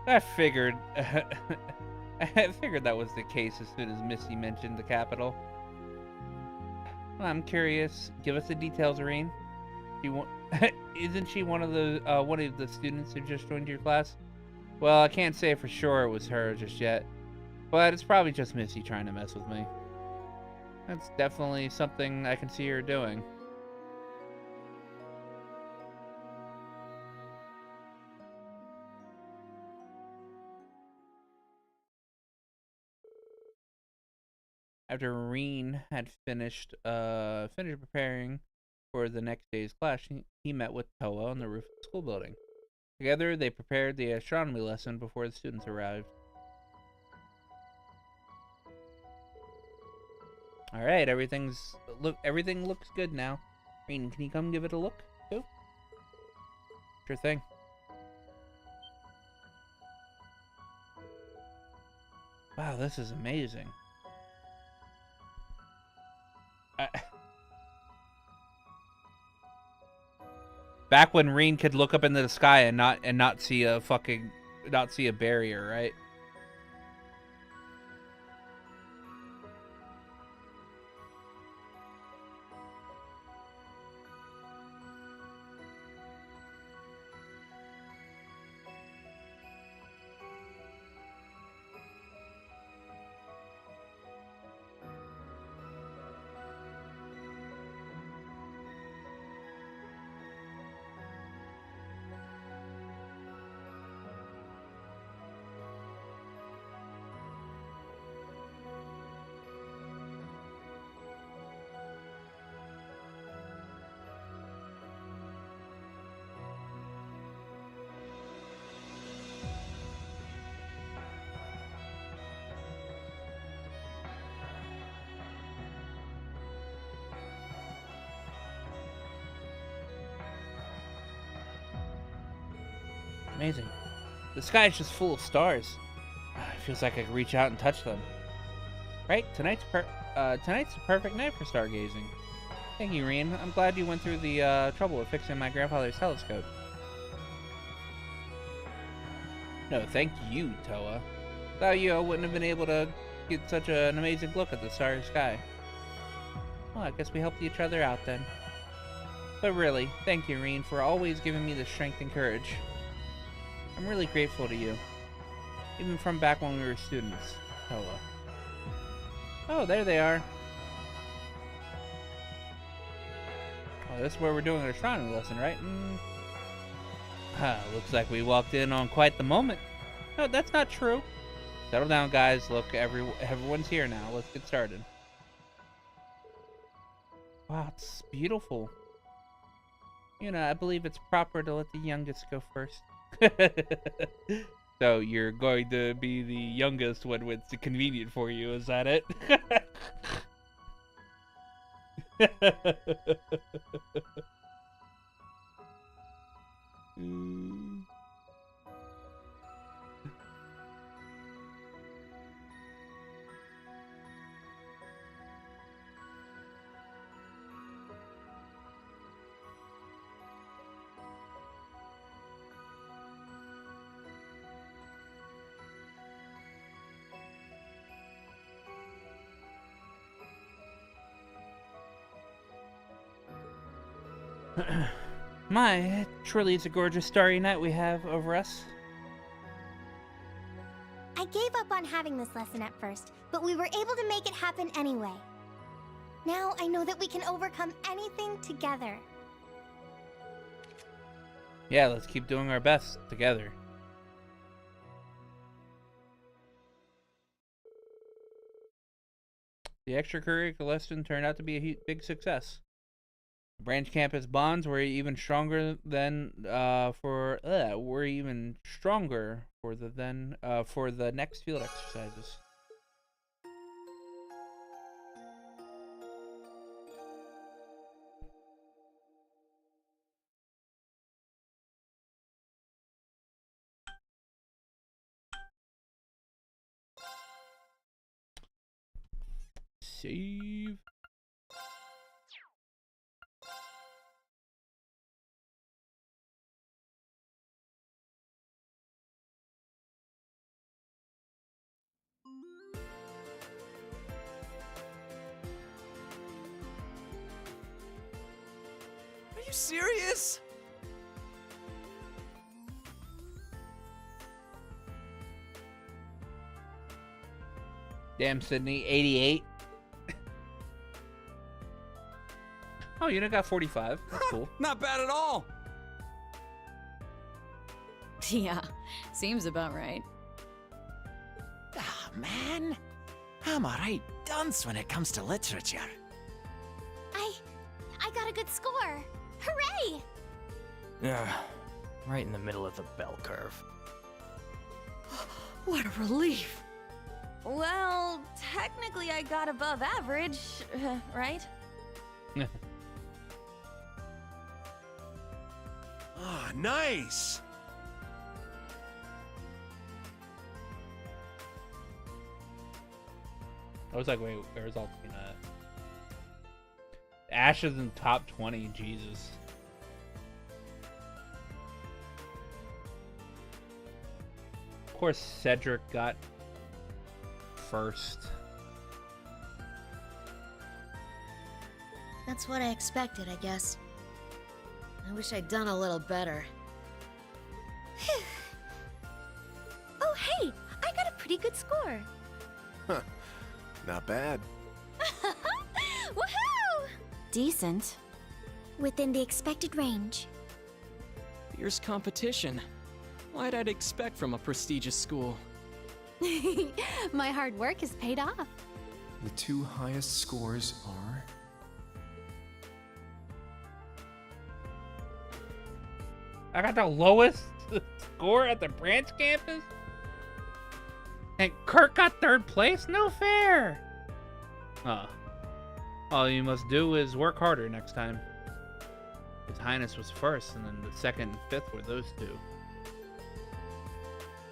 I figured, I figured that was the case as soon as Missy mentioned the capital. Well, I'm curious. Give us the details, Irene. Isn't she one of the students who just joined your class? Well, I can't say for sure it was her just yet, but it's probably just Missy trying to mess with me. That's definitely something I can see her doing. After Irene had finished preparing for the next day's class, he met with Toa on the roof of the school building. Together, they prepared the astronomy lesson before the students arrived. All right, everything looks good now. Irene, can you come give it a look too? Sure thing. Wow, this is amazing. Back when Reen could look up into the sky and not see a barrier, right? Amazing. The sky is just full of stars. It feels like I could reach out and touch them. Right? Tonight's the perfect night for stargazing. Thank you, Reen. I'm glad you went through the trouble of fixing my grandfather's telescope. No, thank you, Toa. Without you, I wouldn't have been able to get such an amazing look at the starry sky. Well, I guess we helped each other out then. But really, thank you, Reen, for always giving me the strength and courage. I'm really grateful to you. Even from back when we were students, Toa. Oh, there they are. Oh, this is where we're doing our astronomy lesson, right? Looks like we walked in on quite the moment. No, that's not true. Settle down, guys. Look, everyone's here now. Let's get started. Wow, it's beautiful. You know, I believe it's proper to let the youngest go first. So you're going to be the youngest when it's convenient for you, is that it? My, it truly is a gorgeous starry night we have over us. I gave up on having this lesson at first, but we were able to make it happen anyway. Now I know that we can overcome anything together. Yeah, let's keep doing our best together. The extracurricular lesson turned out to be a big success. Branch campus bonds were even stronger for the next field exercises. Save. Are you serious? Damn, Sydney, 88. Oh, Yuna got 45. That's cool. Not bad at all. Yeah, seems about right. Ah, man. I'm a right dunce when it comes to literature. I got a good score. Hooray! Yeah, right in the middle of the bell curve. What a relief! Well, technically I got above average, right? Ah, nice. I was like, wait, where's Altina at? Ash is in top 20, Jesus. Of course, Cedric got first. That's what I expected, I guess. I wish I'd done a little better. Oh, hey, I got a pretty good score. Huh. Not bad. Woohoo! Decent. Within the expected range. Fierce competition. What'd I expect from a prestigious school? My hard work has paid off. The two highest scores are... I got the lowest score at the branch campus? And Kurt got third place? No fair! All you must do is work harder next time. His Highness was first, and then the second and fifth were those two.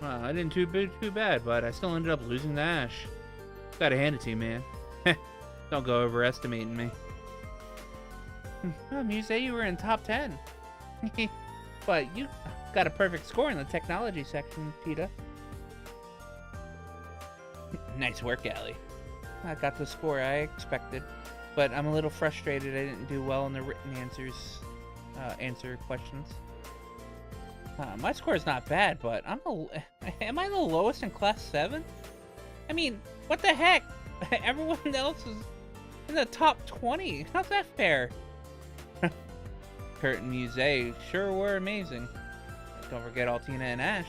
Well, I didn't do too bad, but I still ended up losing to Ash. Gotta hand it to you, man. Don't go overestimating me. Oh, Muse, you were in top 10. But you got a perfect score in the technology section, Cheetah. Nice work, Allie. I got the score I expected, but I'm a little frustrated I didn't do well in the written answer questions. My score is not bad, but am I the lowest in class 7? I mean, what the heck? Everyone else is in the top 20. How's that fair? Kurt and Muse sure were amazing. Don't forget Altina and Ash.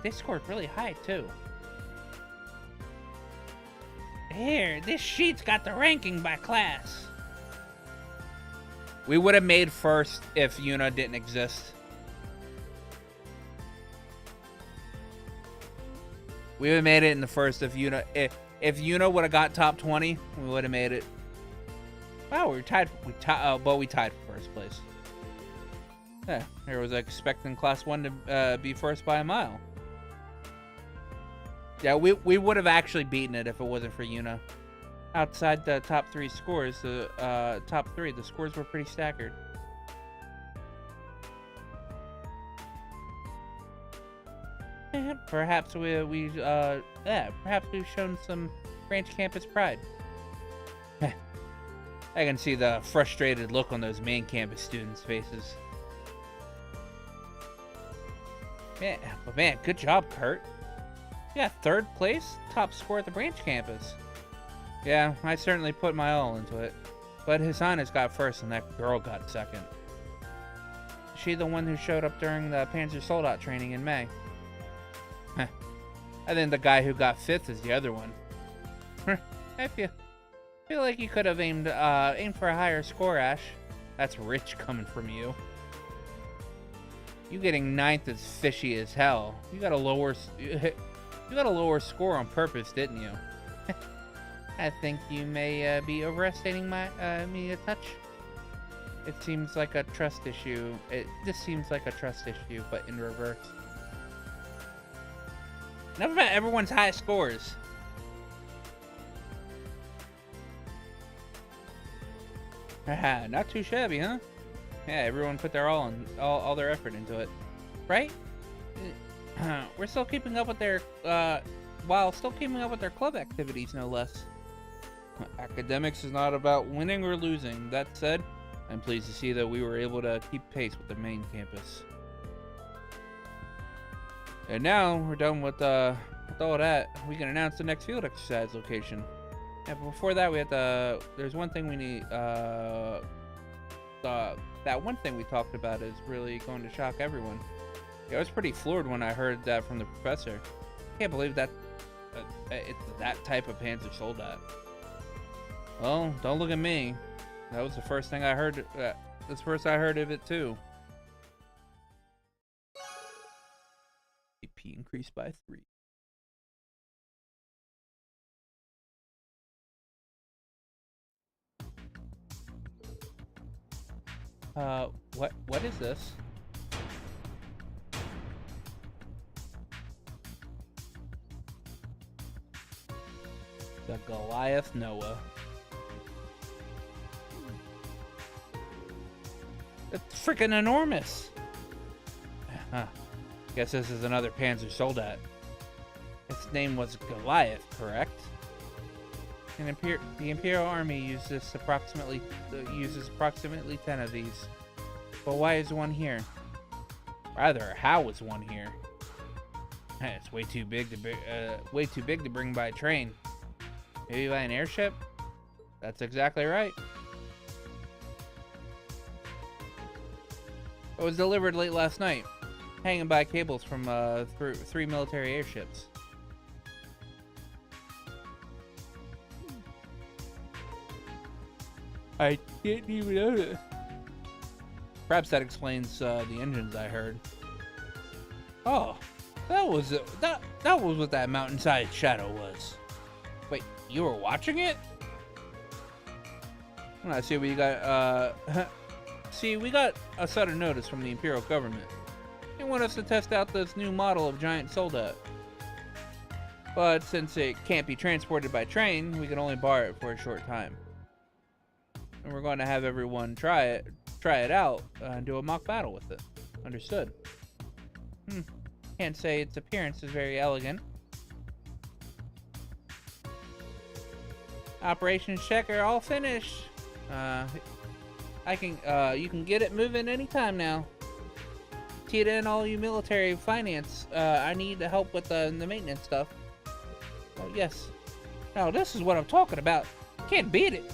They scored really high too. Here, this sheet's got the ranking by class. We would have made first if Yuna didn't exist. We would have made it in the first if Yuna Yuna would have got top 20, we would have made it. Wow, we tied but we tied for first place. Yeah, I was expecting class 1 to be first by a mile. Yeah, we would have actually beaten it if it wasn't for Yuna. Outside the top 3 scores, the top 3, the scores were pretty staggered. Perhaps we've shown some branch campus pride. I can see the frustrated look on those main campus students' faces. Man, good job, Kurt. You got 3rd place, top score at the branch campus. Yeah, I certainly put my all into it. But His Highness got first and that girl got second. Is she the one who showed up during the Panzer Soldat training in May? I think the guy who got 5th is the other one. I feel like you could have aimed for a higher score, Ash. That's rich coming from you. You getting 9th is fishy as hell. You got a lower score on purpose, didn't you? I think you may be overestimating me a touch. It seems like a trust issue. This seems like a trust issue, but in reverse. Enough about everyone's high scores. Haha, not too shabby, huh? Yeah, everyone put their all their effort into it, right? We're still keeping up with their while still keeping up with their club activities, no less. Academics is not about winning or losing. That said, I'm pleased to see that we were able to keep pace with the main campus. And now we're done with all that. We can announce the next field exercise location. Yeah, but before that, we have to. There's one thing we need. That one thing we talked about is really going to shock everyone. Yeah, I was pretty floored when I heard that from the professor. Can't believe that it's that type of Panzer Soldat. Well, don't look at me. That was the first thing I heard. That's the first I heard of it too. AP increased by 3. What is this? The Goliath Noah. It's freaking enormous. Huh. Guess this is another Panzer Soldat. Its name was Goliath, correct? The Imperial Army uses approximately 10 of these. But why is one here? Rather, how is one here? It's way too big to bring by train. Maybe by an airship? That's exactly right. It was delivered late last night, hanging by cables from 3 military airships. I didn't even know that. Perhaps that explains the engines I heard. Oh, that was what that mountainside shadow was. Wait, you were watching it? I see we got see, we got a sudden notice from the Imperial government. They want us to test out this new model of giant Soldat. But since it can't be transported by train, we can only borrow it for a short time. And we're going to have everyone try it out and do a mock battle with it. Understood. Can't say its appearance is very elegant. Operations checker all finished. You can get it moving anytime now. Tita and all you military finance, I need help with the maintenance stuff. Oh yes. Now this is what I'm talking about. Can't beat it.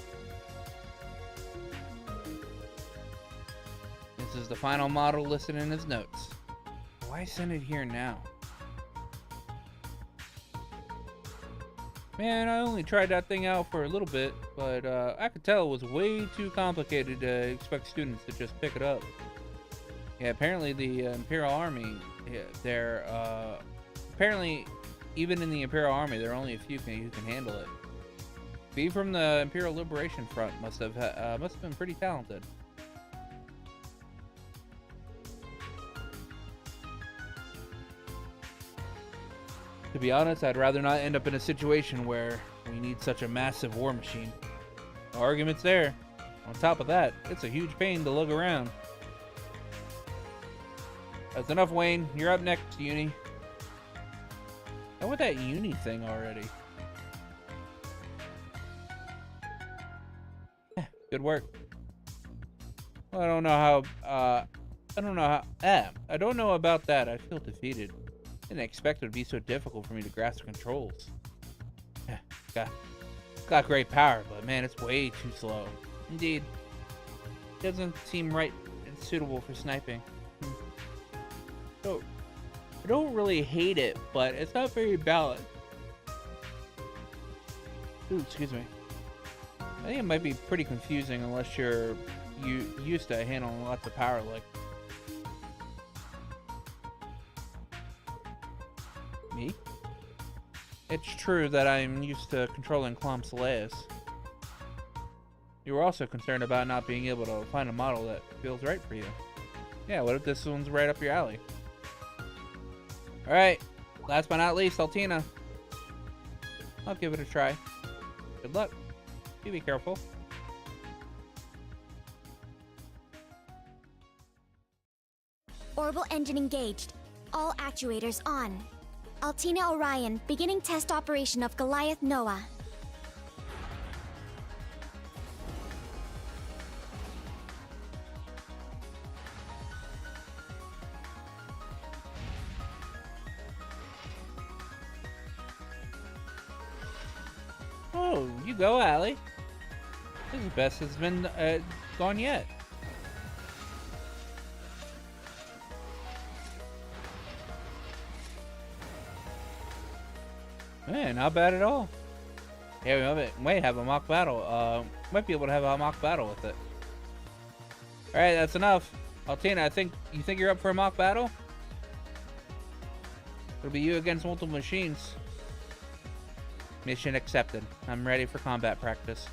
This is the final model listed in his notes. Why send it here now? Man, I only tried that thing out for a little bit, but I could tell it was way too complicated to expect students to just pick it up. Yeah, apparently the Imperial Army, apparently even in the Imperial Army, there are only a few who can handle it. B from the Imperial Liberation Front must have been pretty talented. To be honest, I'd rather not end up in a situation where we need such a massive war machine. No arguments there. On top of that, it's a huge pain to lug around. That's enough, Wayne. You're up next, Uni. How with that Uni thing already? Good work. Well, I don't know about that. I feel defeated. Didn't expect it to be so difficult for me to grasp the controls. Got great power, but man, it's way too slow. Indeed. Doesn't seem right and suitable for sniping. So, I don't really hate it, but it's not very balanced. Ooh, excuse me. I think it might be pretty confusing unless you're used to handling lots of power like me. It's true that I'm used to controlling Clom Soleus. You were also concerned about not being able to find a model that feels right for you. Yeah, what if this one's right up your alley? Alright, last but not least, Altina. I'll give it a try. Good luck. You be careful. Orbital engine engaged. All actuators on. Altina Orion, beginning test operation of Goliath Noah. Oh, you go, Allie. This is the best it's been gone yet. Man, not bad at all. Yeah, we might have a mock battle. Might be able to have a mock battle with it. All right, that's enough. Altina, you think you're up for a mock battle? It'll be you against multiple machines. Mission accepted. I'm ready for combat practice.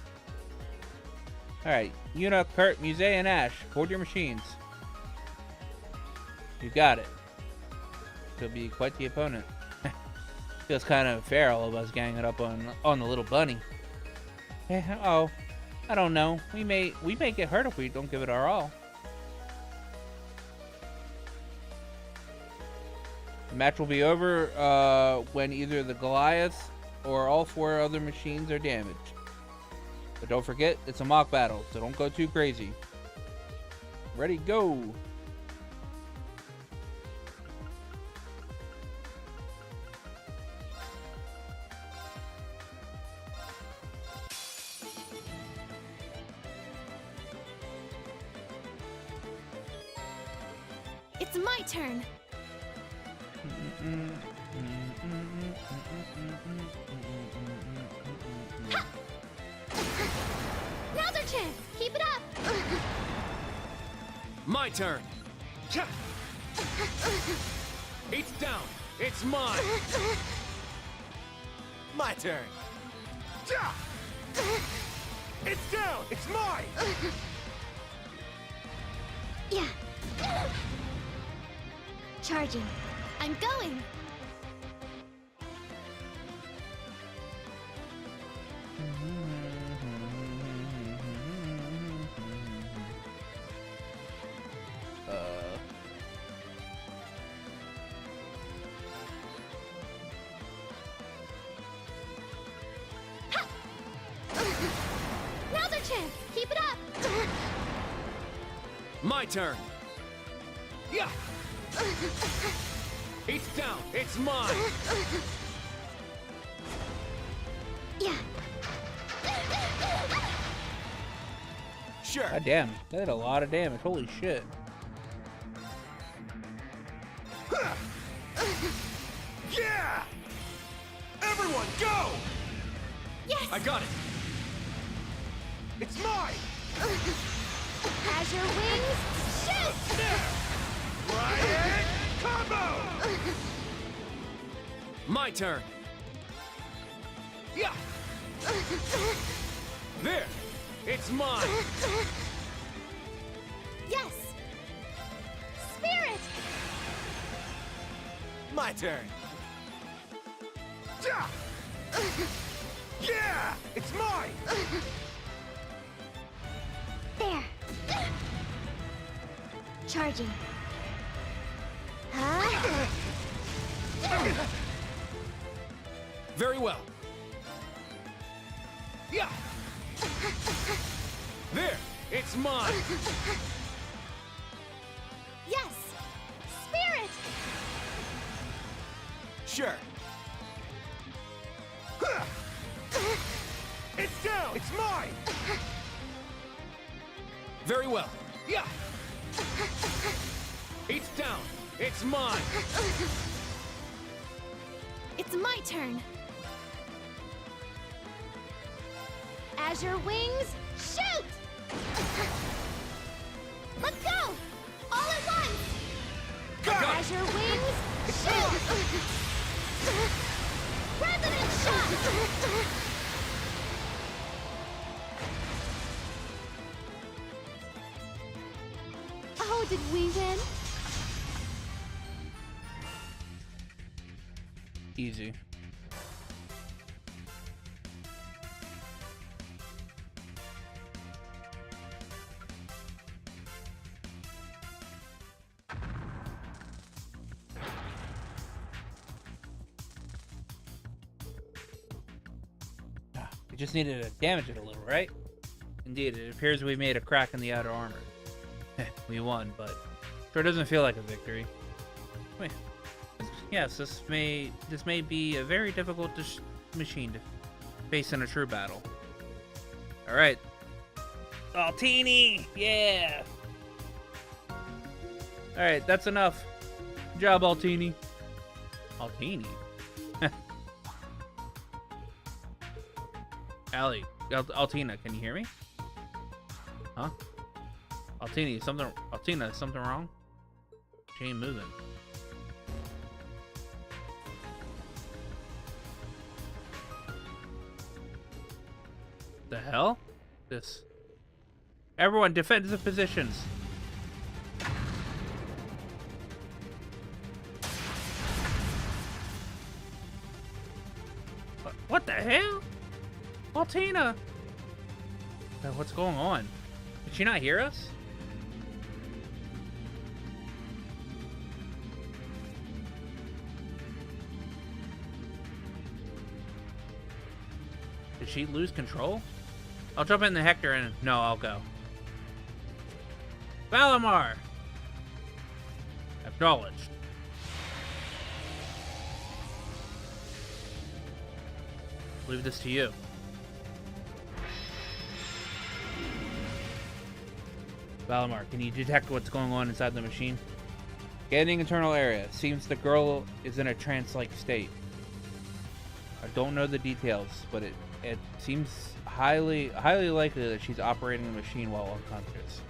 Alright, Yuna, Kurt, Muse, and Ash, board your machines. You got it. She'll be quite the opponent. Feels kind of fair, all of us ganging up on the little bunny. Oh, I don't know. We may get hurt if we don't give it our all. The match will be over when either the Goliath or all 4 other machines are damaged. But don't forget, it's a mock battle, so don't go too crazy. Ready, go! It's my turn. Now's our chance. Keep it up. My turn. It's down. It's mine. My turn. It's down. It's mine. Yeah. Charging. I'm going. Now's our chance. Keep it up. My turn. Yeah. It's down. It's mine. Yeah. Sure. God damn, that did a lot of damage. Holy shit. Yeah! Everyone, go! Yes! I got it. It's mine! As your wings, shoot! Riot combo! My turn. Yeah. There. It's mine. Yes! Spirit! My turn. Yeah! It's mine! There. Charging. Huh? Very well. Yeah. There. It's mine. Yes! Spirit! Sure. It's down! It's mine! Very well. Yeah. It's down. It's mine. It's my turn. As your wings, shoot! Let's go! All at once! As your wings, shoot! Resonant shot! Oh, did we win? Easy. We just needed to damage it a little, right? Indeed, it appears we made a crack in the outer armor. We won, but sure doesn't feel like a victory. Wait. Yes, this may be a very difficult machine to face in a true battle. All right, Altini, yeah. All right, that's enough. Good job, Altini. Altini. Allie, Altina, can you hear me? Huh? Altina, something wrong? She ain't moving. The hell? This. Everyone, defensive positions. What the hell? Altina! What's going on? Did she not hear us? Did she lose control? I'll jump in the Hector and... No, I'll go. Valimar! Acknowledged. Leave this to you. Valimar, can you detect what's going on inside the machine? Scanning internal area. Seems the girl is in a trance-like state. I don't know the details, but it seems highly likely that she's operating the machine while unconscious.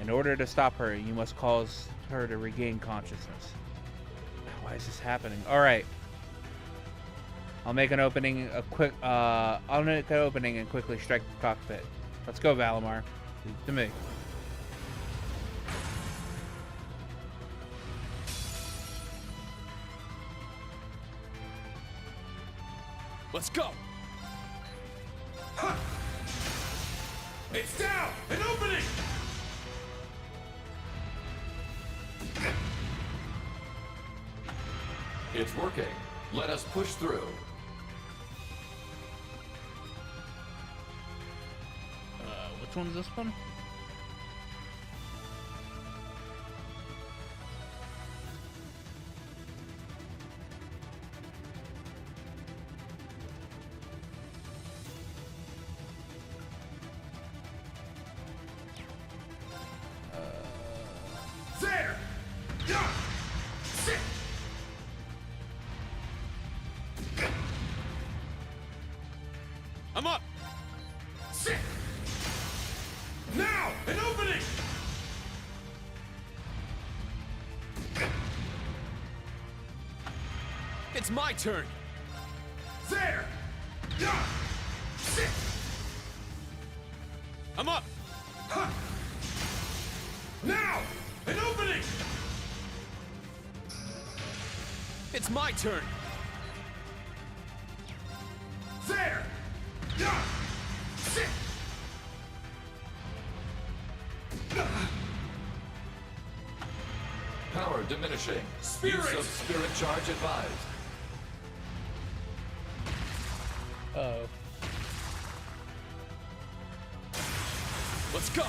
In order to stop her, you must cause her to regain consciousness. Why is this happening? All right. I'll make an opening and quickly strike the cockpit. Let's go, Valimar. Leave it to me. Let's go! Huh. It's down! An opening! It's working. Let us push through. Which one's this one? There! Yeah! Sit! I'm up! Sit! Now! An opening! It's my turn! There! Yeah! Sit! I'm up! Huh. Now! An opening! It's my turn! There! Yeah! Sit! Power diminishing. Spirit! Use of spirit charge advised. Uh-oh. Let's go!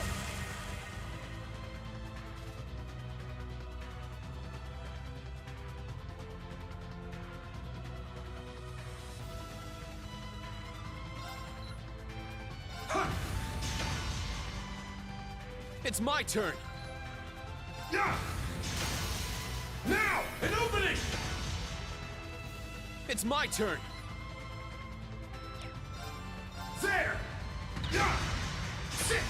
It's my turn! Yeah! Now! An opening! It's my turn! There! Yeah! Sit!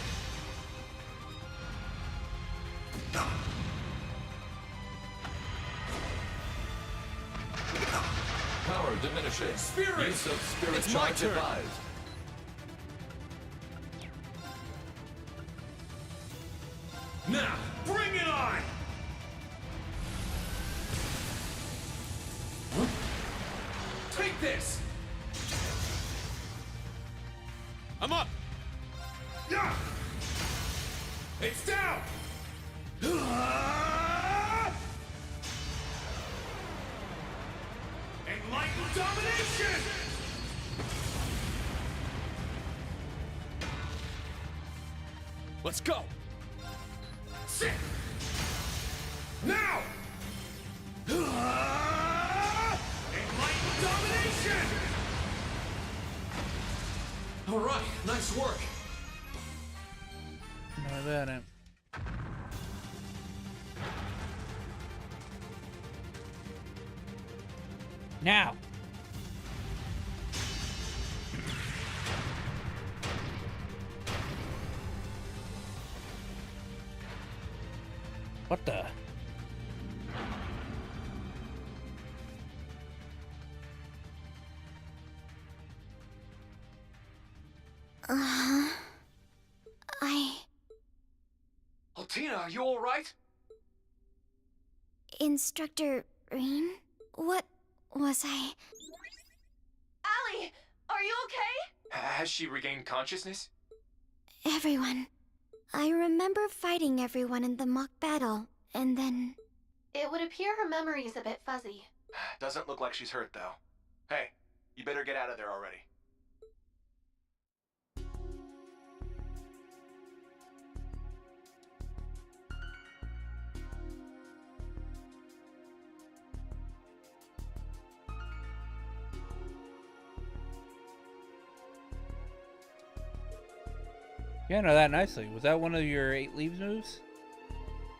Power diminishing. Spirit! Use of spirit It's my charge turn. advised. Now, bring it on! Take this! I'm up! Yeah! It's down! Enlightened domination! Let's go! Sit! Now! Enlightened domination! Alright, nice work. How about it? Now! What the? Altina, are you alright? Instructor Reen? What was I? Allie, are you okay? Has she regained consciousness? Everyone. I remember fighting everyone in the mock battle, and then... It would appear her memory's a bit fuzzy. Doesn't look like she's hurt, though. Hey, you better get out of there already. Yeah, no, that nicely. Was that one of your 8 leaves moves?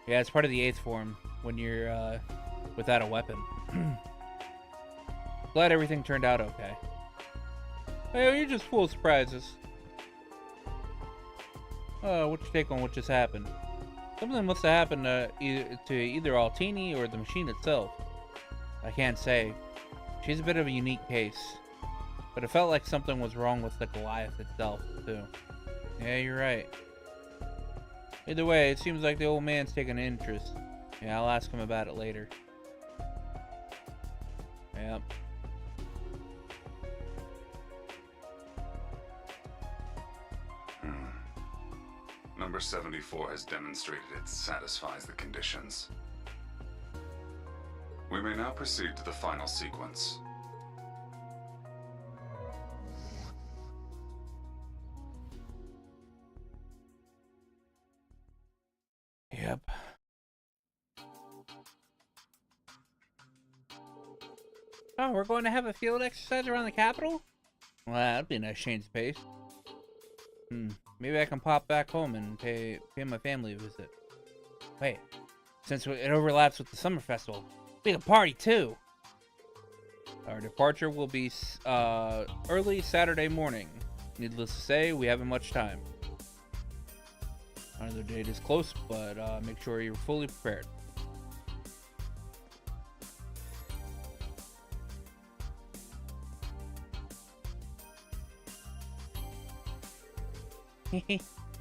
Yeah, it's part of the 8th form when you're without a weapon. Glad everything turned out okay. Hey, you're just full of surprises. What's your take on what just happened? Something must have happened to either Altini or the machine itself. I can't say. She's a bit of a unique case. But it felt like something was wrong with the Goliath itself, too. Yeah, you're right. Either way, it seems like the old man's taking an interest. Yeah, I'll ask him about it later. Yep. Number 74 has demonstrated it satisfies the conditions. We may now proceed to the final sequence. Yep. Oh, we're going to have a field exercise around the capital? Well, that'd be a nice change of pace. Maybe I can pop back home and pay my family a visit. Wait, since it overlaps with the summer festival, we can party too! Our departure will be early Saturday morning. Needless to say, we haven't much time. Another date is close, but make sure you're fully prepared.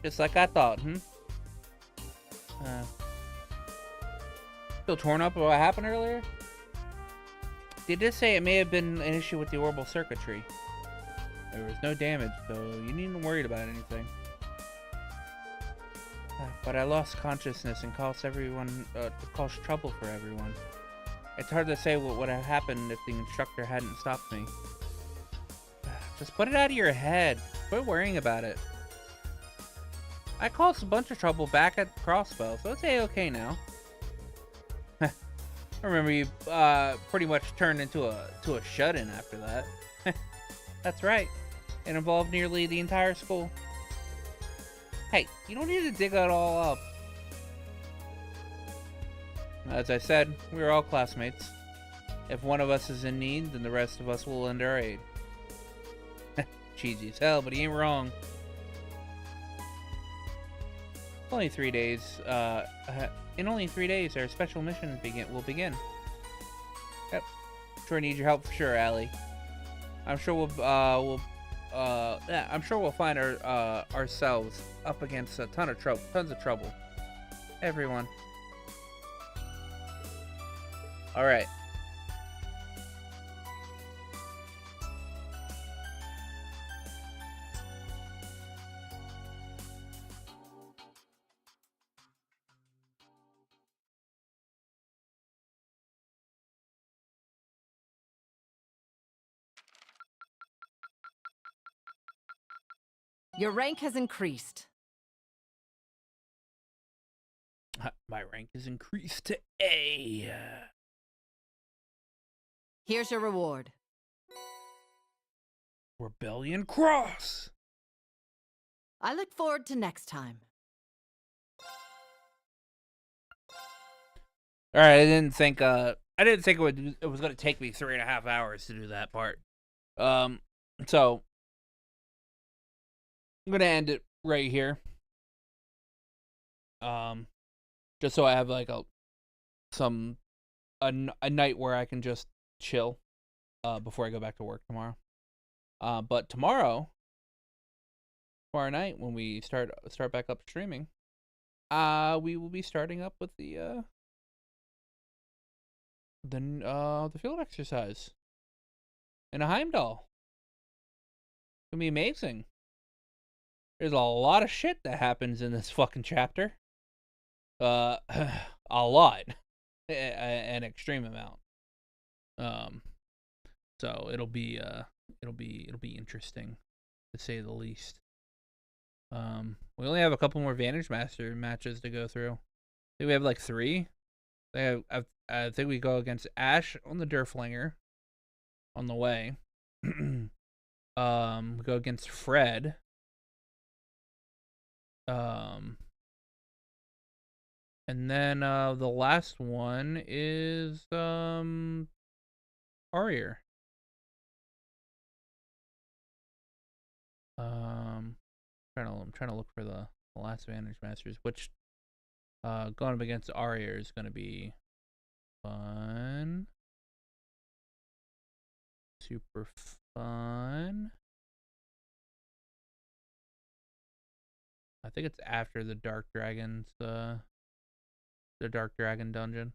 Just like I thought, Still torn up about what happened earlier? They did say it may have been an issue with the orbital circuitry. There was no damage, so you needn't worry about anything. But I lost consciousness and caused trouble for everyone. It's hard to say what would have happened if the instructor hadn't stopped me. Just put it out of your head. Quit worrying about it. I caused a bunch of trouble back at the Crossbow, so it's A-okay now. I remember you pretty much turned into a shut-in after that. That's right. It involved nearly the entire school. Hey, you don't need to dig it all up. As I said, we're all classmates. If one of us is in need, then the rest of us will lend our aid. Cheesy as hell, but he ain't wrong. Only 3 days. In only 3 days, our special mission will begin. Yep. Sure need your help for sure, Allie. I'm sure we'll find ourselves up against a tons of trouble. Everyone. All right. Your rank has increased. My rank is increased to A. Here's your reward. Rebellion Cross. I look forward to next time. All right, I didn't think it was going to take me 3.5 hours to do that part. So I'm going to end it right here. Just so I have like a night where I can just chill before I go back to work tomorrow. But tomorrow night when we start back up streaming, we will be starting up with the field exercise in a Heimdallr. It's gonna be amazing. There's a lot of shit that happens in this fucking chapter. A lot, an extreme amount. So it'll be interesting, to say the least. We only have a couple more Vantage Master matches to go through. I think we have like 3. I think we go against Ash on the Durflinger on the way. We go against Fred. And then the last one is Arier. I'm trying to look for the last Vantage Masters, which going up against Arier is going to be fun. Super fun. I think it's after the Dark Dragons, the Dark Dragon dungeon.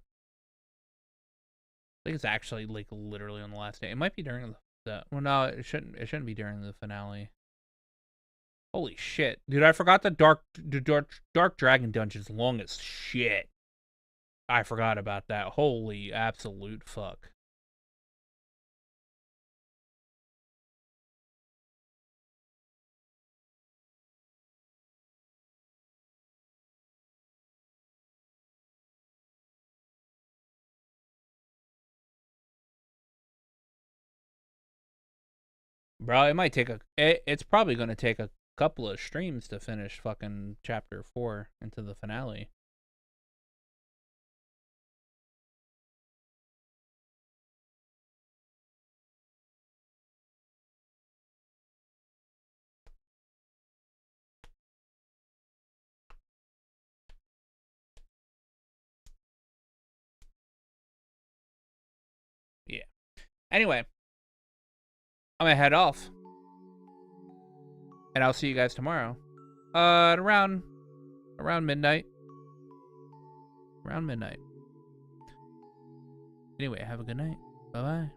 I think it's actually like literally on the last day. It might be during the well, no, it shouldn't be during the finale. Holy shit, dude! I forgot the Dark Dragon dungeon's long as shit. I forgot about that. Holy absolute fuck. Bro, it might take it's probably going to take a couple of streams to finish fucking chapter 4 into the finale. Yeah. Anyway, I'm gonna head off, and I'll see you guys tomorrow. At around midnight. Around midnight. Anyway, have a good night. Bye bye.